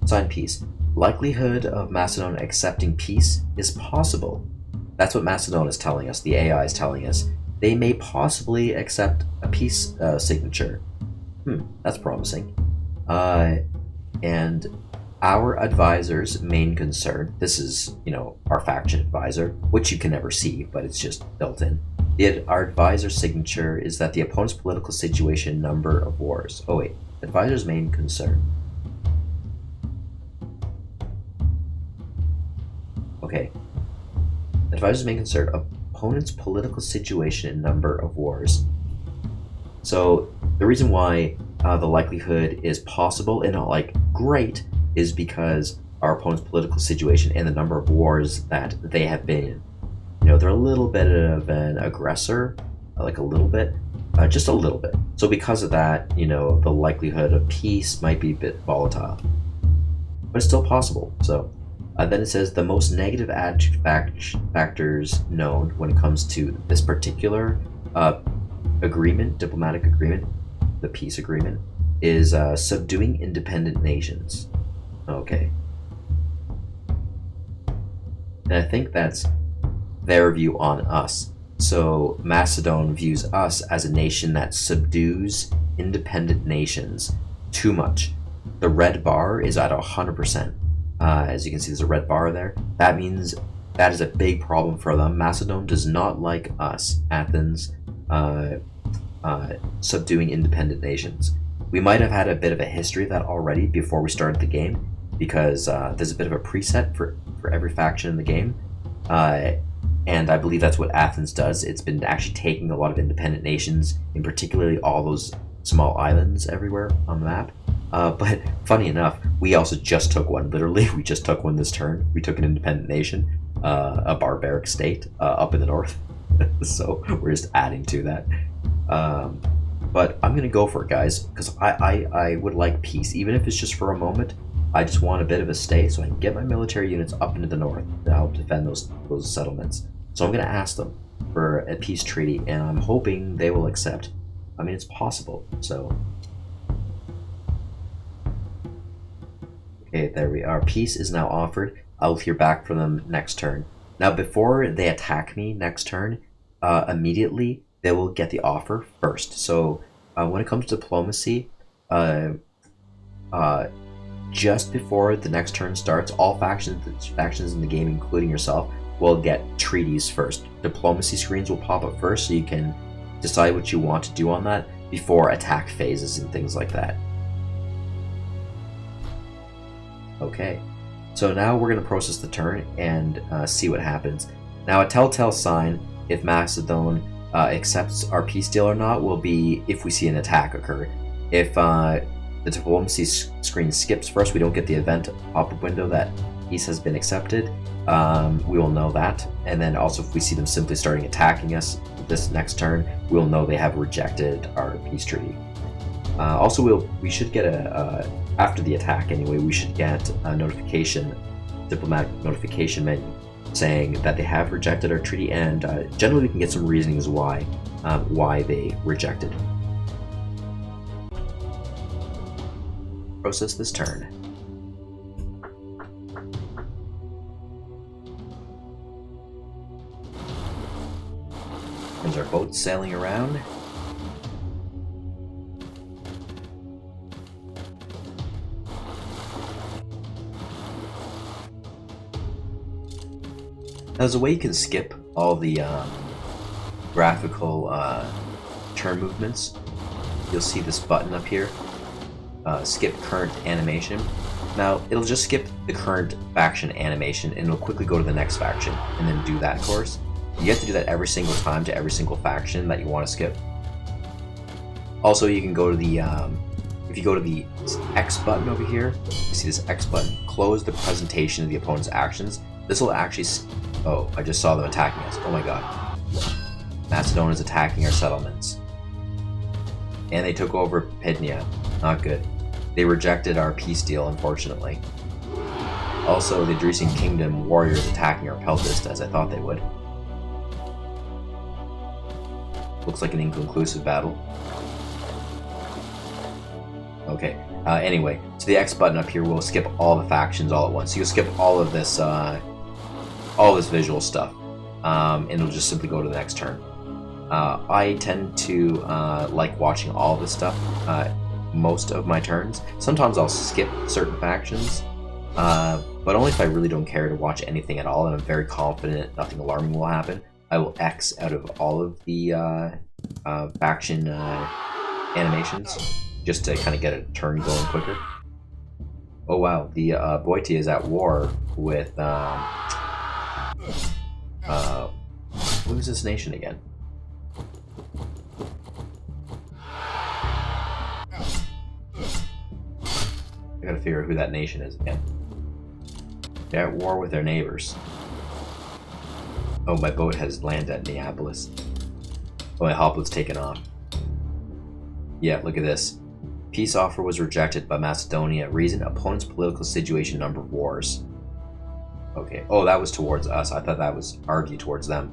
sign peace. Likelihood of Macedon accepting peace is possible. That's what Macedon is telling us. The AI is telling us. They may possibly accept a peace signature. That's promising. And our advisor's main concern, this is, our faction advisor, which you can never see, but it's just built in. Our advisor's signature is that the opponent's political situation, number of wars. Oh wait, advisor's main concern. Okay. Advisor's main concern, opponent's political situation and number of wars. So the reason why the likelihood is possible and not like great is because our opponent's political situation and the number of wars that they have been in. They're a little bit of an aggressor, like a little bit, just a little bit. So because of that, the likelihood of peace might be a bit volatile, but it's still possible. So then it says the most negative attitude factors known when it comes to this particular agreement, diplomatic agreement, the peace agreement, is subduing independent nations. Okay. And I think that's their view on us. So Macedon views us as a nation that subdues independent nations too much. The red bar is at 100%. As you can see, there's a red bar there. That means that is a big problem for them. Macedon does not like us, Athens, subduing independent nations. We might have had a bit of a history of that already before we started the game, because there's a bit of a preset for every faction in the game. And I believe that's what Athens does. It's been actually taking a lot of independent nations, in particularly all those small islands everywhere on the map. But funny enough, we also just took one. Literally, we just took one this turn. We took an independent nation, a barbaric state up in the north. So we're just adding to that. But I'm going to go for it, guys, because I would like peace, even if it's just for a moment. I just want a bit of a stay so I can get my military units up into the north to help defend those settlements. So I'm going to ask them for a peace treaty, and I'm hoping they will accept. I mean, it's possible, so... Okay, there we are. Peace is now offered. I'll hear back from them next turn. Now, before they attack me next turn, immediately they will get the offer first. So when it comes to diplomacy, just before the next turn starts, all factions in the game, including yourself, will get treaties first. Diplomacy screens will pop up first, so you can decide what you want to do on that before attack phases and things like that. Okay, so now we're going to process the turn and see what happens. Now, a telltale sign if Macedon accepts our peace deal or not will be if we see an attack occur. If the diplomacy screen skips first, we don't get the event pop-up window that peace has been accepted. We will know that, and then also if we see them simply starting attacking us this next turn, we'll know they have rejected our peace treaty. Also, we should get after the attack anyway, we should get a notification, diplomatic notification menu, saying that they have rejected our treaty, and generally we can get some reasonings why they rejected. Process this turn. There's our boat sailing around. Now, there's a way you can skip all the graphical turn movements. You'll see this button up here, skip current animation. Now, it'll just skip the current faction animation and it'll quickly go to the next faction and then do that course. You have to do that every single time to every single faction that you want to skip. Also, you can go to the, if you go to the X button over here, you see this X button, close the presentation of the opponent's actions. This will actually, oh, I just saw them attacking us. Oh my god. Macedon is attacking our settlements. And they took over Pydnia. Not good. They rejected our peace deal, unfortunately. Also, the Dresian Kingdom warriors attacking our Peltist, as I thought they would. Looks like an inconclusive battle. Okay, anyway, so the X button up here will skip all the factions all at once. So you'll skip all of this visual stuff, and it'll just simply go to the next turn. I tend to like watching all this stuff most of my turns. Sometimes I'll skip certain factions, but only if I really don't care to watch anything at all and I'm very confident nothing alarming will happen. I will X out of all of the faction animations just to kind of get a turn going quicker. Oh wow, the Boeotia is at war with who's this nation again? I gotta figure out who that nation is again. They're at war with their neighbors. Oh, my boat has landed at Neapolis. Oh, my hoplet's taken off. Yeah, look at this. Peace offer was rejected by Macedonia. Reason, opponent's political situation, number of wars. Okay. Oh, that was towards us. I thought that was argued towards them.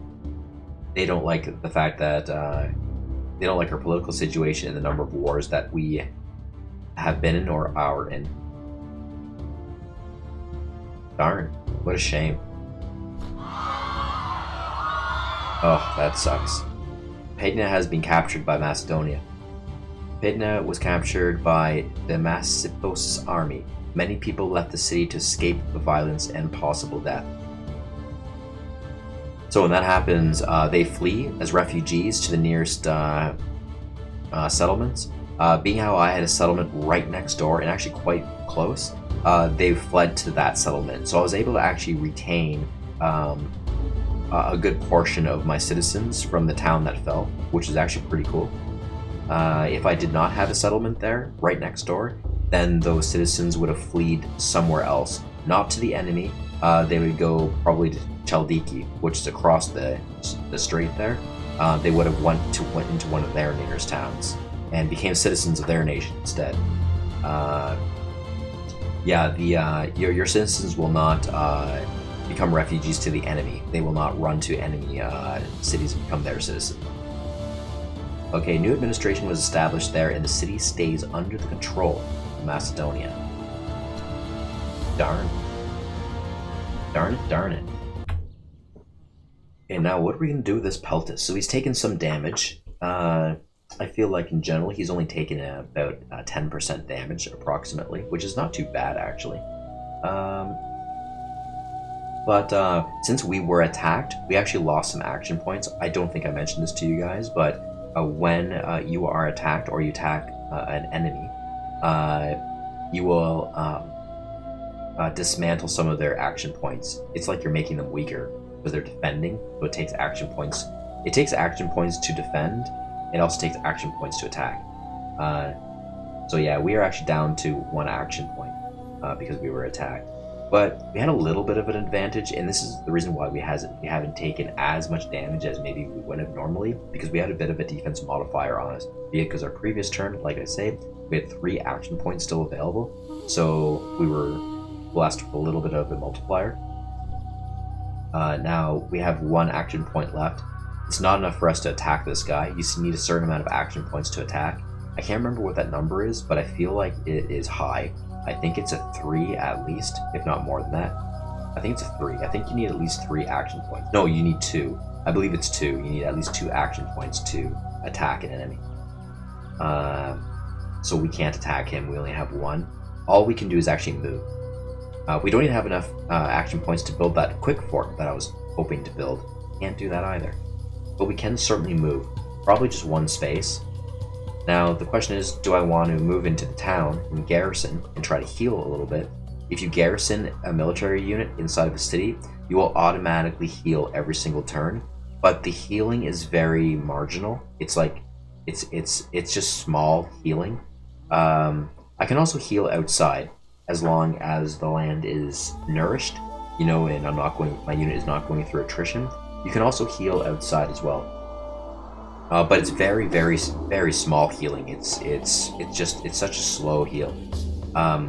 They don't like the fact that they don't like our political situation and the number of wars that we have been in or are in. Darn, what a shame. Oh, that sucks. Pydnia has been captured by Macedonia. Pydnia was captured by the Massippos army. Many people left the city to escape the violence and possible death. So when that happens, they flee as refugees to the nearest settlements. Being how I had a settlement right next door and actually quite close, they fled to that settlement. So I was able to actually retain a good portion of my citizens from the town that fell, which is actually pretty cool. If I did not have a settlement there, right next door, then those citizens would have fled somewhere else. Not to the enemy, they would go probably to Chaldiki, which is across the strait there. They would have went into one of their nearest towns and became citizens of their nation instead. Yeah, your citizens will not become refugees to the enemy. They will not run to enemy cities and become their citizen. Okay, new administration was established there and the city stays under the control of Macedonia. Darn. Darn it, darn it. Okay, now what are we going to do with this Peltus? So he's taken some damage. I feel like in general he's only taken about 10% damage approximately, which is not too bad actually. But since we were attacked, we actually lost some action points. I don't think I mentioned this to you guys, but when you are attacked or you attack an enemy, you will dismantle some of their action points. It's like you're making them weaker because they're defending, so it takes action points It takes action points to defend. It also takes action points to attack. So yeah, we are actually down to 1 action point because we were attacked. But we had a little bit of an advantage, and this is the reason why we haven't taken as much damage as maybe we would have normally, because we had a bit of a defense modifier on us. Because our previous turn, like I say, we had 3 action points still available, so we were blessed with a little bit of a multiplier. Now we have 1 action point left. It's not enough for us to attack this guy. You need a certain amount of action points to attack. I can't remember what that number is, but I feel like it is high. I think it's a 3 at least, if not more than that. I think it's a 3. I think you need at least 3 action points. No, you need 2. I believe it's 2. You need at least 2 action points to attack an enemy. So we can't attack him. We only have 1. All we can do is actually move. We don't even have enough action points to build that quick fort that I was hoping to build. Can't do that either. But we can certainly move. Probably just 1 space. Now, the question is, do I want to move into the town and garrison and try to heal a little bit? If you garrison a military unit inside of a city, you will automatically heal every single turn, but the healing is very marginal. It's like, it's just small healing. I can also heal outside as long as the land is nourished, and my unit is not going through attrition. You can also heal outside as well. But it's very, very, very small healing. It's such a slow heal.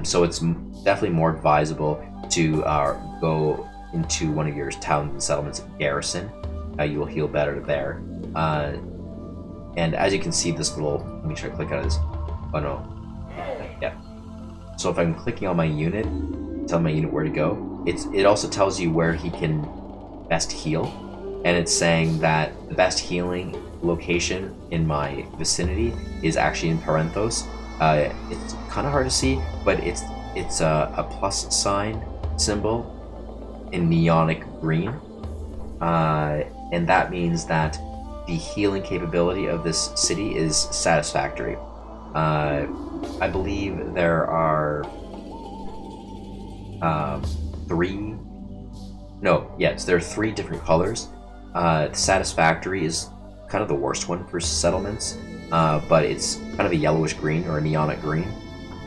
So it's definitely more advisable to go into one of your towns and settlements and garrison. You will heal better there. And as you can see, this little, let me try to click out of this. Oh no, yeah. So if I'm clicking on my unit, tell my unit where to go. It also tells you where he can best heal, and it's saying that the best healing location in my vicinity is actually in Parenthos. It's kind of hard to see, but it's a plus sign symbol in neonic green, and that means that the healing capability of this city is satisfactory. I believe there are there are 3 different colors. Satisfactory is kind of the worst one for settlements, but it's kind of a yellowish green or a neonic green,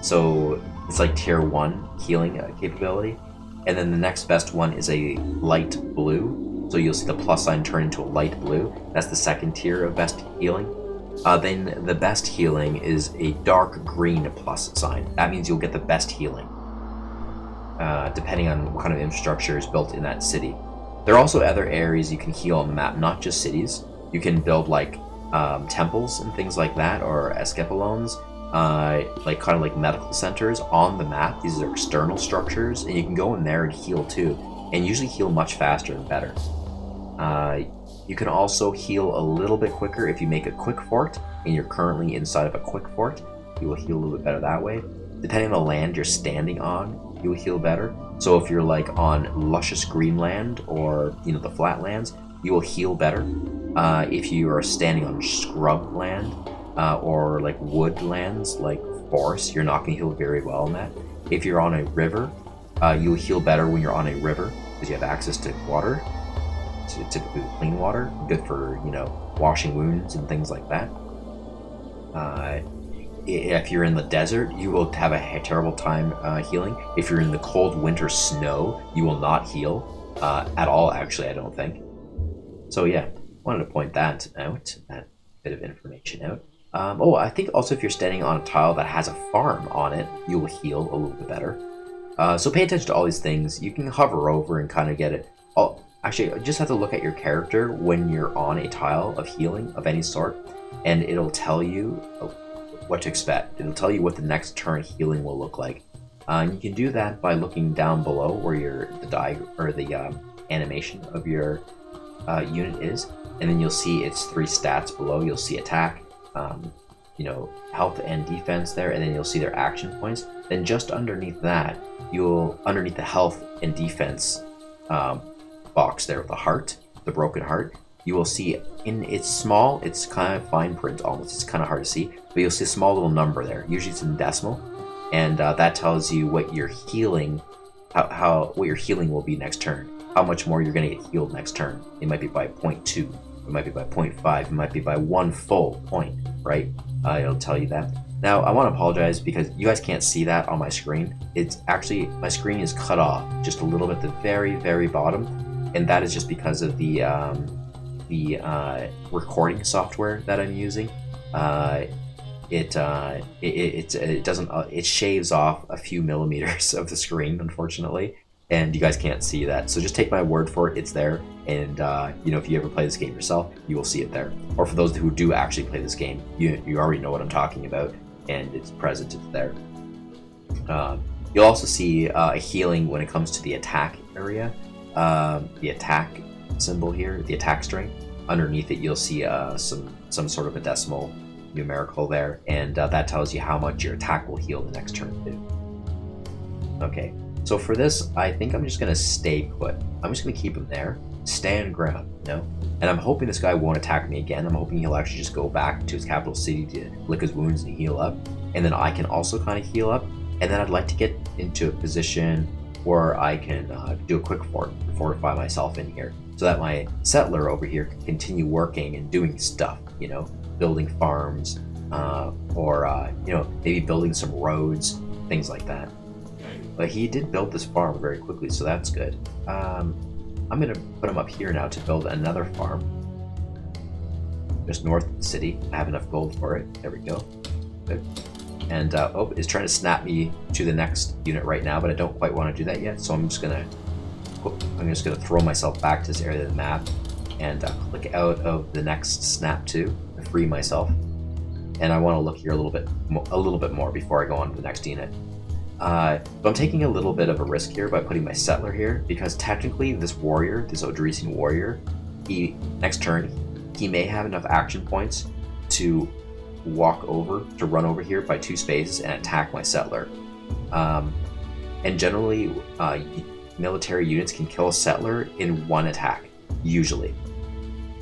so it's like tier 1 healing capability. And then the next best one is a light blue, so you'll see the plus sign turn into a light blue. That's the second tier of best healing. Then the best healing is a dark green plus sign. That means you'll get the best healing, depending on what kind of infrastructure is built in that city. There are also other areas you can heal on the map, not just cities. You can build like temples and things like that, or escapolones, like medical centers on the map. These are external structures, and you can go in there and heal too, and usually heal much faster and better. You can also heal a little bit quicker if you make a quick fort, and you're currently inside of a quick fort. You will heal a little bit better that way. Depending on the land you're standing on, you will heal better. So if you're like on luscious green land or the flatlands, you will heal better. If you are standing on scrub land or like woodlands, like forests, you're not going to heal very well in that. If you're on a river, you will heal better when you're on a river because you have access to water, typically clean water, good for washing wounds and things like that. If you're in the desert, you will have a terrible time healing. If you're in the cold winter snow, you will not heal at all, actually, I don't think. So yeah, wanted to point that out, that bit of information out. I think also if you're standing on a tile that has a farm on it, you will heal a little bit better. So pay attention to all these things. You can hover over and kind of get it. Actually, you just have to look at your character when you're on a tile of healing of any sort, and it'll tell you what to expect. It'll tell you what the next turn healing will look like. And you can do that by looking down below where the animation of your unit is, and then you'll see its 3 stats below. You'll see attack, health and defense there, and then you'll see their action points. Then just underneath that, underneath the health and defense box there with the heart, the broken heart, you will see it's kind of fine print almost. It's kind of hard to see, but you'll see a small little number there. Usually it's in decimal, and that tells you what your healing, what your healing will be next turn. How much more you're going to get healed next turn. It might be by 0.2 It might be by 0.5. It might be by 1 full point, right? It'll tell you that. Now, I want to apologize because you guys can't see that on my screen. It's actually, my screen is cut off just a little bit at the very, very bottom, and that is just because of the recording software that I'm using. It doesn't, it shaves off a few millimeters of the screen, unfortunately, and you guys can't see that. So just take my word for it, it's there, and you know, if you ever play this game yourself, you will see it there. Or for those who do actually play this game, you already know what I'm talking about, and it's present, it's there. You'll also see a healing when it comes to the attack area, the attack symbol here, the attack string. Underneath it, you'll see some sort of a decimal numerical there, and that tells you how much your attack will heal the next turn too. Okay, so for this, I think I'm just gonna stay put. I'm just gonna keep him there, stand ground, you know? And I'm hoping this guy won't attack me again. I'm hoping he'll actually just go back to his capital city to lick his wounds and heal up. And then I can also kind of heal up. And then I'd like to get into a position where I can do a quick fortify myself in here, so that my settler over here can continue working and doing stuff, you know, building farms, or you know, maybe building some roads, things like that. But he did build this farm very quickly, so that's good. I'm gonna put him up here now to build another farm, just north of the city. I have enough gold for it. There we go. Good. And oh, it's trying to snap me to the next unit right now, but I don't quite want to do that yet. So I'm just gonna throw myself back to this area of the map and click out of the next snap to free myself. And I want to look here a little bit more before I go on to the next unit. So I'm taking a little bit of a risk here by putting my settler here, because technically this warrior, this Odrysian warrior, next turn he may have enough action points to run over here by 2 spaces and attack my settler. And generally, military units can kill a settler in 1 attack, usually.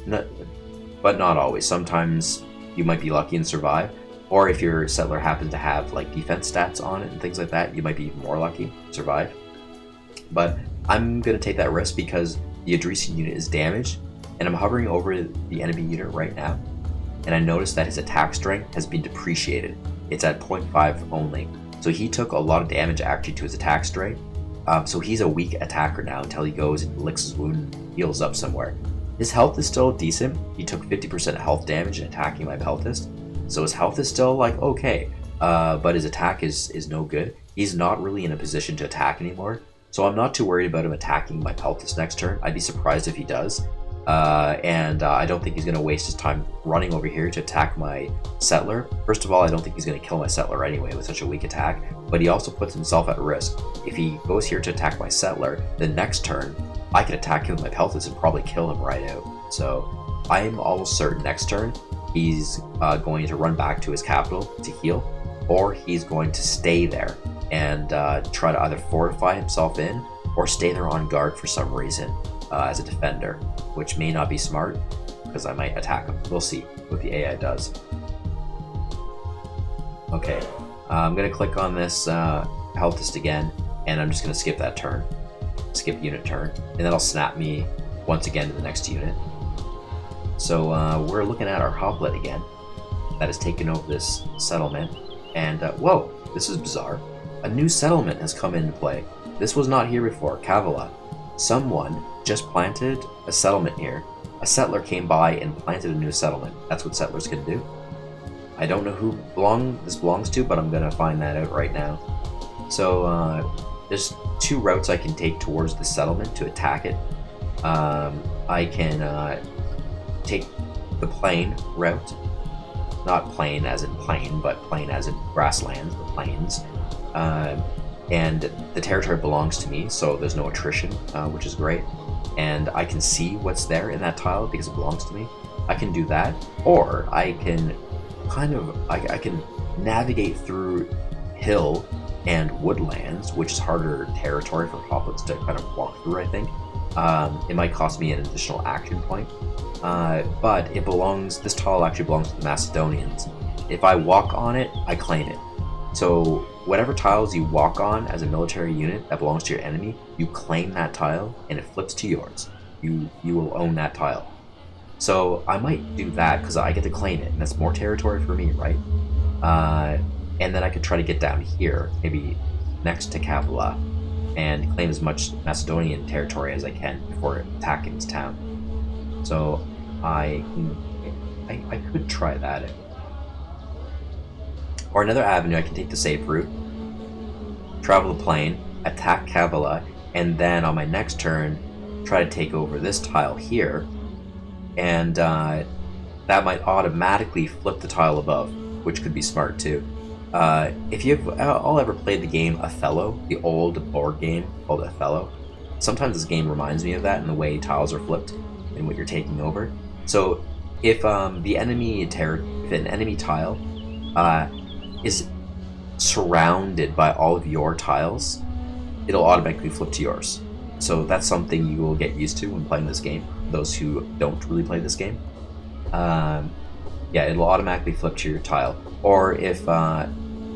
But not always. Sometimes you might be lucky and survive. Or if your settler happens to have like defense stats on it and things like that, you might be more lucky to survive. But I'm going to take that risk because the Odrysian unit is damaged, and I'm hovering over the enemy unit right now, and I noticed that his attack strength has been depreciated. It's at 0.5 only. So he took a lot of damage actually to his attack strength. So he's a weak attacker now until he goes and licks his wound and heals up somewhere. His health is still decent. He took 50% health damage in attacking my peltist. So his health is still like okay, but his attack is no good. He's not really in a position to attack anymore, so I'm not too worried about him attacking my peltist next turn. I'd be surprised if he does, and I don't think he's going to waste his time running over here to attack my settler. First of all, I don't think he's going to kill my settler anyway with such a weak attack, but he also puts himself at risk. If he goes here to attack my settler, then next turn I can attack him with my peltist and probably kill him right out. So I'm almost certain next turn he's going to run back to his capital to heal, or he's going to stay there and try to either fortify himself in or stay there on guard for some reason as a defender, which may not be smart because I might attack him. We'll see what the AI does. Okay, I'm going to click on this peltist again, and I'm just going to skip that turn, skip unit turn, and that'll snap me once again to the next unit. So we're looking at our hoplite again that has taken over this settlement, and whoa, this is bizarre. A new settlement has come into play. This was not here before, Kavala. Someone just planted a settlement here. A settler came by and planted a new settlement. That's what settlers can do. I don't know who this belongs to, but I'm gonna find that out right now. So there's 2 routes I can take towards the settlement to attack it. I can take the plain route, not plain as in plain, but plain as in grasslands, the plains, and the territory belongs to me, so there's no attrition, which is great, and I can see what's there in that tile because it belongs to me. I can do that, or I can I can navigate through hill and woodlands, which is harder territory for hoplites to kind of walk through, I think. It might cost me an additional action point, but this tile actually belongs to the Macedonians. If I walk on it, I claim it. So whatever tiles you walk on as a military unit that belongs to your enemy, you claim that tile and it flips to yours. You will own that tile. So I might do that because I get to claim it, and that's more territory for me, right? And then I could try to get down here, maybe next to Capua, and claim as much Macedonian territory as I can before attacking this town. So I could try that. Or another avenue, I can take the safe route, travel the plain, attack Capua, and then on my next turn, try to take over this tile here, and that might automatically flip the tile above, which could be smart too. If you've all ever played the game Othello, the old board game called Othello, sometimes this game reminds me of that in the way tiles are flipped and what you're taking over. So if an enemy tile is surrounded by all of your tiles, it'll automatically flip to yours. So that's something you will get used to when playing this game. Those who don't really play this game, yeah, it'll automatically flip to your tile. Or if I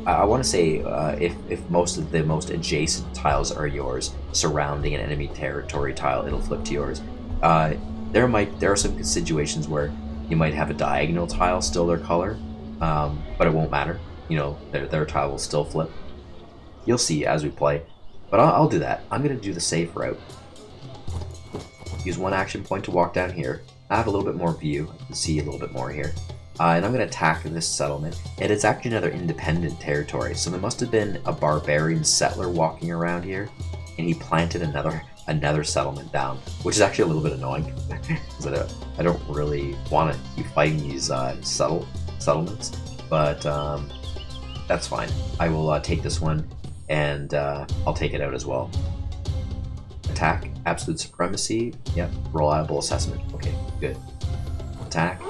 want to say if most of the most adjacent tiles are yours, surrounding an enemy territory tile, it'll flip to yours. There are some situations where you might have a diagonal tile still their color, but it won't matter. You know, their tile will still flip. You'll see as we play. But I'll do that. I'm going to do the safe route. Use one action point to walk down here. I have a little bit more view. I can see a little bit more here. And I'm going to attack this settlement. And it's actually another independent territory. So there must have been a barbarian settler walking around here. And he planted another settlement down. Which is actually a little bit annoying. Because I don't really want to keep fighting these settlements. But that's fine. I will take this one. And I'll take it out as well. Attack, absolute supremacy. Yep, reliable assessment. Okay, good. Attack.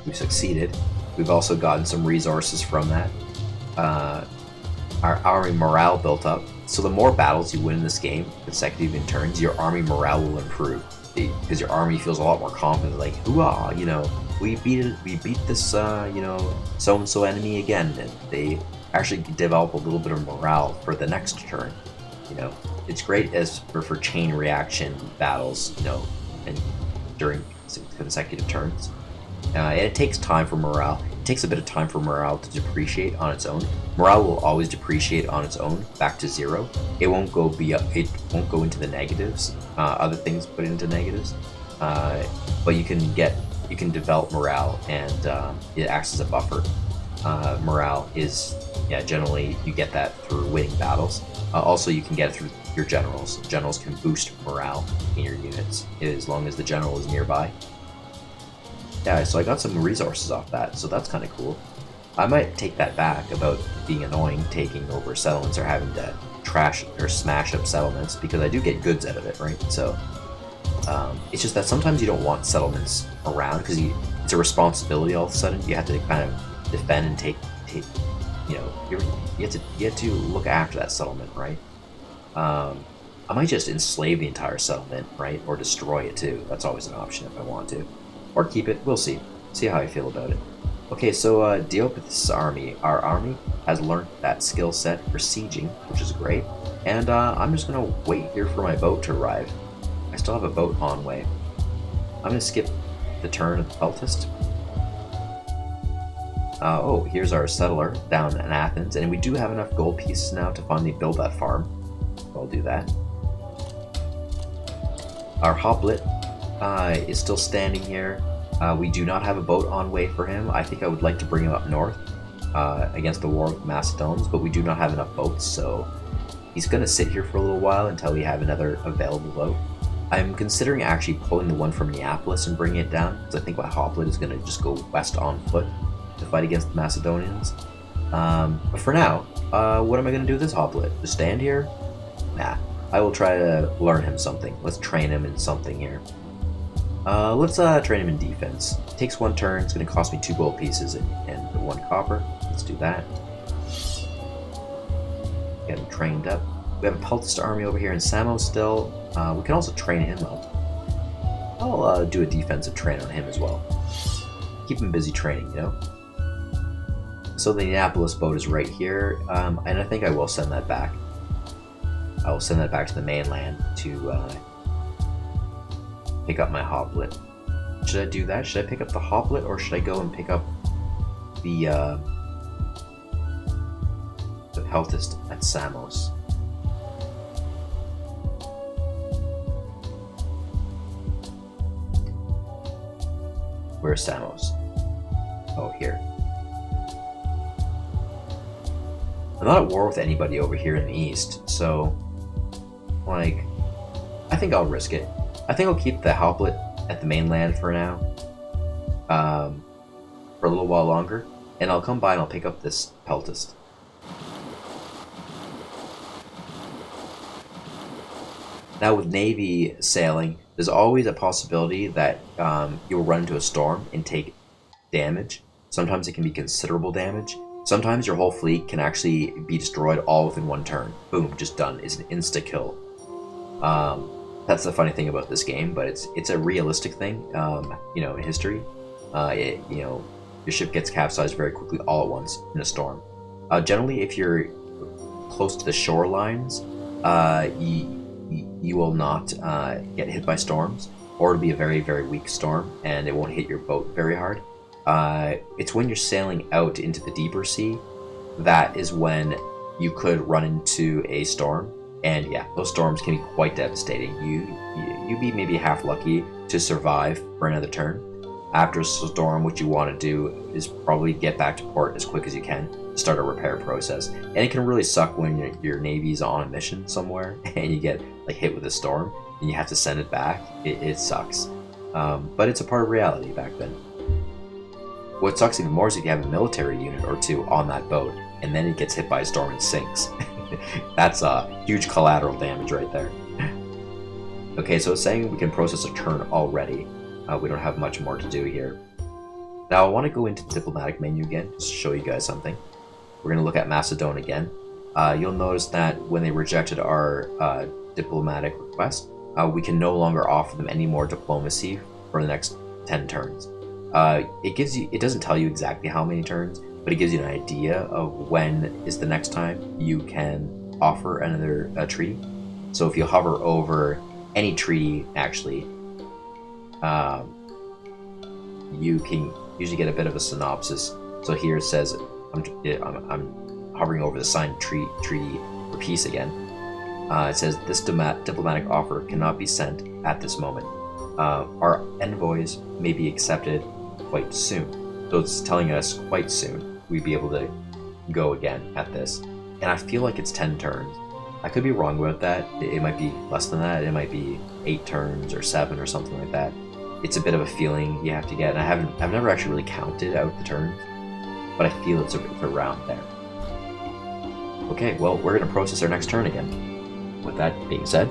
We succeeded. We've also gotten some resources from that. Our army morale built up. So the more battles you win in this game, consecutive in turns, your army morale will improve. Because your army feels a lot more confident, like, hooah, you know, we beat this, you know, so-and-so enemy again, and they actually develop a little bit of morale for the next turn. You know, it's great for chain reaction battles, you know, and during consecutive turns. And it takes time for morale. It takes a bit of time for morale to depreciate on its own. Morale will always depreciate on its own back to 0. It won't go into the negatives. Other things put into negatives, but you can develop morale, and it acts as a buffer. Morale is, yeah, generally you get that through winning battles. Also, you can get it through your generals. Generals can boost morale in your units as long as the general is nearby. Yeah, so I got some resources off that, so that's kind of cool. I might take that back about being annoying taking over settlements or having to trash or smash up settlements, because I do get goods out of it, right? So it's just that sometimes you don't want settlements around because it's a responsibility all of a sudden. You have to kind of defend and take you know, you have to look after that settlement, right? I might just enslave the entire settlement, right? Or destroy it too. That's always an option if I want to. Or keep it, we'll see. See how I feel about it. Okay, so Diopetus' army. Our army has learned that skill set for sieging, which is great. And I'm just going to wait here for my boat to arrive. I still have a boat on way. I'm going to skip the turn of the Peltist. Oh, here's our settler down in Athens. And we do have enough gold pieces now to finally build that farm. So I'll do that. Our Hoplet is still standing here. We do not have a boat on way for him. I think I would like to bring him up north against the war with Macedons, but we do not have enough boats, so he's going to sit here for a little while until we have another available boat. I'm considering actually pulling the one from Neapolis and bringing it down, because I think my Hoplet is going to just go west on foot to fight against the Macedonians. But for now, what am I going to do with this Hoplet? Just stand here? Nah. I will try to learn him something. Let's train him in something here. Let's train him in defense. It takes 1 turn. It's going to cost me 2 gold pieces and 1 copper. Let's do that. Get him trained up. We have a Peltist army over here in Samos still. We can also train him up. I'll do a defensive train on him as well. Keep him busy training, you know? So the Neapolis boat is right here, and I think I will send that back. I'll send that back to the mainland to pick up my hoplet. Should I do that? Should I pick up the hoplet, or should I go and pick up the peltist at Samos? Where's Samos? Oh, here. I'm not at war with anybody over here in the east, so, like, I think I'll risk it. I think I'll keep the hoplet at the mainland for now, for a little while longer, and I'll come by and I'll pick up this peltist. Now with Navy sailing, there's always a possibility that you'll run into a storm and take damage. Sometimes it can be considerable damage. Sometimes your whole fleet can actually be destroyed all within one turn. Boom, just done. It's an insta-kill. That's the funny thing about this game, but it's a realistic thing. In history, your ship gets capsized very quickly all at once in a storm. Generally, if you're close to the shorelines, you will not get hit by storms, or it'll be a very, very weak storm, and it won't hit your boat very hard. It's when you're sailing out into the deeper sea that is when you could run into a storm. And yeah, those storms can be quite devastating. You'd be maybe half lucky to survive for another turn. After a storm, what you want to do is probably get back to port as quick as you can, start a repair process. And it can really suck when your navy's on a mission somewhere and you get like hit with a storm and you have to send it back. It sucks. But it's a part of reality back then. What sucks even more is if you have a military unit or two on that boat and then it gets hit by a storm and sinks. That's huge collateral damage right there. Okay, so it's saying we can process a turn already. We don't have much more to do here. Now I want to go into the diplomatic menu again, just to show you guys something. We're going to look at Macedon again. You'll notice that when they rejected our diplomatic request, we can no longer offer them any more diplomacy for the next 10 turns. It doesn't tell you exactly how many turns, but it gives you an idea of when is the next time you can offer another treaty. So if you hover over any treaty, actually, you can usually get a bit of a synopsis. So here it says, I'm hovering over the signed treaty for peace again. It says, this diplomatic offer cannot be sent at this moment. Our envoys may be accepted quite soon. So it's telling us quite soon we'd be able to go again at this. And I feel like it's 10 turns. I could be wrong about that. It might be less than that. It might be 8 turns or 7 or something like that. It's a bit of a feeling you have to get. And I've never actually really counted out the turns, but I feel it's around there. Okay, well, we're going to process our next turn again. With that being said,